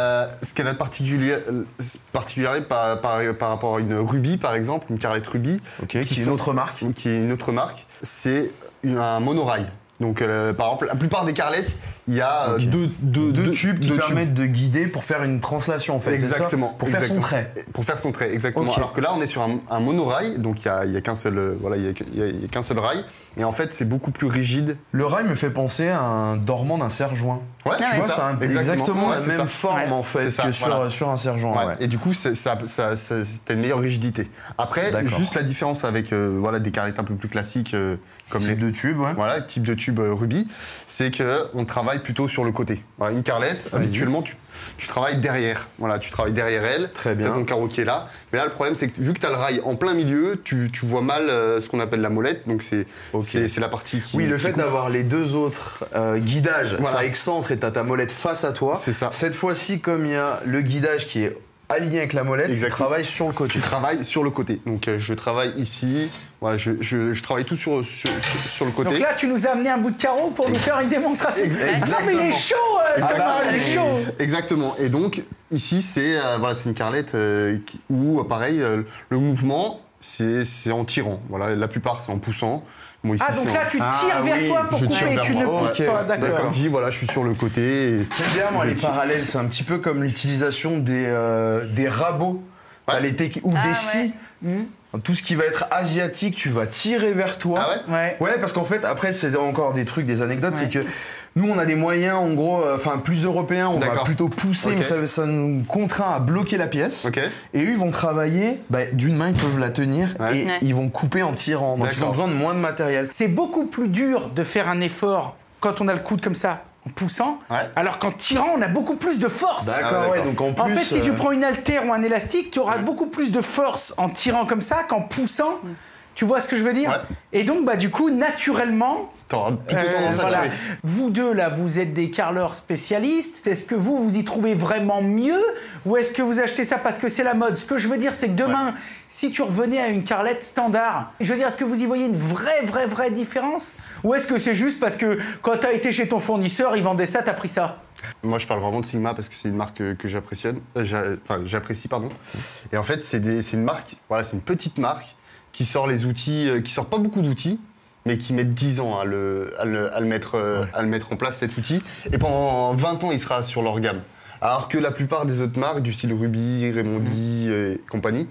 ce qu'elle a de particulier par rapport à une Ruby, par exemple, une carrelette Ruby, qui est une autre marque. Qui est une autre marque, c'est un monorail. Donc, par exemple, la plupart des carlettes, il y a deux tubes qui permettent de guider pour faire une translation, en fait. Exactement. Pour faire son trait. Pour faire son trait, exactement. Alors que là, on est sur un monorail, donc il n'y a qu'un seul, qu'un seul rail. Et en fait, c'est beaucoup plus rigide. Le rail me fait penser à un dormant d'un serre-joint. Ouais, tu vois, ça a exactement la même forme, en fait, que sur un serre-joint. Ouais. Et du coup, t'as une meilleure rigidité. Après, juste la différence avec des carlettes un peu plus classiques, comme type de tube, voilà, type de tube Ruby, c'est qu'on travaille plutôt sur le côté. Voilà, une carlette, habituellement, tu travailles derrière. Voilà, tu travailles derrière elle. Très bien. T'as ton carreau qui est là. Mais là, le problème, c'est que vu que tu as le rail en plein milieu, tu vois mal ce qu'on appelle la molette. Donc, c'est la partie qui... Oui, le fait d'avoir les deux autres guidages, ça excentre et tu as ta molette face à toi. C'est ça. Cette fois-ci, comme il y a le guidage qui est aligné avec la molette, tu travailles sur le côté. Tu travailles sur le côté. Donc, je travaille ici. Voilà, je travaille tout sur le côté. Donc là, tu nous as amené un bout de carreau pour nous faire une démonstration. Exactement. Non, mais il est chaud, chaud. Exactement. Et donc, ici, c'est une carlette où, pareil, le mouvement, c'est en tirant. Voilà, la plupart, c'est en poussant. Bon, ici, donc là, tu tires vers toi pour couper et tu ne pousses pas, d'accord. Comme dit, voilà, je suis sur le côté. J'aime bien, moi, les parallèles. C'est un petit peu comme l'utilisation des rabots ou des scies. Tout ce qui va être asiatique, tu vas tirer vers toi. Ah ouais? Ouais, parce qu'en fait, après, c'est encore des trucs, des anecdotes, c'est que nous, on a des moyens, en gros, plus européens, on va plutôt pousser, mais ça nous contraint à bloquer la pièce. Et eux, ils vont travailler, d'une main, ils peuvent la tenir, et ils vont couper en tirant. Donc, ils ont besoin de moins de matériel. C'est beaucoup plus dur de faire un effort quand on a le coude comme ça, en poussant, alors qu'en tirant, on a beaucoup plus de force. D'accord, donc en plus... En fait, si tu prends une haltère ou un élastique, tu auras beaucoup plus de force en tirant comme ça qu'en poussant. Tu vois ce que je veux dire? Et donc, du coup, naturellement... T'auras plutôt tendance à tirer. Vous deux, là, vous êtes des carleurs spécialistes. Est-ce que vous y trouvez vraiment mieux? Ou est-ce que vous achetez ça parce que c'est la mode? Ce que je veux dire, c'est que demain, si tu revenais à une carlette standard, je veux dire, est-ce que vous y voyez une vraie différence? Ou est-ce que c'est juste parce que quand t'as été chez ton fournisseur, il vendait ça, t'as pris ça? Moi, je parle vraiment de Sigma parce que c'est une marque que j'apprécie, pardon. Et en fait, c'est une marque, c'est une petite marque qui sort les outils, qui sort pas beaucoup d'outils, mais qui met 10 ans à le mettre en place, cet outil. Et pendant 20 ans, il sera sur leur gamme. Alors que la plupart des autres marques, du style Ruby, Raimondi et compagnie,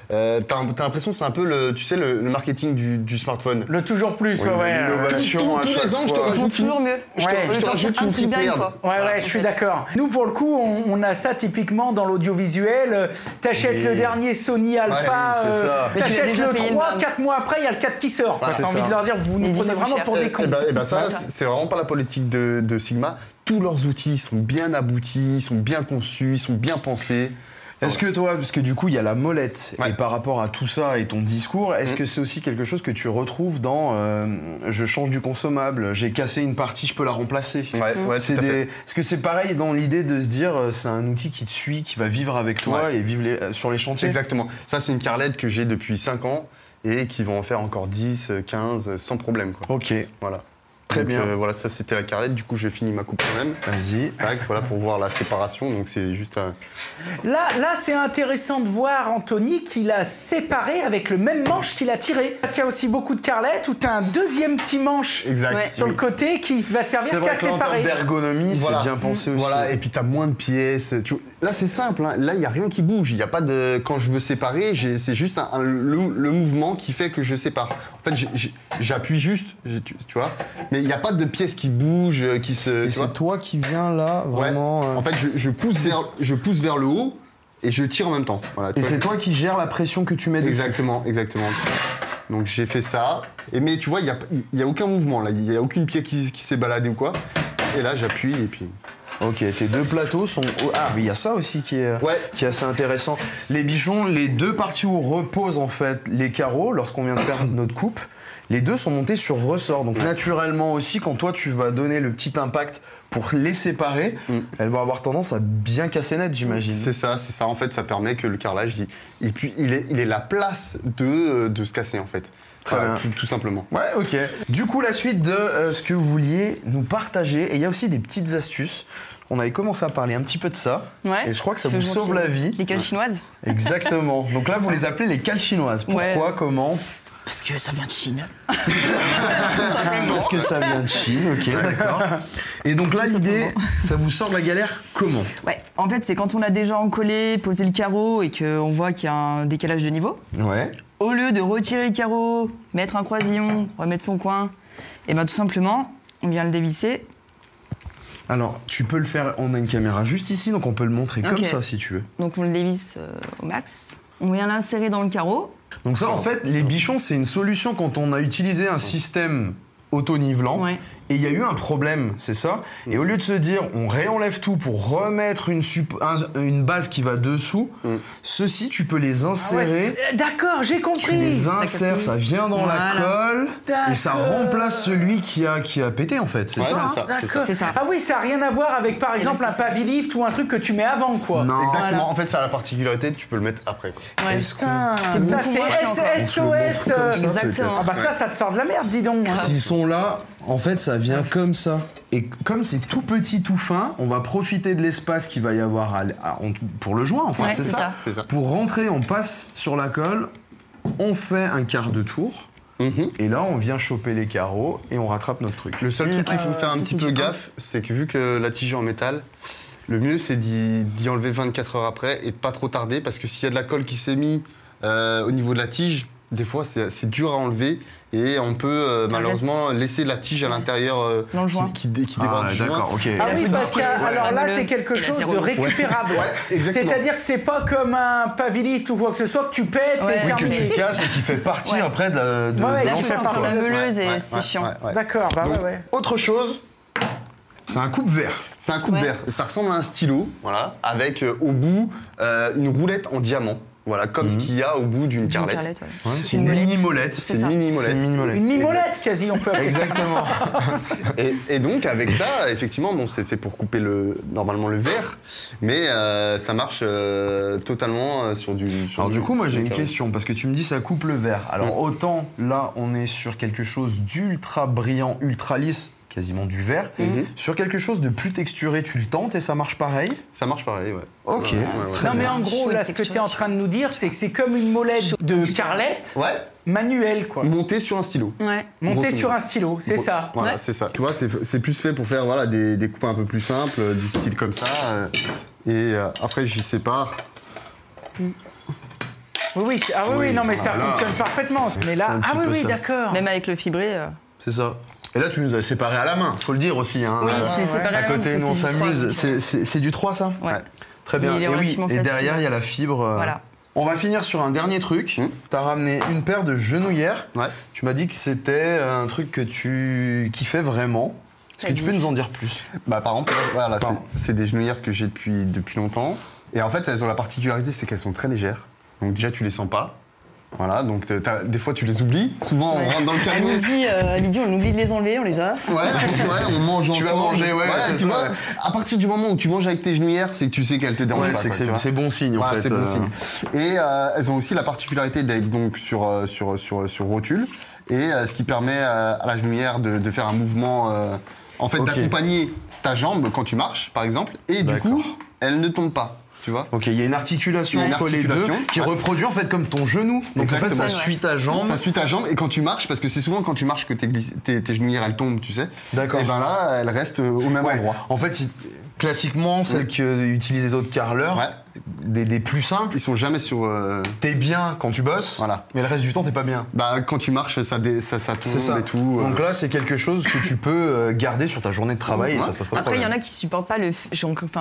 t'as l'impression que c'est un peu le marketing du smartphone. Le toujours plus, l'innovation tous les ans, je te rajoute toujours mieux. Je te rajoute une petite merde. Ouais, je suis d'accord. Nous, pour le coup, on a ça typiquement dans l'audiovisuel. T'achètes le dernier Sony Alpha, t'achètes le 3, 4 mois après, il y a le 4 qui sort. T'as envie de leur dire, vous nous prenez vraiment pour des cons. Ça, c'est vraiment pas la politique de Sigma. Tous leurs outils sont bien aboutis, sont bien conçus, ils sont bien pensés. Est-ce que toi, parce que du coup il y a la molette, et par rapport à tout ça et ton discours, est-ce que c'est aussi quelque chose que tu retrouves dans je change du consommable, j'ai cassé une partie, je peux la remplacer? Est-ce que c'est pareil dans l'idée de se dire c'est un outil qui te suit, qui va vivre avec toi et vivre sur les chantiers? Exactement. Ça, c'est une carlette que j'ai depuis 5 ans et qui va en faire encore 10, 15 sans problème, quoi. Ok. Voilà. Très bien. Voilà, ça c'était la carlette. Du coup, j'ai fini ma coupe quand même. Vas-y. Voilà, pour voir la séparation. Donc, c'est juste un... Là, c'est intéressant de voir, Anthony, qu'il a séparé avec le même manche qu'il a tiré. Parce qu'il y a aussi beaucoup de carlettes où tu as un deuxième petit manche sur le côté qui va te servir qu'à séparer. C'est vrai qu'en termes d'ergonomie, c'est bien pensé aussi. Voilà, et puis tu as moins de pièces. Là, c'est simple. Hein. Là, il n'y a rien qui bouge. Il n'y a pas de... Quand je veux séparer, c'est juste le mouvement qui fait que je sépare. En fait, j'appuie juste, tu vois. Mais il n'y a pas de pièces qui bougent, qui se... Et c'est toi qui viens là, vraiment... En fait, je pousse vers le haut et je tire en même temps. Voilà, et c'est toi qui gères la pression que tu mets dessus. Exactement. Donc j'ai fait ça. Mais tu vois, il n'y a aucun mouvement là. Il n'y a aucune pièce qui s'est baladée ou quoi. Et là, j'appuie et puis... Ok, tes deux plateaux sont... Ah, mais il y a ça aussi qui est assez intéressant. Les bichons, les deux parties où reposent en fait les carreaux, lorsqu'on vient de faire notre coupe, les deux sont montés sur ressort. Donc naturellement aussi, quand toi tu vas donner le petit impact pour les séparer, elles vont avoir tendance à bien casser net, j'imagine. C'est ça. En fait, ça permet que le carrelage, et puis il est la place de se casser en fait. Très bien. Tout simplement. Ouais, ok. Du coup, la suite de ce que vous vouliez nous partager, et il y a aussi des petites astuces. On avait commencé à parler un petit peu de ça, et je crois que ça vous sauve la vie. Les cales chinoises. Exactement. Donc là, vous les appelez les cales chinoises. Pourquoi, comment? Parce que ça vient de Chine. Parce que ça vient de Chine, ok, d'accord. Et donc là, l'idée, ça vous sort de la galère comment? Ouais, en fait, c'est quand on a déjà encollé, posé le carreau et qu'on voit qu'il y a un décalage de niveau. Ouais. Au lieu de retirer le carreau, mettre un croisillon, remettre son coin, et bien tout simplement, on vient le dévisser. Alors, tu peux le faire, on a une caméra juste ici, donc on peut le montrer comme ça si tu veux. Donc on le dévisse au max. On vient l'insérer dans le carreau. Donc ça, en fait, les bichons, c'est une solution quand on a utilisé un système auto-nivelant. Ouais. Et il y a eu un problème, c'est ça. Et au lieu de se dire, on réenlève tout pour remettre une base qui va dessous, ceux-ci, tu peux les insérer. Ah ouais. D'accord, j'ai compris. Tu les insères, ça vient dans la colle et ça remplace celui qui a pété, en fait. C'est ça. C'est ça. Ah oui, ça n'a rien à voir avec, par exemple, un pavilift ou un truc que tu mets avant, quoi. Non. Exactement. Voilà. En fait, ça a la particularité, tu peux le mettre après. Quoi. Ouais. Ça, c'est SOS. Exactement. Ah bah ça te sort de la merde, dis donc. S'ils sont là, en fait, ça vient comme ça. Et comme c'est tout petit, tout fin, on va profiter de l'espace qu'il va y avoir pour le joint, en fait. Ouais, c'est ça. Pour rentrer, on passe sur la colle, on fait un quart de tour. Et là, on vient choper les carreaux et on rattrape notre truc. Le seul truc qu'il faut faire un petit peu gaffe, c'est que vu que la tige est en métal, le mieux c'est d'y enlever 24 heures après et de pas trop tarder, parce que s'il y a de la colle qui s'est mise au niveau de la tige, des fois c'est dur à enlever et on peut malheureusement laisser la tige à l'intérieur qui déborde du joint. D'accord, ok. Ah oui, parce que alors là, c'est quelque chose de récupérable. C'est-à-dire que c'est pas comme un pavilift ou quoi que ce soit que tu pètes et que tu casses et qui fait partie après de la meuleuse et c'est chiant. D'accord, bah ouais. Autre chose, c'est un coupe-verre. C'est un coupe-verre. Ça ressemble à un stylo, voilà, avec au bout une roulette en diamant. Voilà, comme ce qu'il y a au bout d'une carlette. C'est une mini-molette. C'est une mini-molette. Une mini-molette, quasi, on peut appeler ça. Exactement. Et donc, avec ça, effectivement, bon, c'est fait pour couper normalement le verre, mais ça marche totalement sur du... Alors du coup, moi j'ai une question, parce que tu me dis ça coupe le verre. Alors autant, là, on est sur quelque chose d'ultra brillant, ultra lisse, quasiment du verre. Sur quelque chose de plus texturé, tu le tentes et ça marche pareil? Ça marche pareil, ouais. Ok. Non mais en gros, là, ce que tu es en train de nous dire, c'est que c'est comme une molette de carlette manuelle, quoi. Montée sur un stylo. Montée sur un stylo, c'est ça. Voilà, c'est ça. Tu vois, c'est plus fait pour faire des coupes un peu plus simples, du style comme ça. Et après, j'y sépare. Oui, non mais ça fonctionne parfaitement. Mais là, d'accord. Même avec le fibré. C'est ça. Et là, tu nous as séparés à la main, faut le dire aussi. Hein. Oui, je les séparés à la main. À côté, nous, on s'amuse. C'est du 3, ça? Ouais. Très bien. Et derrière, il y a la fibre. Voilà. On va finir sur un dernier truc. Tu as ramené une paire de genouillères. Tu m'as dit que c'était un truc que tu kiffais vraiment. Est-ce que tu peux nous en dire plus? Par exemple, voilà, c'est des genouillères que j'ai depuis longtemps. Et en fait, elles ont la particularité, c'est qu'elles sont très légères. Donc déjà, tu les sens pas. Voilà, donc des fois tu les oublies. Souvent on rentre dans le camion. Midi, on oublie de les enlever, on les a. On mange ensemble. Tu vas manger, tu vois, à partir du moment où tu manges avec tes genouillères, c'est que tu sais qu'elles te dérangent pas. C'est bon signe en fait. C'est bon signe. Et elles ont aussi la particularité d'être donc sur rotule. Et ce qui permet à la genouillère de faire un mouvement, d'accompagner ta jambe quand tu marches, par exemple. Et du coup, elle ne tombe pas. Tu vois. Ok, il y a une articulation entre les deux qui reproduit en fait comme ton genou. Donc exactement. en fait, ça suit ta jambe. Ça suit ta jambe et quand tu marches, parce que c'est souvent quand tu marches que tes genouillères elles tombent, tu sais. D'accord. Et ben là, elles restent au même endroit. En fait, classiquement, celles que utilisent les autres carreleurs, des plus simples. Ils sont jamais sur. T'es bien quand tu bosses, mais le reste du temps, t'es pas bien. Quand tu marches, ça tombe et tout. Donc là, c'est quelque chose que tu peux garder sur ta journée de travail et ça te pose pas de problème. Après, il y en a qui supportent pas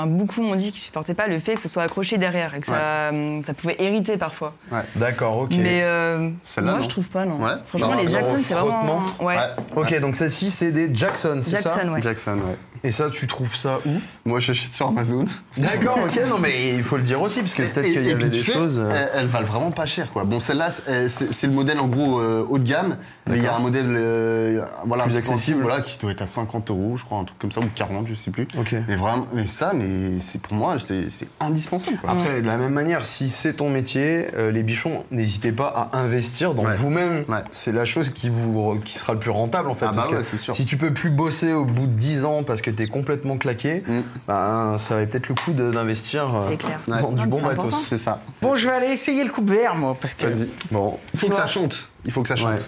beaucoup m'ont dit qu'ils supportaient pas le fait que ce soit accroché derrière et que ça pouvait hériter parfois. D'accord, ok. Mais moi, je trouve pas, non. Franchement, les Jackson, c'est vraiment. Ok, donc celle-ci, c'est des Jackson, c'est ça? Jackson, ouais. Et ça, tu trouves ça où? Moi, j'achète sur Amazon. D'accord, ok, non mais il faut le dire aussi, parce que peut-être qu'il y avait des choses... Elles valent vraiment pas cher, quoi. Bon, celle-là, c'est le modèle, en gros, haut de gamme, mais il y a un modèle plus accessible, qui doit être à 50 €, je crois, un truc comme ça, ou 40, je sais plus. Ok. Mais vraiment, c'est pour moi, c'est indispensable, quoi. Après, de la même manière, si c'est ton métier, les bichons, n'hésitez pas à investir dans vous-même. C'est la chose qui sera le plus rentable, en fait. Parce que si tu peux plus bosser au bout de 10 ans parce que t'es complètement claqué, ça va peut-être le coup d'investir. C'est clair. du bon matos. C'est ça. Bon, je vais aller essayer le coupe-verre, moi, parce que... Vas-y. Bon, il faut que ça chante. Il faut que ça chante.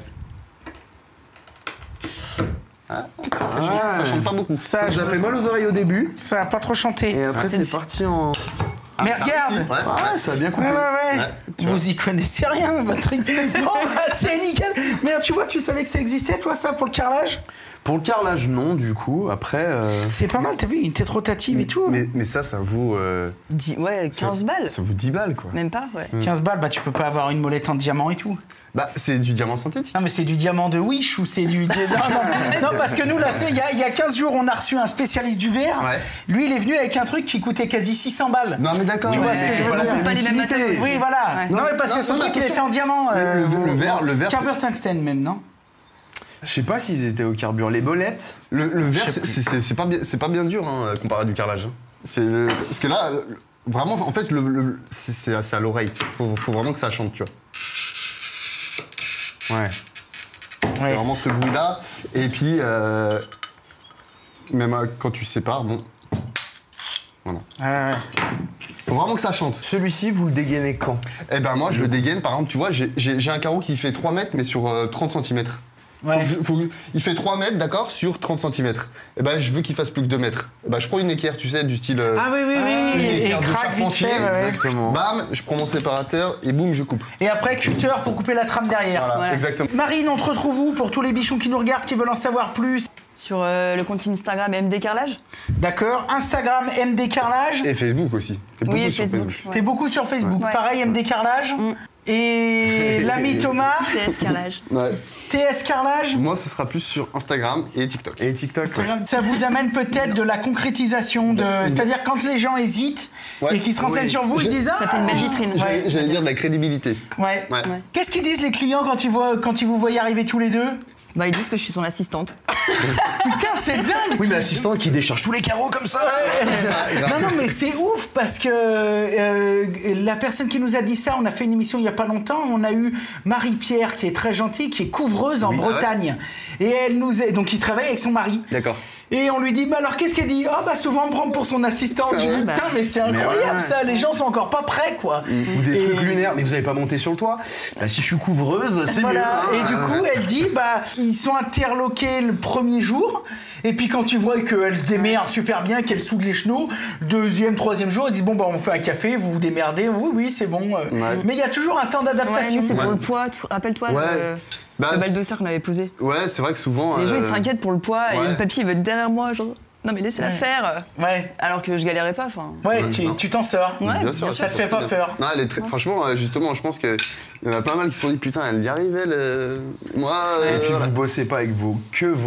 Ça chante pas beaucoup. Ça fait mal aux oreilles au début. Ça a pas trop chanté. Et après, c'est parti en... Mais regarde, ça a bien coupé. Vous y connaissez rien, votre truc. Bon, c'est nickel. Mais tu vois, tu savais que ça existait, toi, ça, pour le carrelage? Pour le carrelage, non, du coup. Après. C'est pas mal, t'as vu, une tête rotative et tout. Mais ça vaut. 15 balles. Ça vaut 10 balles, quoi. Même pas, ouais. 15 balles, bah tu peux pas avoir une molette en diamant et tout. Bah, c'est du diamant synthétique. Non, mais c'est du diamant de Wish ou c'est du. Non, parce que nous, là, il y a 15 jours, on a reçu un spécialiste du verre. Ouais. Lui, il est venu avec un truc qui coûtait quasi 600 balles. Non, mais d'accord. Tu vois ce que je veux dire? Pas les mêmes matériaux. Oui, voilà. Ouais. Non, mais parce que son truc, il était en diamant. Le verre. Carbure tungstène, même, non? Je sais pas s'ils étaient au carbure. Les bolettes. Le verre, c'est pas bien dur, hein, comparé à du carrelage. Parce que là, vraiment, en fait, c'est à l'oreille. Faut vraiment que ça chante, tu vois. Ouais. C'est vraiment ce bruit-là. Et puis, même quand tu sépares, bon. Voilà. Faut vraiment que ça chante. Celui-ci, vous le dégainez quand? Eh ben, moi, je le dégaine. Par exemple, tu vois, j'ai un carreau qui fait 3 mètres, mais sur 30 cm. Ouais. Il fait 3 mètres, d'accord, sur 30 cm. Et ben, je veux qu'il fasse plus que 2 mètres. Et ben, je prends une équerre, tu sais, du style. Ah oui, et craque vite fait. Exactement. Bam, je prends mon séparateur et boum, je coupe. Et après, cutter pour couper la trame derrière. Voilà, exactement. Marine, on te retrouve où pour tous les bichons qui nous regardent, qui veulent en savoir plus? Sur le compte Instagram MD Carrelage. D'accord, Instagram MD Carrelage. Et Facebook aussi. Oui, Facebook. T'es beaucoup sur Facebook. Ouais. Pareil, MD Carrelage. Et l'ami Thomas. TS Carrelage. Ouais. TS Carrelage. Moi, ce sera plus sur Instagram et TikTok. Instagram. Ça vous amène peut-être de la concrétisation, c'est-à-dire quand les gens hésitent et qu'ils se renseignent sur vous, ils se disent ça fait une belle vitrine. J'allais dire de la crédibilité. Ouais. Qu'est-ce qu'ils disent les clients quand ils vous voient arriver tous les deux? Bah, ils disent que je suis son assistante. Putain, c'est dingue! Oui, mais l'assistant qui décharge tous les carreaux comme ça! Non, mais c'est ouf parce que la personne qui nous a dit ça, on a fait une émission il y a pas longtemps, on a eu Marie-Pierre qui est très gentille, qui est couvreuse en Bretagne. Et elle donc il travaille avec son mari. D'accord. Et on lui dit, bah alors qu'est-ce qu'elle dit? Oh bah souvent on me prend pour son assistante. Je dis, putain, mais c'est incroyable ça, les gens sont encore pas prêts quoi. Ou des trucs lunaires, mais vous avez pas monté sur le toit? Bah si je suis couvreuse, c'est mieux. Et du coup, elle dit, bah ils sont interloqués le premier jour. Et puis quand tu vois qu'elle se démerde super bien, qu'elle soude les chenaux, deuxième, troisième jour, ils disent bon bah on fait un café, vous vous démerdez, oui c'est bon. Mais il y a toujours un temps d'adaptation. C'est pour le poids, rappelle-toi le baldosseur qu'on avait posé. Ouais, c'est vrai que souvent... Les gens ils s'inquiètent pour le poids et le papy il veut être derrière moi, genre... Non mais laissez-la faire. Ouais. Alors que je galérais pas. Tu t'en sors. Ouais, bien sûr, ça te fait pas peur. Non, franchement, justement, je pense qu'il y en a pas mal qui se sont dit putain, elle y arrive elle. Moi. Et puis vous bossez pas avec vos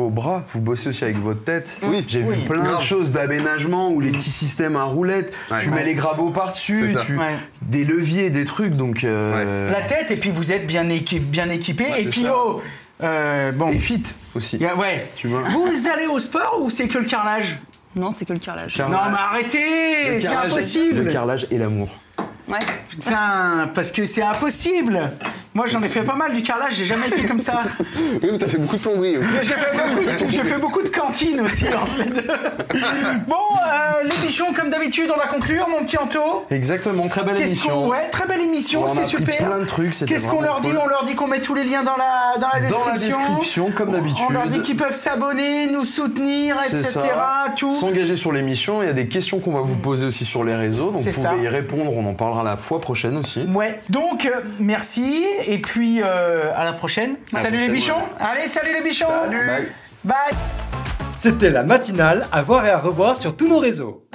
bras, vous bossez aussi avec votre tête. Oui. J'ai vu plein de choses d'aménagement ou les petits systèmes à roulettes. Tu mets les gravaux par-dessus, des leviers, des trucs. Donc la tête et puis vous êtes bien équipé et puis et fit aussi. Tu vois. Vous allez au sport ou c'est que le carrelage? Non, c'est que le carrelage. Non mais arrêtez, c'est impossible. Le carrelage et l'amour. Ouais. Putain, parce que c'est impossible. Moi, j'en ai fait pas mal du carrelage, j'ai jamais été comme ça. Oui, mais t'as fait beaucoup de plomberie aussi. J'ai fait beaucoup de cantine aussi, en fait. Bon, les bichons, comme d'habitude, on va conclure, mon petit Anto. Exactement, très belle émission. Ouais, très belle émission, c'était super. Plein de trucs, qu'est-ce qu'on leur dit? On leur dit qu'on met tous les liens dans la description. Dans la description, comme d'habitude. On leur dit qu'ils peuvent s'abonner, nous soutenir, etc. Tout. S'engager sur l'émission. Il y a des questions qu'on va vous poser aussi sur les réseaux, donc vous pouvez y répondre. On en parlera la fois prochaine aussi. Ouais. Donc, merci. Et puis, à la prochaine. Salut les bichons. Allez, salut les bichons. Salut. Bye. C'était la matinale à voir et à revoir sur tous nos réseaux.